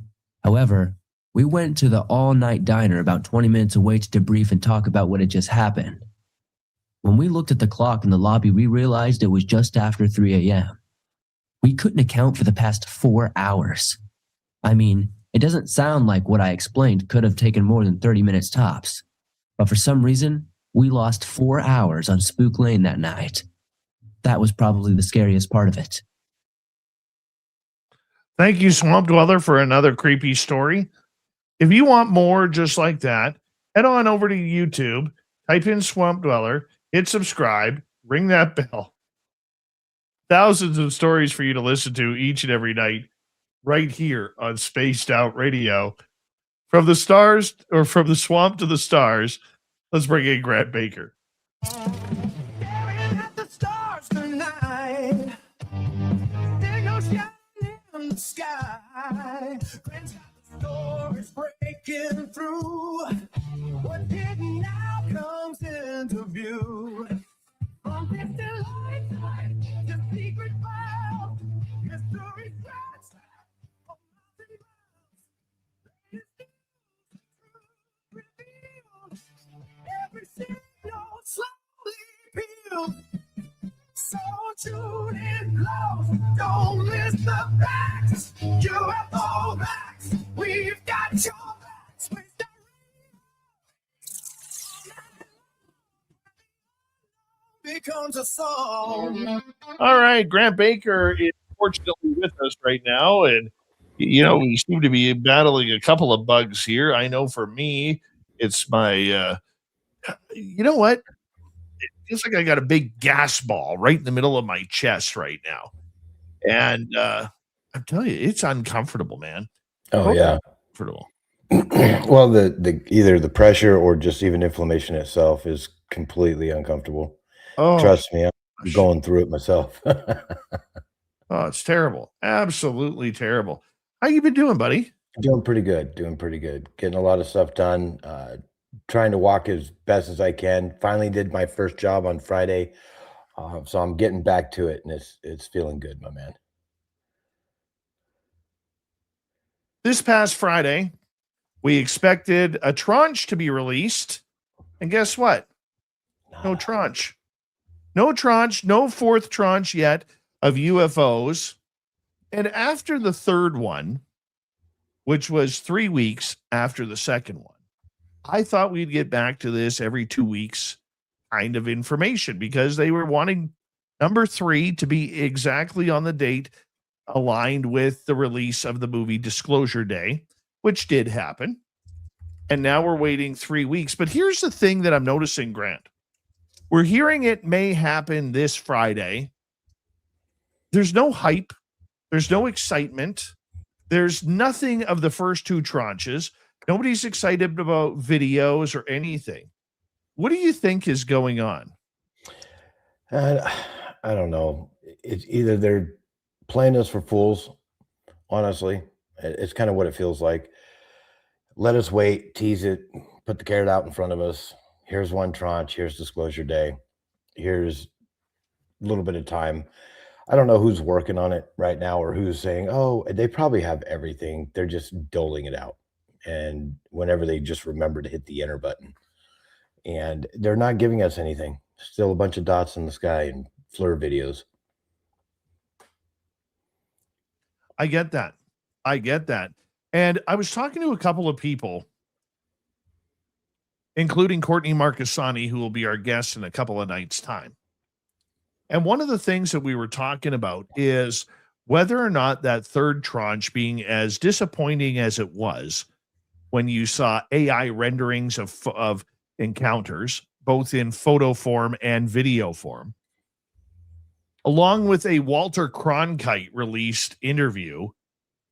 However, we went to the all-night diner about 20 minutes away to debrief and talk about what had just happened. When we looked at the clock in the lobby, we realized it was just after 3 a.m. We couldn't account for the past 4 hours. I mean, it doesn't sound like what I explained could have taken more than 30 minutes tops. But for some reason, we lost 4 hours on Spook Lane that night. That was probably the scariest part of it. Thank you, Swamp Dweller, for another creepy story. If you want more just like that, head on over to YouTube, type in Swamp Dweller, hit subscribe, ring that bell. Thousands of stories for you to listen to each and every night. right here on Spaced Out Radio. From the stars, or from the swamp to the stars, let's bring in Grant Baker. Staring at the stars tonight. There's no shining in the sky. Grant's got the stories breaking through. What hidden now comes into view. From distant lights to secret files, mystery threats of mountain miles. Revealed. Every signal slowly peeled. So tune in close, don't miss the facts. UFO facts, we've got your backs. Becomes a song. All right, Grant Baker is fortunately with us right now, and we seem to be battling a couple of bugs here. I know for me, it's my you know what? It feels like I got a big gas ball right in the middle of my chest right now. And I'm telling you, it's uncomfortable, man. Oh, yeah. Uncomfortable. Well, the either the pressure or just even inflammation itself is completely uncomfortable. Oh, Trust me, I'm going through it myself. oh, it's terrible. Absolutely terrible. How you been doing, buddy? Doing pretty good. Getting a lot of stuff done. Trying to walk as best as I can. Finally did my first job on Friday. So I'm getting back to it, and it's feeling good, my man. This past Friday, we expected a tranche to be released. And guess what? No tranche. No tranche, no fourth tranche yet of UFOs. And after the third one, which was 3 weeks after the second one, I thought we'd get back to this every 2 weeks kind of information because they were wanting number 3 to be exactly on the date aligned with the release of the movie Disclosure Day, which did happen. And now we're waiting 3 weeks. But here's the thing that I'm noticing, Grant. We're hearing it may happen this Friday. There's no hype. There's no excitement. There's nothing of the first 2 tranches. Nobody's excited about videos or anything. What do you think is going on? I don't know. It's either they're playing us for fools, honestly. It's kind of what it feels like. Let us wait, tease it, put the carrot out in front of us. Here's one tranche. Here's Disclosure Day. Here's a little bit of time. I don't know who's working on it right now or who's saying, oh, they probably have everything. They're just doling it out. And whenever they just remember to hit the enter button. And they're not giving us anything. Still a bunch of dots in the sky and FLIR videos. I get that. And I was talking to a couple of people, including Courtney Marcassani, who will be our guest in a couple of nights' time. And one of the things that we were talking about is whether or not that third tranche being as disappointing as it was when you saw AI renderings of encounters, both in photo form and video form, along with a Walter Cronkite released interview,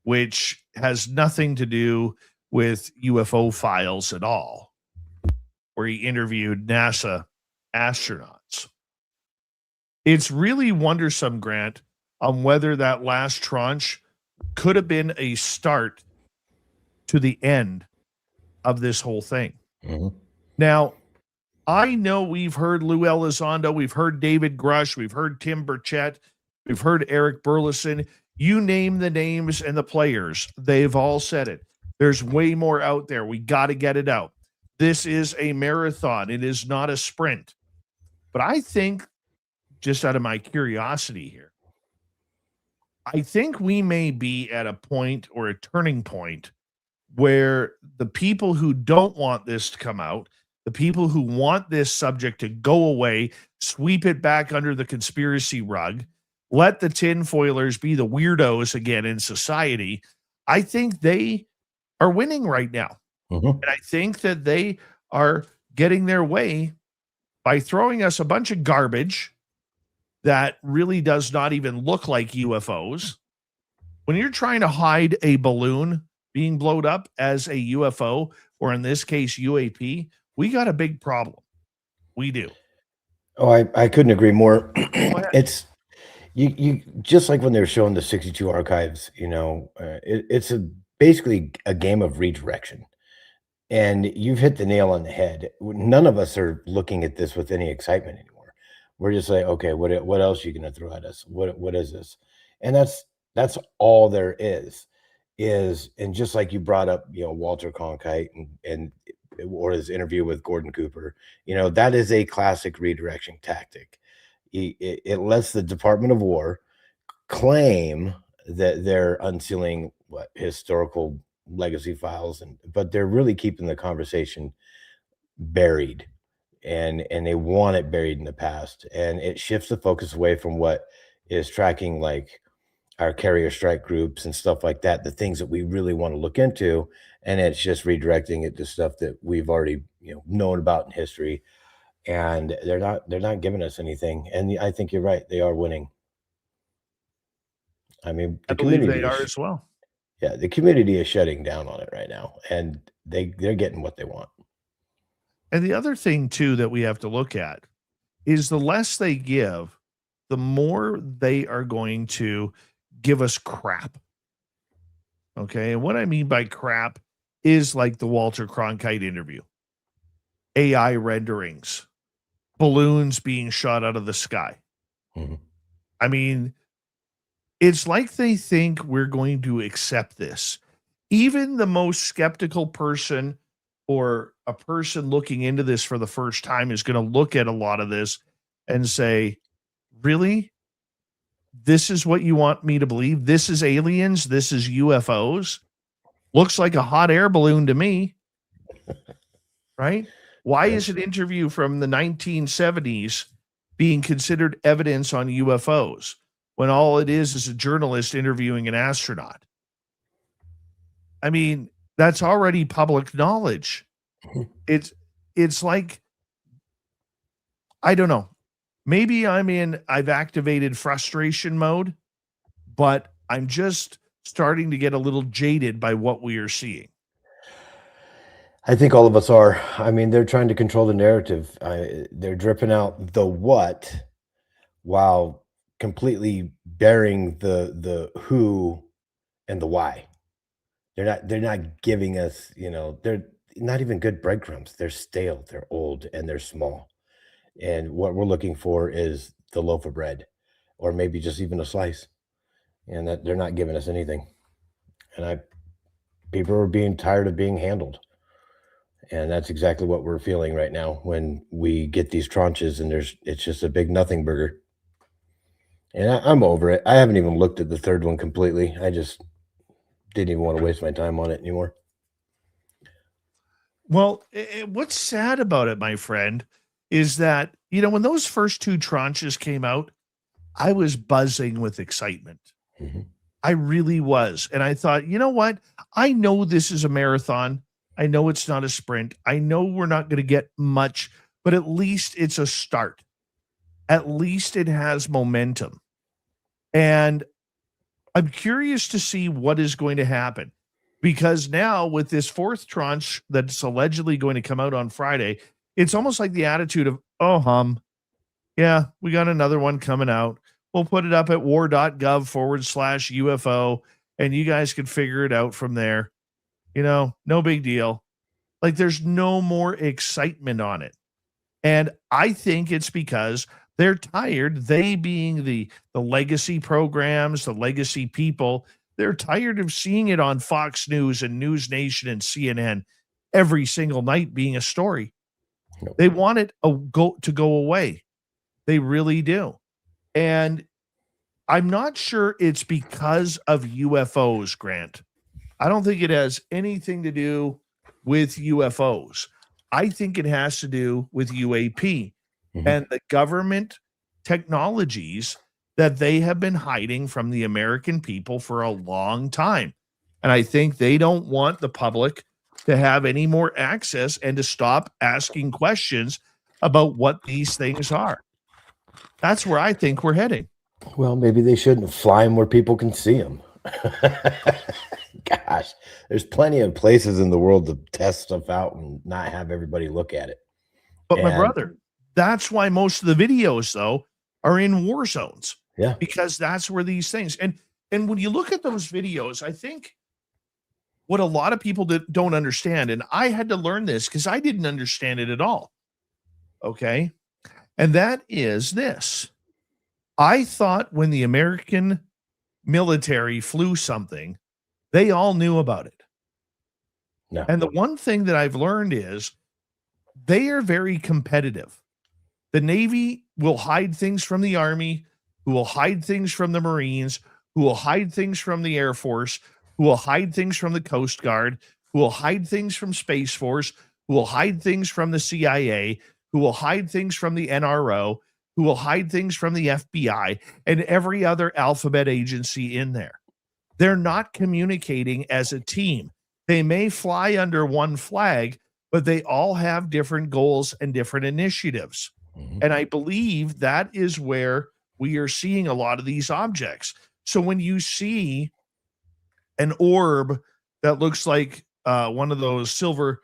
which has nothing to do with UFO files at all, where he interviewed NASA astronauts. It's really wondersome, Grant, on whether that last tranche could have been a start to the end of this whole thing. Mm-hmm. Now, I know we've heard Lou Elizondo, we've heard David Grush, we've heard Tim Burchett, we've heard Eric Burleson. You name the names and the players, they've all said it. There's way more out there. We got to get it out. This is a marathon. It is not a sprint. But I think, just out of my curiosity here, I think we may be at a point or a turning point where the people who don't want this to come out, the people who want this subject to go away, sweep it back under the conspiracy rug, let the tinfoilers be the weirdos again in society, I think they are winning right now. Mm-hmm. And I think that they are getting their way by throwing us a bunch of garbage that really does not even look like UFOs When you're trying to hide a balloon being blown up as a UFO, or in this case, UAP, we got a big problem. We do. Oh, I couldn't agree more. Go ahead. It's you just like when they were showing the 62 archives, it's basically a game of redirection. And you've hit the nail on the head. None of us are looking at this with any excitement anymore. We're just like, okay, what else are you going to throw at us? What is this? And that's all there is, and just like you brought up, Walter Cronkite and or his interview with Gordon Cooper, that is a classic redirection tactic. It lets the Department of War claim that they're unsealing historical legacy files, but they're really keeping the conversation buried, and they want it buried in the past, and it shifts the focus away from what is tracking, like our carrier strike groups and stuff like that, the things that we really want to look into, and it's just redirecting it to stuff that we've already known about in history, and they're not giving us anything. And I think you're right, they are winning. I mean, I believe they are as well. Yeah, the community is shutting down on it right now, and they're getting what they want. And the other thing too that we have to look at is the less they give, the more they are going to give us crap. Okay. And what I mean by crap is like the Walter Cronkite interview, AI renderings, balloons being shot out of the sky. Mm-hmm. I mean, it's like they think we're going to accept this. Even the most skeptical person or a person looking into this for the first time is going to look at a lot of this and say, really? This is what you want me to believe? This is aliens? This is UFOs? Looks like a hot air balloon to me. Right? Why is an interview from the 1970s being considered evidence on UFOs when all it is a journalist interviewing an astronaut? I mean, that's already public knowledge. It's like, I don't know. Maybe I've activated frustration mode, but I'm just starting to get a little jaded by what we are seeing. I think all of us are. I mean, they're trying to control the narrative. They're dripping out the what while completely burying the who and the why. They're not giving us, they're not even good breadcrumbs. They're stale, they're old, and they're small. And what we're looking for is the loaf of bread, or maybe just even a slice. And that they're not giving us anything. And people are being tired of being handled. And that's exactly what we're feeling right now when we get these tranches and it's just a big nothing burger. And I'm over it. I haven't even looked at the third one completely. I just didn't even want to waste my time on it anymore. Well, what's sad about it, my friend, is that, when those first two tranches came out, I was buzzing with excitement. Mm-hmm. I really was. And I thought, you know what? I know this is a marathon. I know it's not a sprint. I know we're not going to get much, but at least it's a start. At least it has momentum. And I'm curious to see what is going to happen, because now with this fourth tranche that's allegedly going to come out on Friday, it's almost like the attitude of, yeah, we got another one coming out. We'll put it up at war.gov/UFO, and you guys can figure it out from there. No big deal. Like, there's no more excitement on it. And I think it's because they're tired. They being the legacy programs, the legacy people, they're tired of seeing it on Fox News and News Nation and CNN every single night being a story. They want it to go away. They really do. And I'm not sure it's because of UFOs, Grant. I don't think it has anything to do with UFOs. I think it has to do with UAP and the government technologies that they have been hiding from the American people for a long time. And I think they don't want the public to have any more access and to stop asking questions about what these things are. That's where I think we're heading. Well, maybe they shouldn't fly them where people can see them. Gosh, there's plenty of places in the world to test stuff out and not have everybody look at it. But my And brother, that's why most of the videos though are in war zones. Yeah. Because that's where these things and when you look at those videos, I think what a lot of people don't understand, and I had to learn this because I didn't understand it at all. Okay. And that is this. I thought when the American military flew something, they all knew about it. No. And the one thing that I've learned is they are very competitive. The Navy will hide things from the Army, who will hide things from the Marines, who will hide things from the Air Force, who will hide things from the Coast Guard, who will hide things from Space Force, who will hide things from the CIA, who will hide things from the NRO, who will hide things from the FBI, and every other alphabet agency in there. They're not communicating as a team. They may fly under one flag, but they all have different goals and different initiatives. And I believe that is where we are seeing a lot of these objects. So when you see an orb that looks like one of those silver,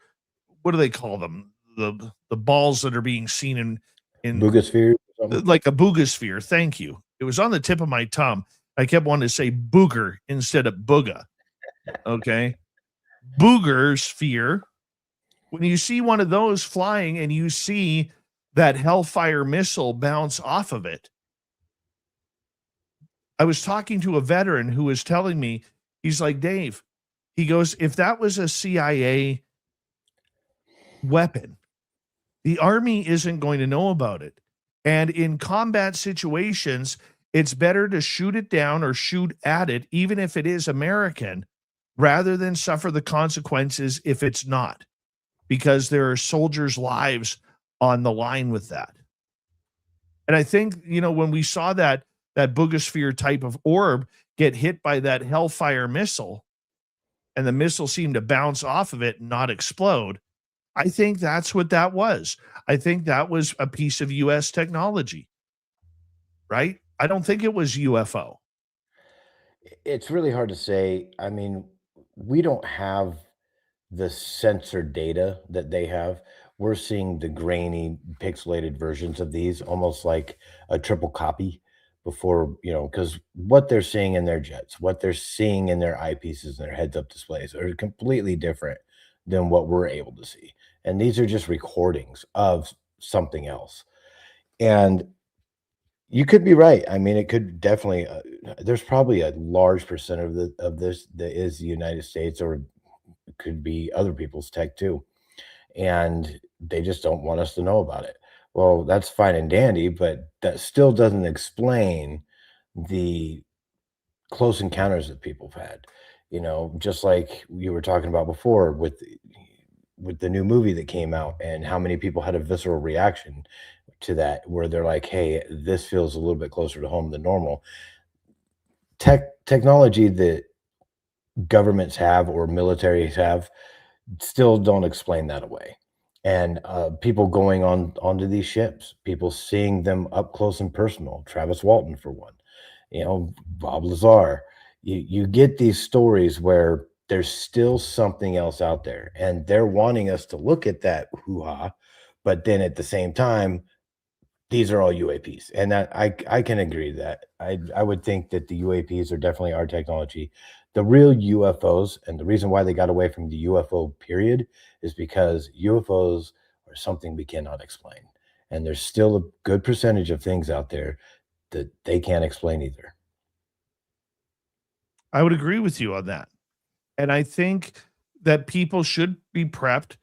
what do they call them? The balls that are being seen in Boogosphere, like a boogosphere. Thank you. It was on the tip of my tongue. I kept wanting to say booger instead of booga. Okay. Booger sphere. When you see one of those flying and you see that Hellfire missile bounce off of it, I was talking to a veteran who was telling me, he's like, Dave, he goes, if that was a CIA weapon, the Army isn't going to know about it. And in combat situations, it's better to shoot it down or shoot at it, even if it is American, rather than suffer the consequences if it's not, because there are soldiers' lives on the line with that. And I think, when we saw that boogosphere type of orb get hit by that Hellfire missile, and the missile seemed to bounce off of it and not explode, I think that's what that was. I think that was a piece of U.S. technology, right? I don't think it was UFO. It's really hard to say. I mean, we don't have the sensor data that they have. We're seeing the grainy, pixelated versions of these, almost like a triple copy before, because what they're seeing in their jets, what they're seeing in their eyepieces and their heads-up displays are completely different than what we're able to see. And these are just recordings of something else. And you could be right. I mean, it could definitely, there's probably a large percent of this that is the United States, or it could be other people's tech too. And they just don't want us to know about it. Well, that's fine and dandy, but that still doesn't explain the close encounters that people have had. Just like you were talking about before with the new movie that came out, and how many people had a visceral reaction to that, where they're like, hey, this feels a little bit closer to home than normal. Technology that governments have or militaries have still don't explain that away. And people going onto these ships, people seeing them up close and personal, Travis Walton for one, Bob Lazar, you get these stories where there's still something else out there, and they're wanting us to look at that hoo-ha, but then at the same time, these are all UAPs. And that I can agree that I would think that the UAPs are definitely our technology. The real UFOs, and the reason why they got away from the UFO period, is because UFOs are something we cannot explain. And there's still a good percentage of things out there that they can't explain either. I would agree with you on that. And I think that people should be prepped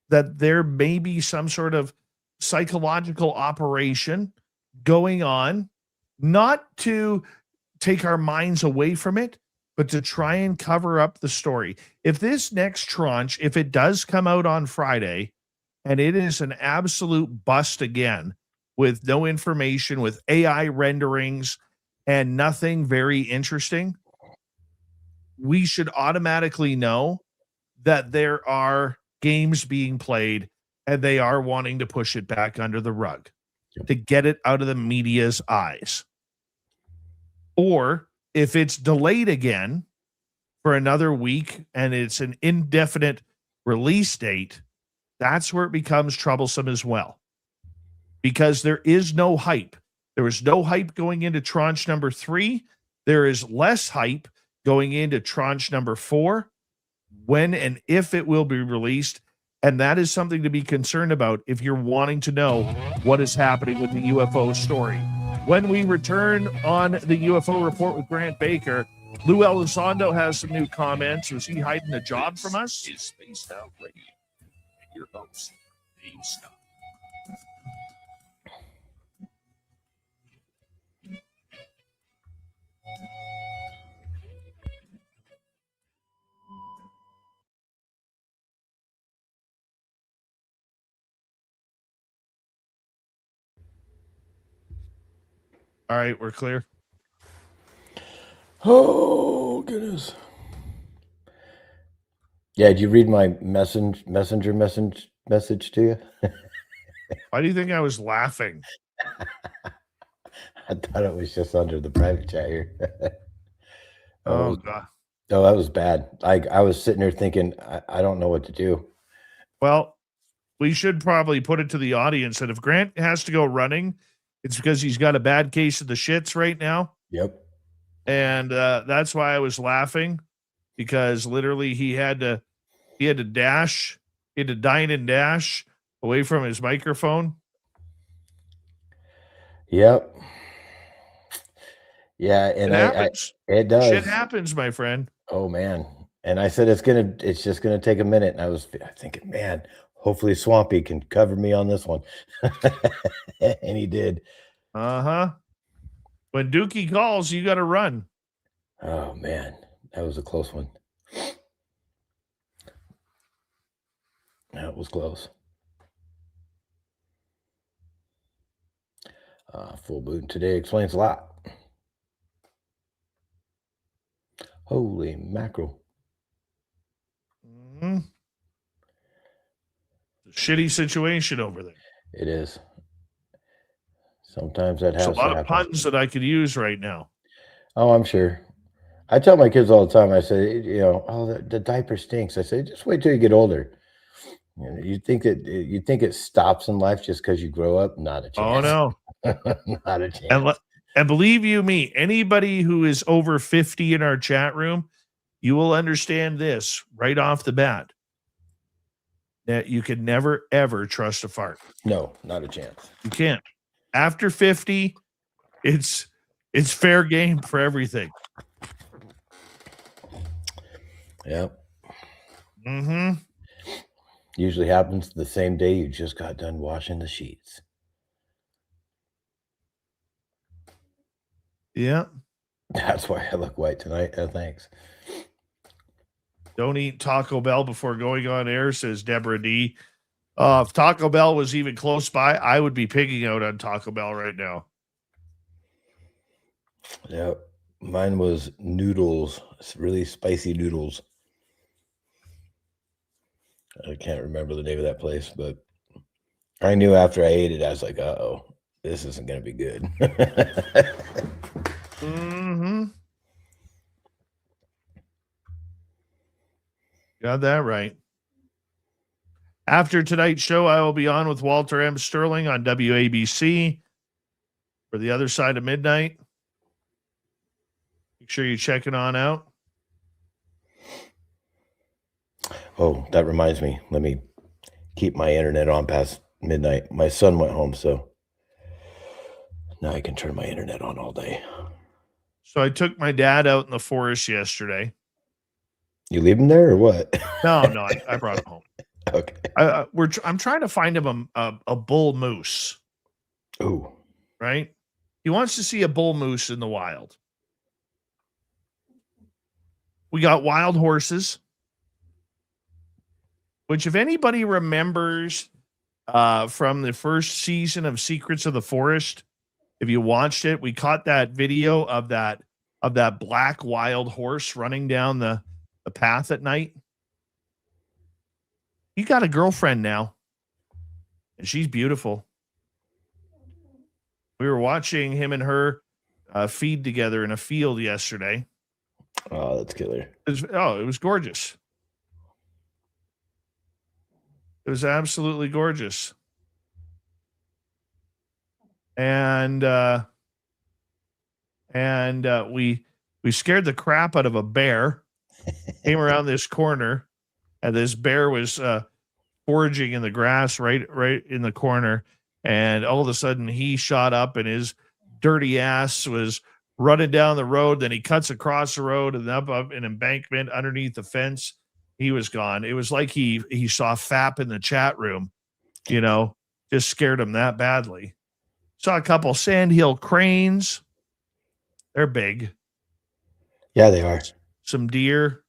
that there may be some sort of psychological operation going on, not to take our minds away from it, but to try and cover up the story. If this next tranche, if it does come out on Friday, and it is an absolute bust again, with no information, with AI renderings and nothing very interesting, we should automatically know that there are games being played and they are wanting to push it back under the rug to get it out of the media's eyes. Or if it's delayed again for another week and it's an indefinite release date, that's where it becomes troublesome as well. Because there is no hype. There was no hype going into tranche number 3. There is less hype going into tranche number 4, when and if it will be released. And that is something to be concerned about if you're wanting to know what is happening with the UFO story. When we return on the UFO report with Grant Baker, Lou Elizondo has some new comments. Was he hiding a job from us? Is Spaced Out Radio. Your host, Dave Scott. All right, we're clear. Oh, goodness. Yeah, did you read my messenger message to you? Why do you think I was laughing? I thought it was just under the private chat here. Oh, God. Oh, that was bad. I was sitting there thinking, I don't know what to do. Well, we should probably put it to the audience that if Grant has to go running, it's because he's got a bad case of the shits right now. Yep. And that's why I was laughing, because literally he had to dash, he had to dine and dash away from his microphone. Yep. Yeah, and It happens. It does. Shit happens, my friend. Oh man. And I said it's just gonna take a minute. And I was thinking, man, hopefully Swampy can cover me on this one. And he did. Uh-huh. When Dookie calls, you gotta run. Oh man, that was a close one. That was close. Full moon today explains a lot. Holy mackerel. Mm-hmm. Shitty situation over there. It is. Sometimes that There's has a lot to of happen. puns that I could use right now. Oh, I'm sure. I tell my kids all the time, I say, oh, the diaper stinks. I say, just wait till you get older. You think it stops in life just because you grow up? Not a chance. Oh, no. Not a chance. And believe you me, anybody who is over 50 in our chat room, you will understand this right off the bat, that you can never, ever trust a fart. No, not a chance. You can't. After 50, it's fair game for everything. Yep. Mm-hmm. Usually happens the same day you just got done washing the sheets. Yeah. That's why I look white tonight. Thanks. Don't eat Taco Bell before going on air, says Deborah D. If Taco Bell was even close by, I would be pigging out on Taco Bell right now. Yep. Mine was noodles, really spicy noodles. I can't remember the name of that place, but I knew after I ate it, I was like, uh-oh, this isn't going to be good. Mm-hmm. Got that right. After tonight's show, I will be on with Walter M. Sterling on WABC for the other side of midnight. Make sure you check it on out. Oh, that reminds me. Let me keep my internet on past midnight. My son went home, so now I can turn my internet on all day. So I took my dad out in the forest yesterday. You leave him there or what? No, I brought him home. Okay. I'm trying to find him a bull moose. Ooh. Right? He wants to see a bull moose in the wild. We got wild horses, which if anybody remembers from the first season of Secrets of the Forest, if you watched it, we caught that video of that black wild horse running down the path at night. He got a girlfriend now, and she's beautiful. We were watching him and her feed together in a field yesterday. Oh, that's killer. It was gorgeous. It was absolutely gorgeous. And we scared the crap out of a bear. Came around this corner, and this bear was foraging in the grass right in the corner. And all of a sudden, he shot up, and his dirty ass was running down the road. Then he cuts across the road and up an embankment underneath the fence. He was gone. It was like he saw FAP in the chat room, just scared him that badly. Saw a couple sandhill cranes. They're big. Yeah, they are. Some deer.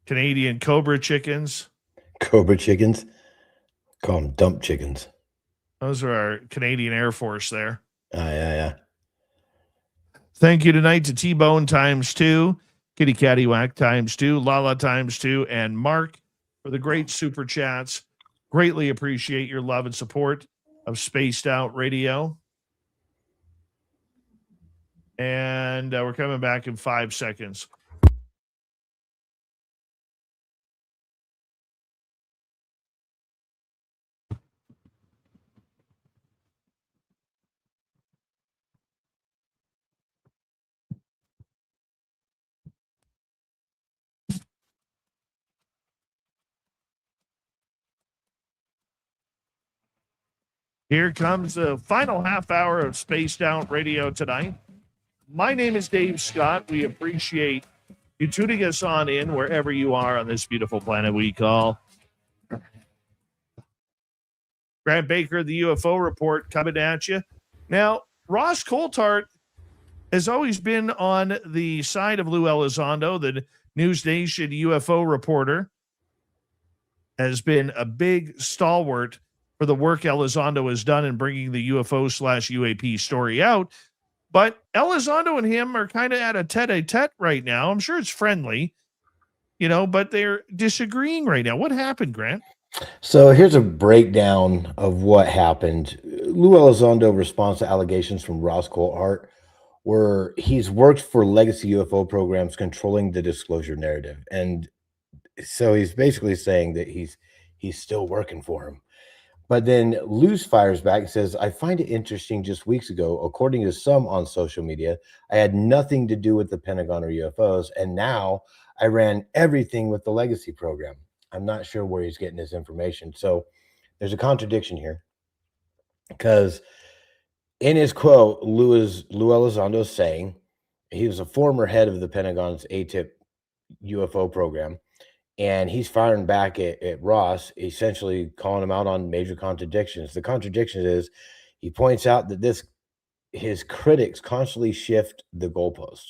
Canadian cobra chickens. Cobra chickens? Call them dump chickens. Those are our Canadian Air Force there. Yeah. Thank you tonight to T-Bone ×2, Kitty Caddywhack ×2, Lala ×2, and Mark for the great super chats. Greatly appreciate your love and support of Spaced Out Radio. And we're coming back in 5 seconds. Here comes the final half hour of Spaced Out Radio tonight. My name is Dave Scott. We appreciate you tuning us on in wherever you are on this beautiful planet we call. Grant Baker, the UFO Report, coming at you. Now, Ross Coulthart has always been on the side of Lou Elizondo, the News Nation UFO reporter, has been a big stalwart for the work Elizondo has done in bringing the UFO/UAP story out. But Elizondo and him are kind of at a tete-a-tete right now. I'm sure it's friendly, but they're disagreeing right now. What happened, Grant? So here's a breakdown of what happened. Lou Elizondo responds to allegations from Ross Coulthart, where he's worked for legacy UFO programs controlling the disclosure narrative. And so he's basically saying that he's still working for him. But then Luz fires back and says, I find it interesting just weeks ago, according to some on social media, I had nothing to do with the Pentagon or UFOs. And now I ran everything with the legacy program. I'm not sure where he's getting his information. So there's a contradiction here, because in his quote, Lou Elizondo is saying he was a former head of the Pentagon's ATIP UFO program. And he's firing back at Ross, essentially calling him out on major contradictions. The contradiction is he points out that his critics constantly shift the goalpost.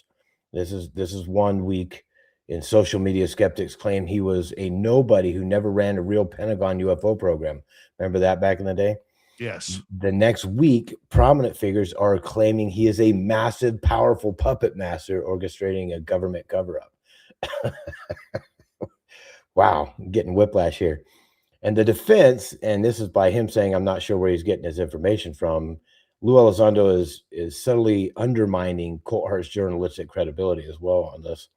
This is 1 week in social media. Skeptics claim he was a nobody who never ran a real Pentagon UFO program. Remember that back in the day? Yes. The next week, prominent figures are claiming he is a massive, powerful puppet master orchestrating a government cover-up. Wow, I'm getting whiplash here. And the defense, and this is by him saying, I'm not sure where he's getting his information from, Lou Elizondo is subtly undermining Coulthart's journalistic credibility as well on this,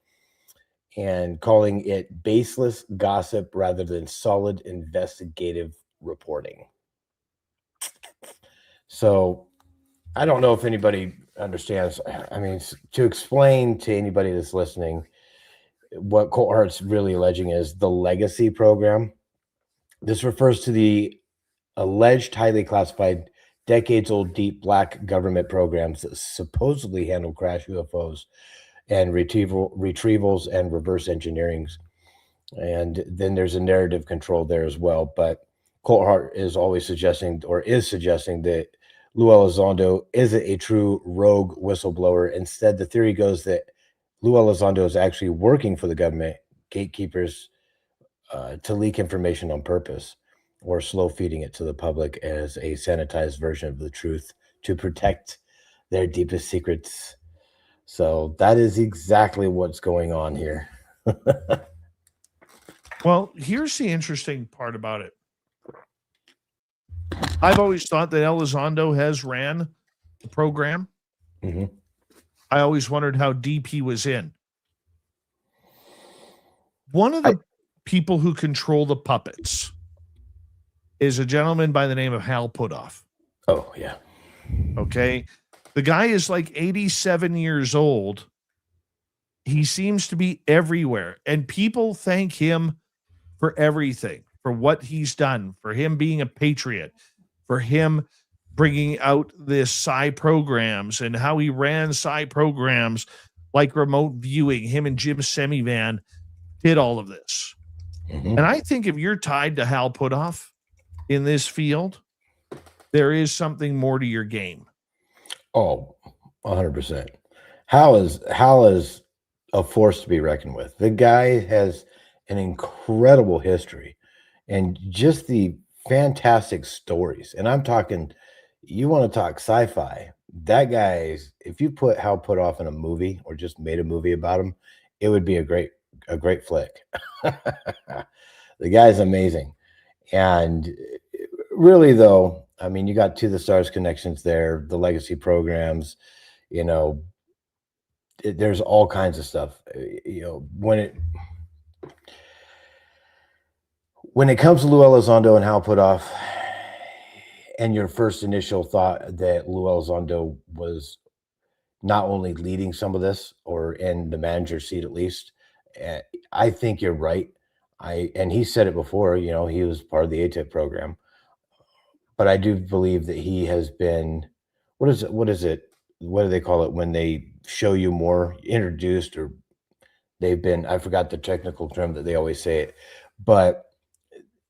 and calling it baseless gossip rather than solid investigative reporting. So I don't know if anybody understands. I mean, to explain to anybody that's listening, what Coulthart's really alleging is the legacy program. This refers to the alleged highly classified, decades-old deep black government programs that supposedly handle crash UFOs and retrievals and reverse engineerings. And then there's a narrative control there as well. But Coulthart is always suggesting that Lou Elizondo isn't a true rogue whistleblower. Instead, the theory goes that Lou Elizondo is actually working for the government gatekeepers to leak information on purpose, or slow feeding it to the public as a sanitized version of the truth to protect their deepest secrets. So that is exactly what's going on here. Well, here's the interesting part about it. I've always thought that Elizondo has ran the program. Mm-hmm. I always wondered how deep he was in. One of the people who control the puppets is a gentleman by the name of Hal Puthoff. Oh, yeah. Okay. The guy is like 87 years old. He seems to be everywhere, and people thank him for everything, for what he's done, for him being a patriot, for him bringing out this Psy programs and how he ran Psy programs like remote viewing. Him and Jim Semivan did all of this. Mm-hmm. And I think if you're tied to Hal Puthoff in this field, there is something more to your game. Oh, 100%. Hal is a force to be reckoned with. The guy has an incredible history and just the fantastic stories. And I'm talking, you want to talk sci-fi, that guy's, if you put Hal Puthoff in a movie or just made a movie about him, it would be a great flick. The guy's amazing. And really though, I mean, you got To the Stars connections there, the legacy programs, you know, there's all kinds of stuff, you know, when it comes to Lou Elizondo and Hal Puthoff, and your first initial thought that Lou Elizondo was not only leading some of this or in the manager seat at least, I think you're right. And he said it before, you know, he was part of the ATIP program, but I do believe that he has been, what is it? What do they call it when they show you more introduced, or they've been, I forgot the technical term that they always say it, but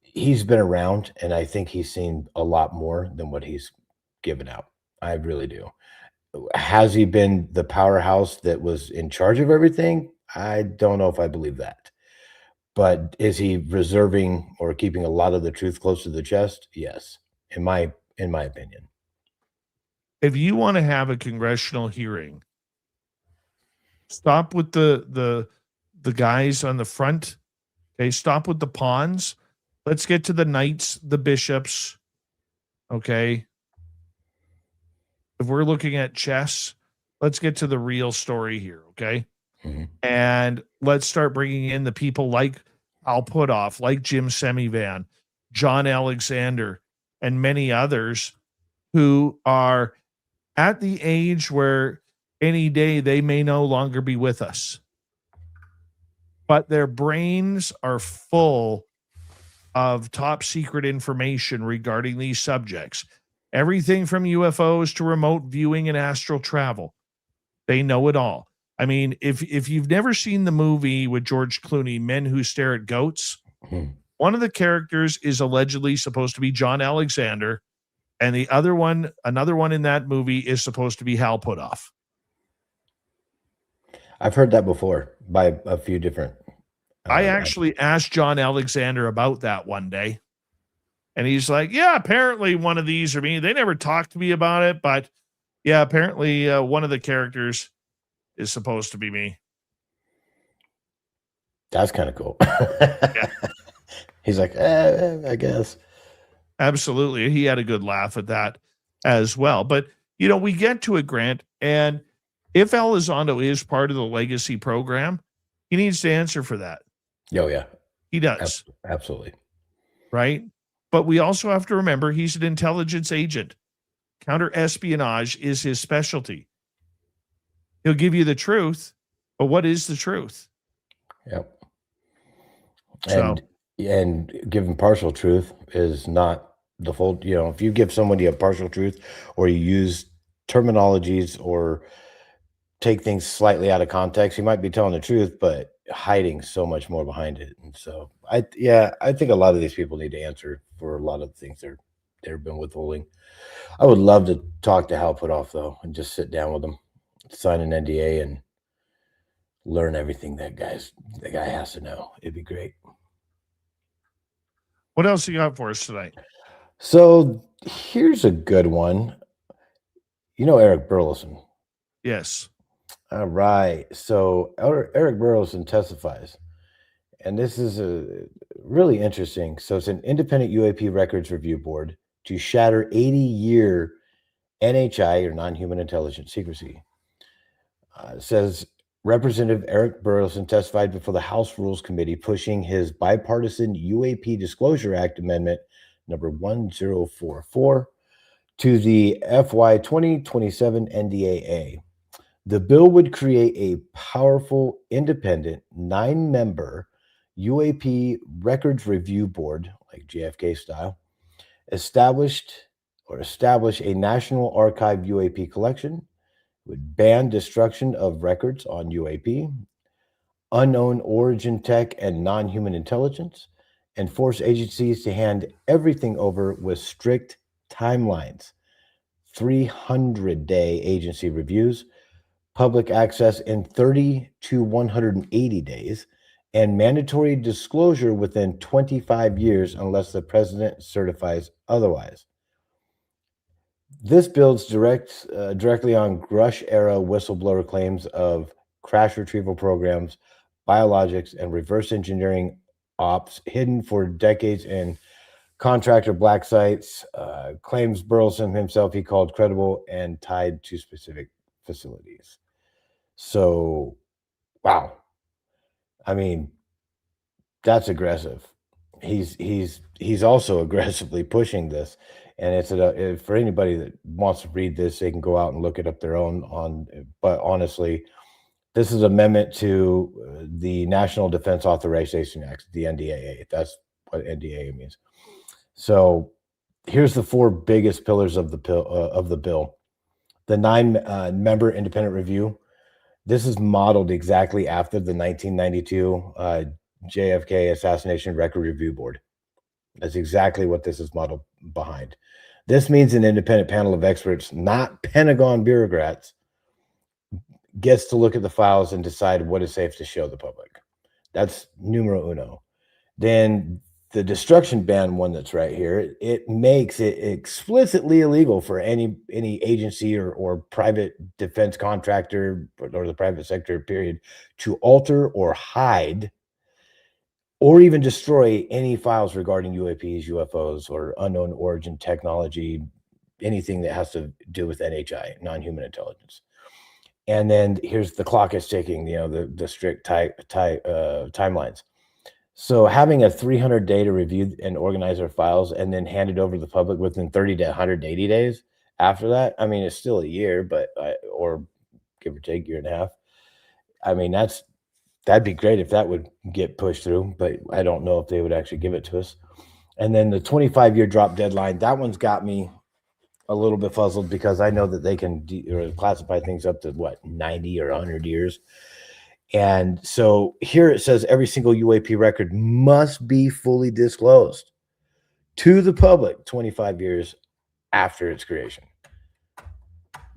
he's been around, and I think he's seen a lot more than what he's given out. I really do. Has he been the powerhouse that was in charge of everything? I don't know if I believe that. But is he reserving or keeping a lot of the truth close to the chest? Yes, in my opinion. If you want to have a congressional hearing, stop with the guys on the front. Okay, stop with the pawns. Let's get to the knights, the bishops. Okay. If we're looking at chess, let's get to the real story here. Okay. Mm-hmm. And let's start bringing in the people like Hal Puthoff, like Jim Semivan, John Alexander, and many others who are at the age where any day they may no longer be with us. But their brains are full of top secret information regarding these subjects. Everything from UFOs to remote viewing and astral travel. They know it all. I mean, if you've never seen the movie with George Clooney, Men Who Stare at Goats, one of the characters is allegedly supposed to be John Alexander, and another one in that movie is supposed to be Hal Puthoff. I've heard that before by a few different. I actually asked John Alexander about that one day, and he's like, yeah, apparently one of these are me. They never talked to me about it, but yeah, apparently one of the characters is supposed to be me. That's kind of cool. Yeah. He's like, I guess. Absolutely. He had a good laugh at that as well. But, you know, we get to it, Grant, and if Elizondo is part of the legacy program, he needs to answer for that. Oh, yeah. He does. Absolutely. Right? But we also have to remember he's an intelligence agent. Counter-espionage is his specialty. He'll give you the truth, but what is the truth? Yep. So, and giving partial truth is not the full, you know, if you give somebody a partial truth or you use terminologies or take things slightly out of context, you might be telling the truth, but hiding so much more behind it. And so I think a lot of these people need to answer for a lot of the things they've been withholding. I would love to talk to Hal Puthoff though, and just sit down with him, sign an NDA and learn everything the guy has to know. It'd be great. what else you got for us tonight? So here's a good one. You know Eric Burleson? Yes. All right. So Eric Burleson testifies, and this is a really interesting. So it's an independent UAP records review board to shatter 80-year NHI, or non-human intelligence secrecy. Says Representative Eric Burleson testified before the House Rules Committee pushing his bipartisan UAP Disclosure Act Amendment number 1044 to the FY 2027 NDAA. The bill would create a powerful, independent, 9-member UAP Records Review Board, like JFK style, establish a National Archive UAP collection, would ban destruction of records on UAP, unknown origin tech, and non-human intelligence, and force agencies to hand everything over with strict timelines, 300-day agency reviews, public access in 30 to 180 days, and mandatory disclosure within 25 years unless the president certifies otherwise. This builds directly on Grush-era whistleblower claims of crash retrieval programs, biologics, and reverse engineering ops hidden for decades in contractor black sites, claims Burleson himself he called credible and tied to specific facilities. So, wow. I mean, that's aggressive. He's also aggressively pushing this, and it's for anybody that wants to read this, they can go out and look it up their own on. But honestly, this is amendment to the National Defense Authorization Act, the NDAA. That's what NDAA means. So, here's the 4 biggest pillars of the bill. The 9-member independent review. This is modeled exactly after the 1992 JFK Assassination Record Review Board. That's exactly what this is modeled behind. This means an independent panel of experts, not Pentagon bureaucrats, gets to look at the files and decide what is safe to show the public. That's numero uno. Then the destruction ban one that's right here, it makes it explicitly illegal for any agency or private defense contractor or the private sector, period, to alter or hide or even destroy any files regarding UAPs, UFOs, or unknown origin technology, anything that has to do with NHI, non-human intelligence. And then here's the clock is ticking, the strict timelines. So having a 300-day to review and organize our files and then hand it over to the public within 30 to 180 days after that, I mean, it's still a year, but or give or take year and a half. I mean, that'd be great if that would get pushed through, but I don't know if they would actually give it to us. And then the 25-year drop deadline, that one's got me a little bit fuzzled because I know that they can classify things up to 90 or 100 years. And so here it says every single UAP record must be fully disclosed to the public 25 years after its creation.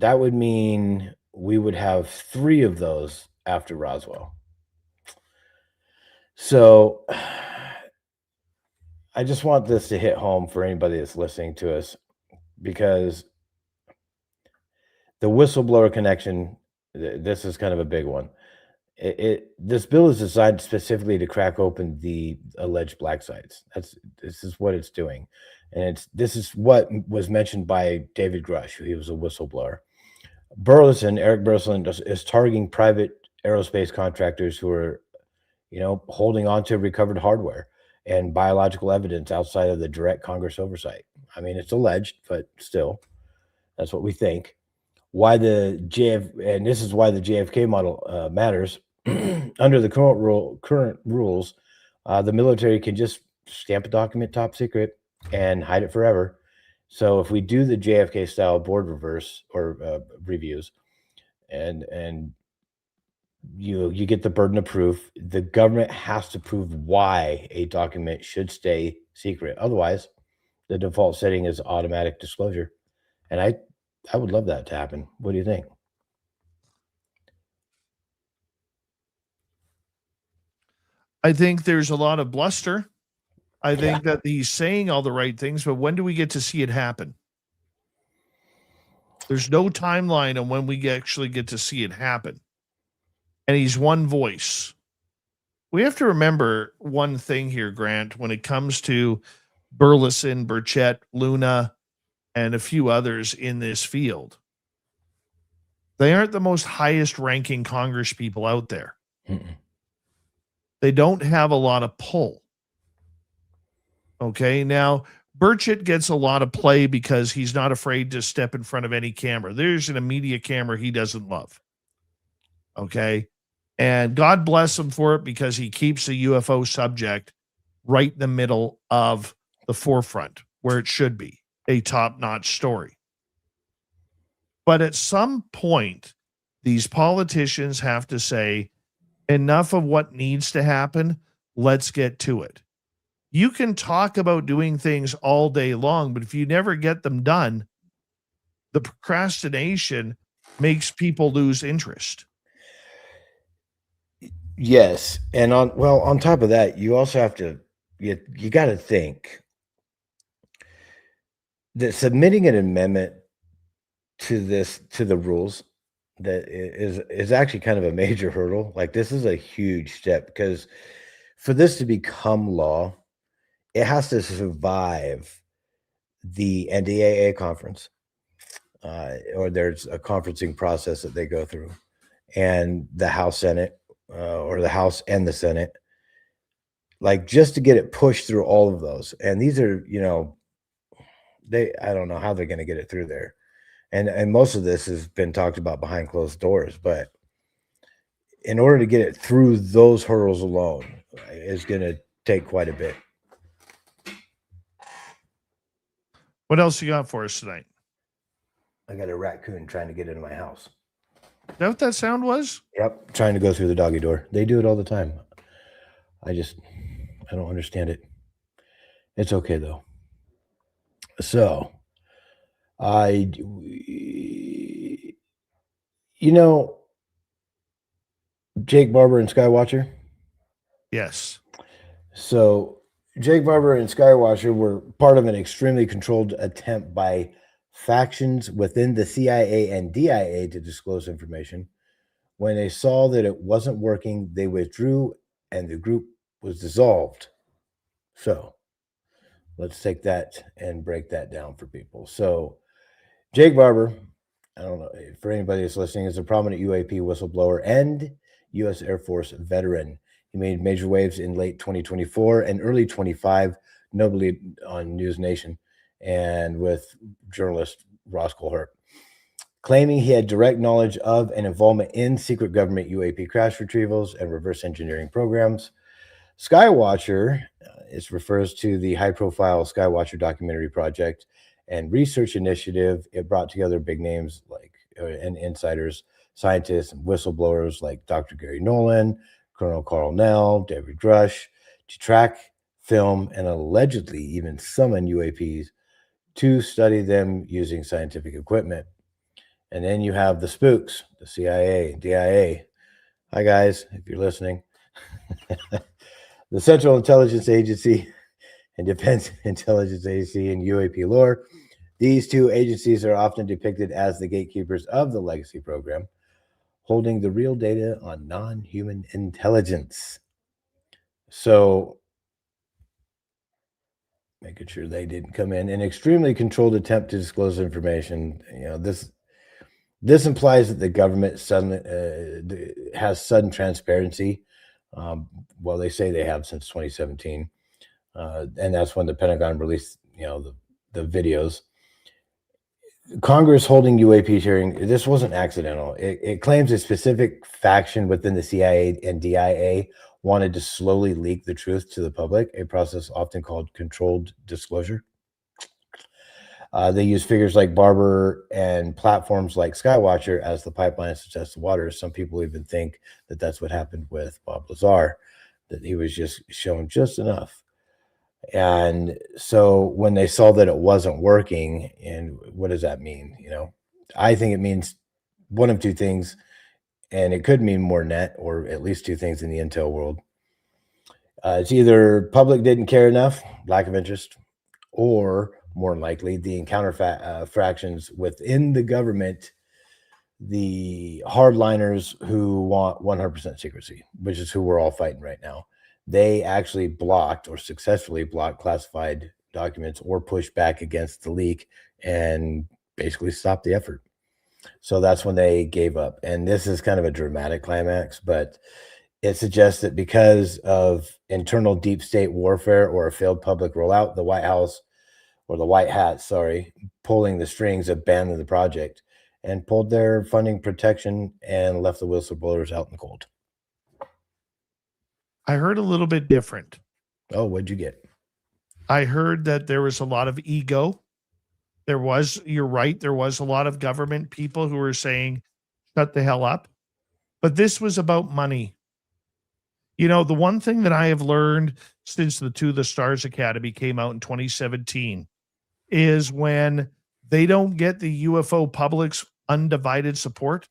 That would mean we would have 3 of those after Roswell. So I just want this to hit home for anybody that's listening to us, because the whistleblower connection, this is kind of a big one. This bill is designed specifically to crack open the alleged black sites. This is what it's doing, and this is what was mentioned by David Grush, who he was a whistleblower. Eric Burleson is targeting private aerospace contractors who are, holding on to recovered hardware and biological evidence outside of the direct Congress oversight. I mean, it's alleged, but still, that's what we think. And this is why the JFK model matters. Under the current rules, the military can just stamp a document top secret and hide it forever. So if we do the JFK style board reverse or reviews, and you get the burden of proof, the government has to prove why a document should stay secret. Otherwise, the default setting is automatic disclosure. And I would love that to happen. What do you think? I think there's a lot of bluster. I think that he's saying all the right things, but when do we get to see it happen? There's no timeline on when we actually get to see it happen. And he's one voice. We have to remember one thing here, Grant, when it comes to Burleson, Burchett, Luna, and a few others in this field. They aren't the most highest ranking Congress people out there. Mm-mm. They don't have a lot of pull. Okay. Now, Burchett gets a lot of play because he's not afraid to step in front of any camera. There's an media camera he doesn't love. Okay. And God bless him for it because he keeps the UFO subject right in the middle of the forefront where it should be, a top-notch story. But at some point, these politicians have to say, enough of what needs to happen. Let's get to it. You can talk about doing things all day long, but if you never get them done, the procrastination makes people lose interest. Yes. And on top of that, you also have to, you got to think that submitting an amendment to the rules that is actually kind of a major hurdle. Like, this is a huge step because for this to become law, it has to survive the NDAA conference, or there's a conferencing process that they go through, and the House Senate, or the House and the Senate, like, just to get it pushed through all of those. And these are, I don't know how they're going to get it through there. And most of this has been talked about behind closed doors, but in order to get it through those hurdles alone is going to take quite a bit. What else you got for us tonight? I got a raccoon trying to get into my house. Is that what that sound was? Yep. Trying to go through the doggy door. They do it all the time. I don't understand it. It's okay though. So Jake Barber and Skywatcher? Yes. So Jake Barber and Skywatcher were part of an extremely controlled attempt by factions within the CIA and DIA to disclose information. When they saw that it wasn't working, they withdrew and the group was dissolved. So let's take that and break that down for people. So Jake Barber, I don't know, for anybody that's listening, is a prominent UAP whistleblower and U.S. Air Force veteran. He made major waves in late 2024 and early 25, notably on News Nation and with journalist Ross Colhart, claiming he had direct knowledge of and involvement in secret government UAP crash retrievals and reverse engineering programs. Skywatcher refers to the high-profile Skywatcher documentary project and research initiative. It brought together big names and insiders, scientists, and whistleblowers like Dr. Gary Nolan, Colonel Carl Nell, David Grush, to track, film, and allegedly even summon UAPs to study them using scientific equipment. And then you have the spooks, the CIA, DIA. Hi, guys, if you're listening. The Central Intelligence Agency and Defense Intelligence Agency in UAP lore. These two agencies are often depicted as the gatekeepers of the legacy program, holding the real data on non-human intelligence. So, making sure they didn't come in. An extremely controlled attempt to disclose information. This implies that the government has sudden transparency. Well, they say they have since 2017. And that's when the Pentagon released, the videos. Congress holding UAP hearing, this wasn't accidental. It claims a specific faction within the CIA and DIA wanted to slowly leak the truth to the public, a process often called controlled disclosure. They use figures like Barber and platforms like Skywatcher as the pipelines to test the waters. Some people even think that that's what happened with Bob Lazar, that he was just shown just enough. And so when they saw that it wasn't working, and what does that mean? I think it means one of two things, and it could mean more net, or at least two things in the intel world. It's either public didn't care enough, lack of interest, or more likely the encounter fractions within the government, the hardliners who want 100% secrecy, which is who we're all fighting right now. They actually blocked or successfully blocked classified documents or push back against the leak and basically stop the effort. So that's when they gave up. And this is kind of a dramatic climax, but it suggests that because of internal deep state warfare or a failed public rollout, the White House, or the White Hat, sorry, pulling the strings, abandoned the project and pulled their funding protection and left the whistleblowers out in the cold. I heard a little bit different. Oh, what'd you get? I heard that there was a lot of ego. You're right, there was a lot of government people who were saying, shut the hell up. But this was about money. You know, the one thing that I have learned since the Stars Academy came out in 2017 is when they don't get the UFO public's undivided support,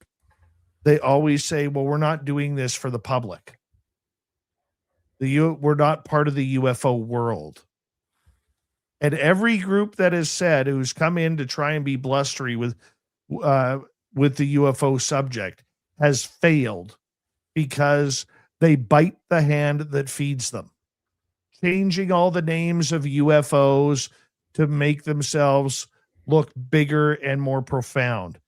they always say, well, we're not doing this for the public. We're not part of the UFO world. And every group that has said, who's come in to try and be blustery with the UFO subject, has failed because they bite the hand that feeds them, changing all the names of UFOs to make themselves look bigger and more profound,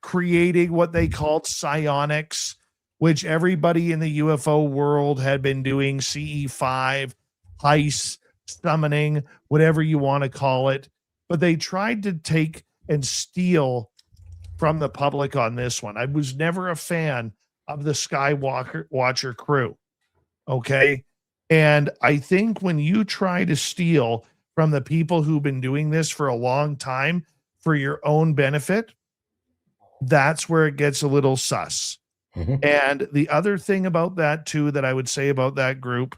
creating what they called psionics, which everybody in the UFO world had been doing, CE5, heist, summoning, whatever you want to call it. But they tried to take and steal from the public on this one. I was never a fan of the Skywalker Watcher crew. Okay. And I think when you try to steal from the people who've been doing this for a long time for your own benefit, that's where it gets a little sus. And the other thing about that too, that I would say about that group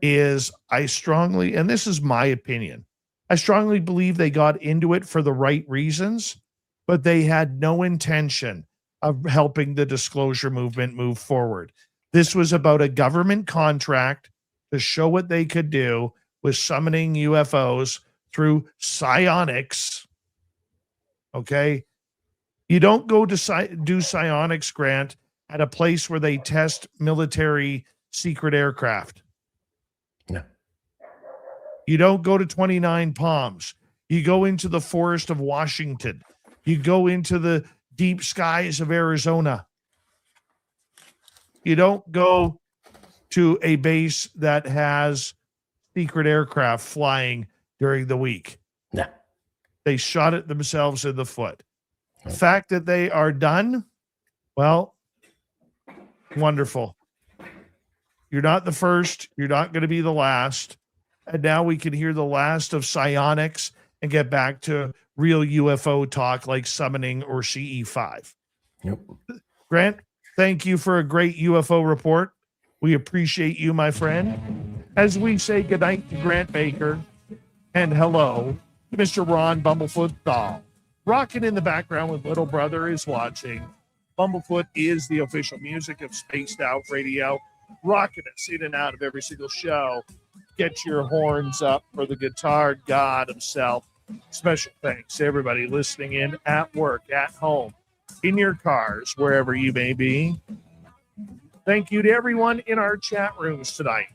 is I strongly, and this is my opinion, I strongly believe they got into it for the right reasons, but they had no intention of helping the disclosure movement move forward. This was about a government contract to show what they could do with summoning UFOs through psionics. Okay. You don't go to do psionics, Grant, at a place where they test military secret aircraft. No. You don't go to 29 Palms. You go into the forest of Washington. You go into the deep skies of Arizona. You don't go to a base that has secret aircraft flying during the week. No. They shot it themselves in the foot. The fact that they are done, well, wonderful. You're not the first. You're not going to be the last. And now we can hear the last of psionics and get back to real UFO talk like summoning or CE5. Yep. Grant, thank you for a great UFO report. We appreciate you, my friend. As we say goodnight to Grant Baker and hello to Mr. Ron Bumblefoot Thal. Rocking in the background with Little Brother is watching. Bumblefoot is the official music of Spaced Out Radio. Rocking us in and out of every single show. Get your horns up for the guitar god himself. Special thanks to everybody listening in at work, at home, in your cars, wherever you may be. Thank you to everyone in our chat rooms tonight.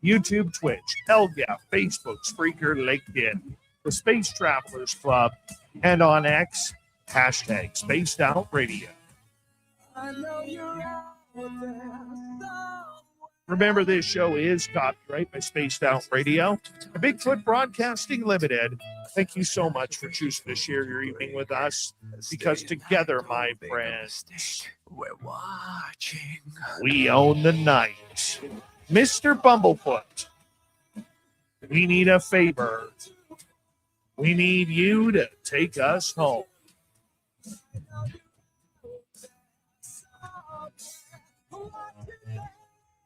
YouTube, Twitch, Helga, Facebook, Spreaker, LinkedIn, the Space Travelers Club, and on X, hashtag Spaced Out Radio. I know you're out there. Remember, this show is copyright by Spaced Out Radio and Bigfoot Broadcasting Limited. Thank you so much for choosing to share your evening with us, because together, my friends, We're watching. we own the night. Mr. Bumblefoot, we need a favor. We need you to take us home.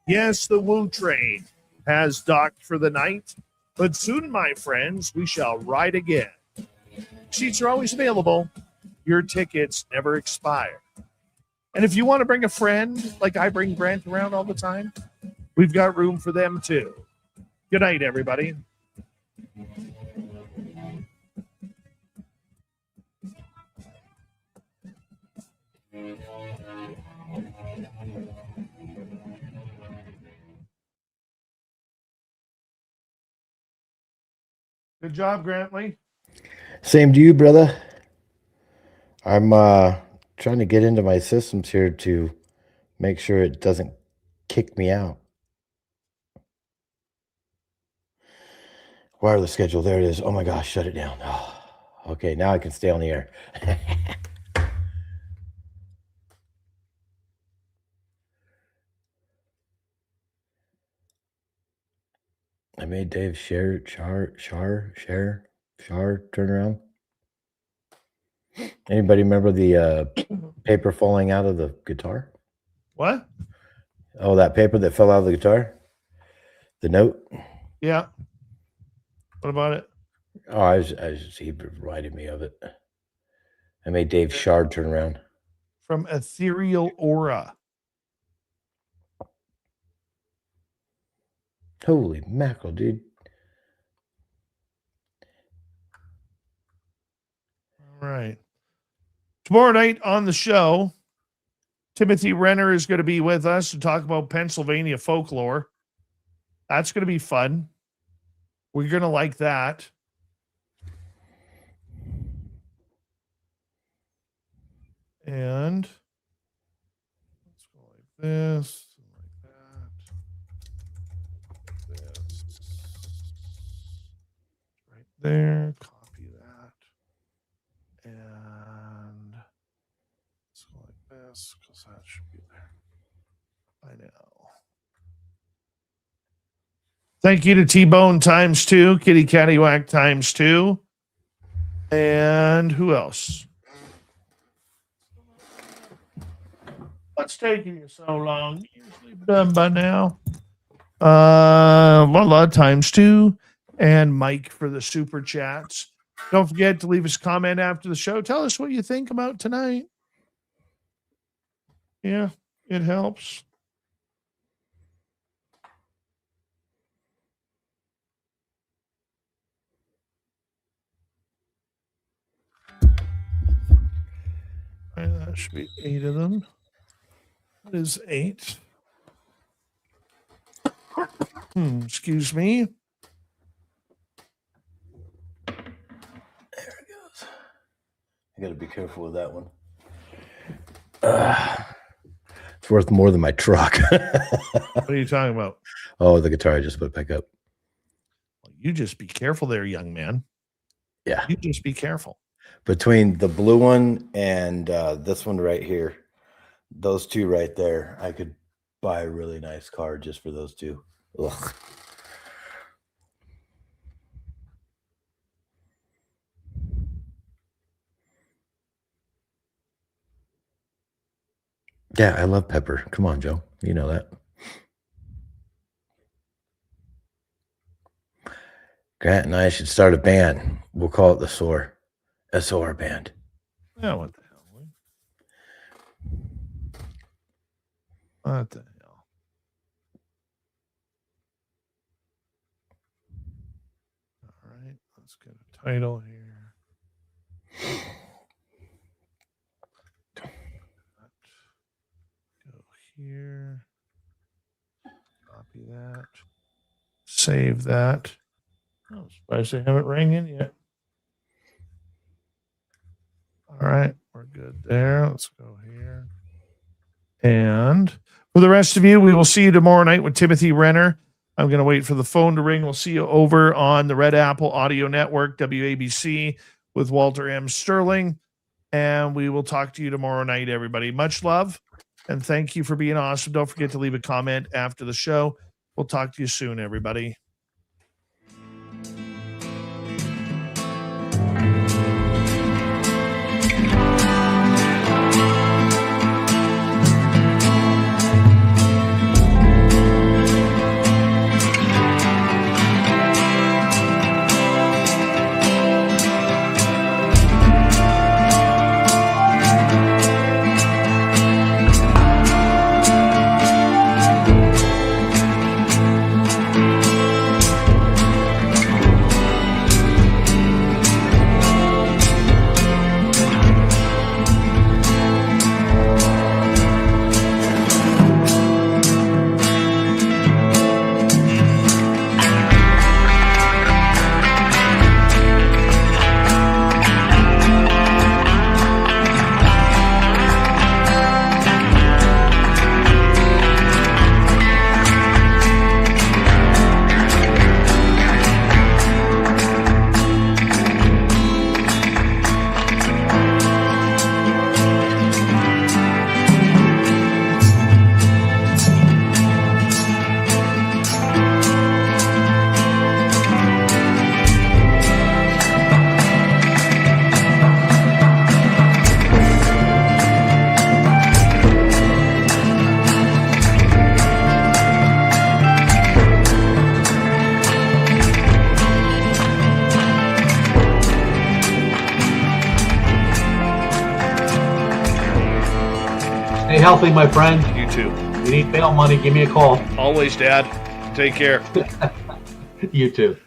Yes, the Woo Train has docked for the night, but soon, my friends, we shall ride again. Seats are always available. Your tickets never expire. And if you want to bring a friend, like I bring Grant around all the time, we've got room for them too. Good night, everybody. Good job, Grantley. Same to you, brother. I'm trying to get into my systems here to make sure it doesn't kick me out. Wireless schedule. There it is. Oh my gosh, shut it down. Oh, okay, now I can stay on the air. I made Dave share turn around. Anybody remember the paper falling out of the guitar? What? Oh, that paper that fell out of the guitar? The note? Yeah. What about it? Oh, he reminded me of it. I made Dave Shard turn around. From Ethereal Aura. Holy mackerel, dude. All right. Tomorrow night on the show, Timothy Renner is going to be with us to talk about Pennsylvania folklore. That's going to be fun. We're going to like that. And let's go like this, like that. This. Right there. Copy that. And let's go like this because that should be there. I know. Thank you to T-Bone times 2, Kitty Cattywhack times 2. And who else? What's taking you so long? Usually done by now. Voila times 2. And Mike for the super chats. Don't forget to leave us a comment after the show. Tell us what you think about tonight. Yeah, it helps. And that should be 8 of them. That is 8. Excuse me. There it goes. I got to be careful with that one. It's worth more than my truck. What are you talking about? Oh, the guitar I just put back up. You just be careful there, young man. Yeah. You just be careful. Between the blue one and this one right here, those two right there, I could buy a really nice car just for those two. Ugh. Yeah, I love pepper. Come on, Joe. You know that. Grant and I should start a band. We'll call it the SOAR. SOR band. Yeah, what the hell? What the hell? All right, let's get a title here. Go here. Copy that. Save that. I'm surprised they haven't rang in yet. All right, we're good there. Let's go here. And for the rest of you, we will see you tomorrow night with Timothy Renner. I'm going to wait for the phone to ring. We'll see you over on the Red Apple Audio Network, WABC, with Walter M. Sterling. And we will talk to you tomorrow night, everybody. Much love, and thank you for being awesome. Don't forget to leave a comment after the show. We'll talk to you soon, everybody. healthy, my friend. You too. If you need bail money, give me a call. Always, Dad. Take care. You too.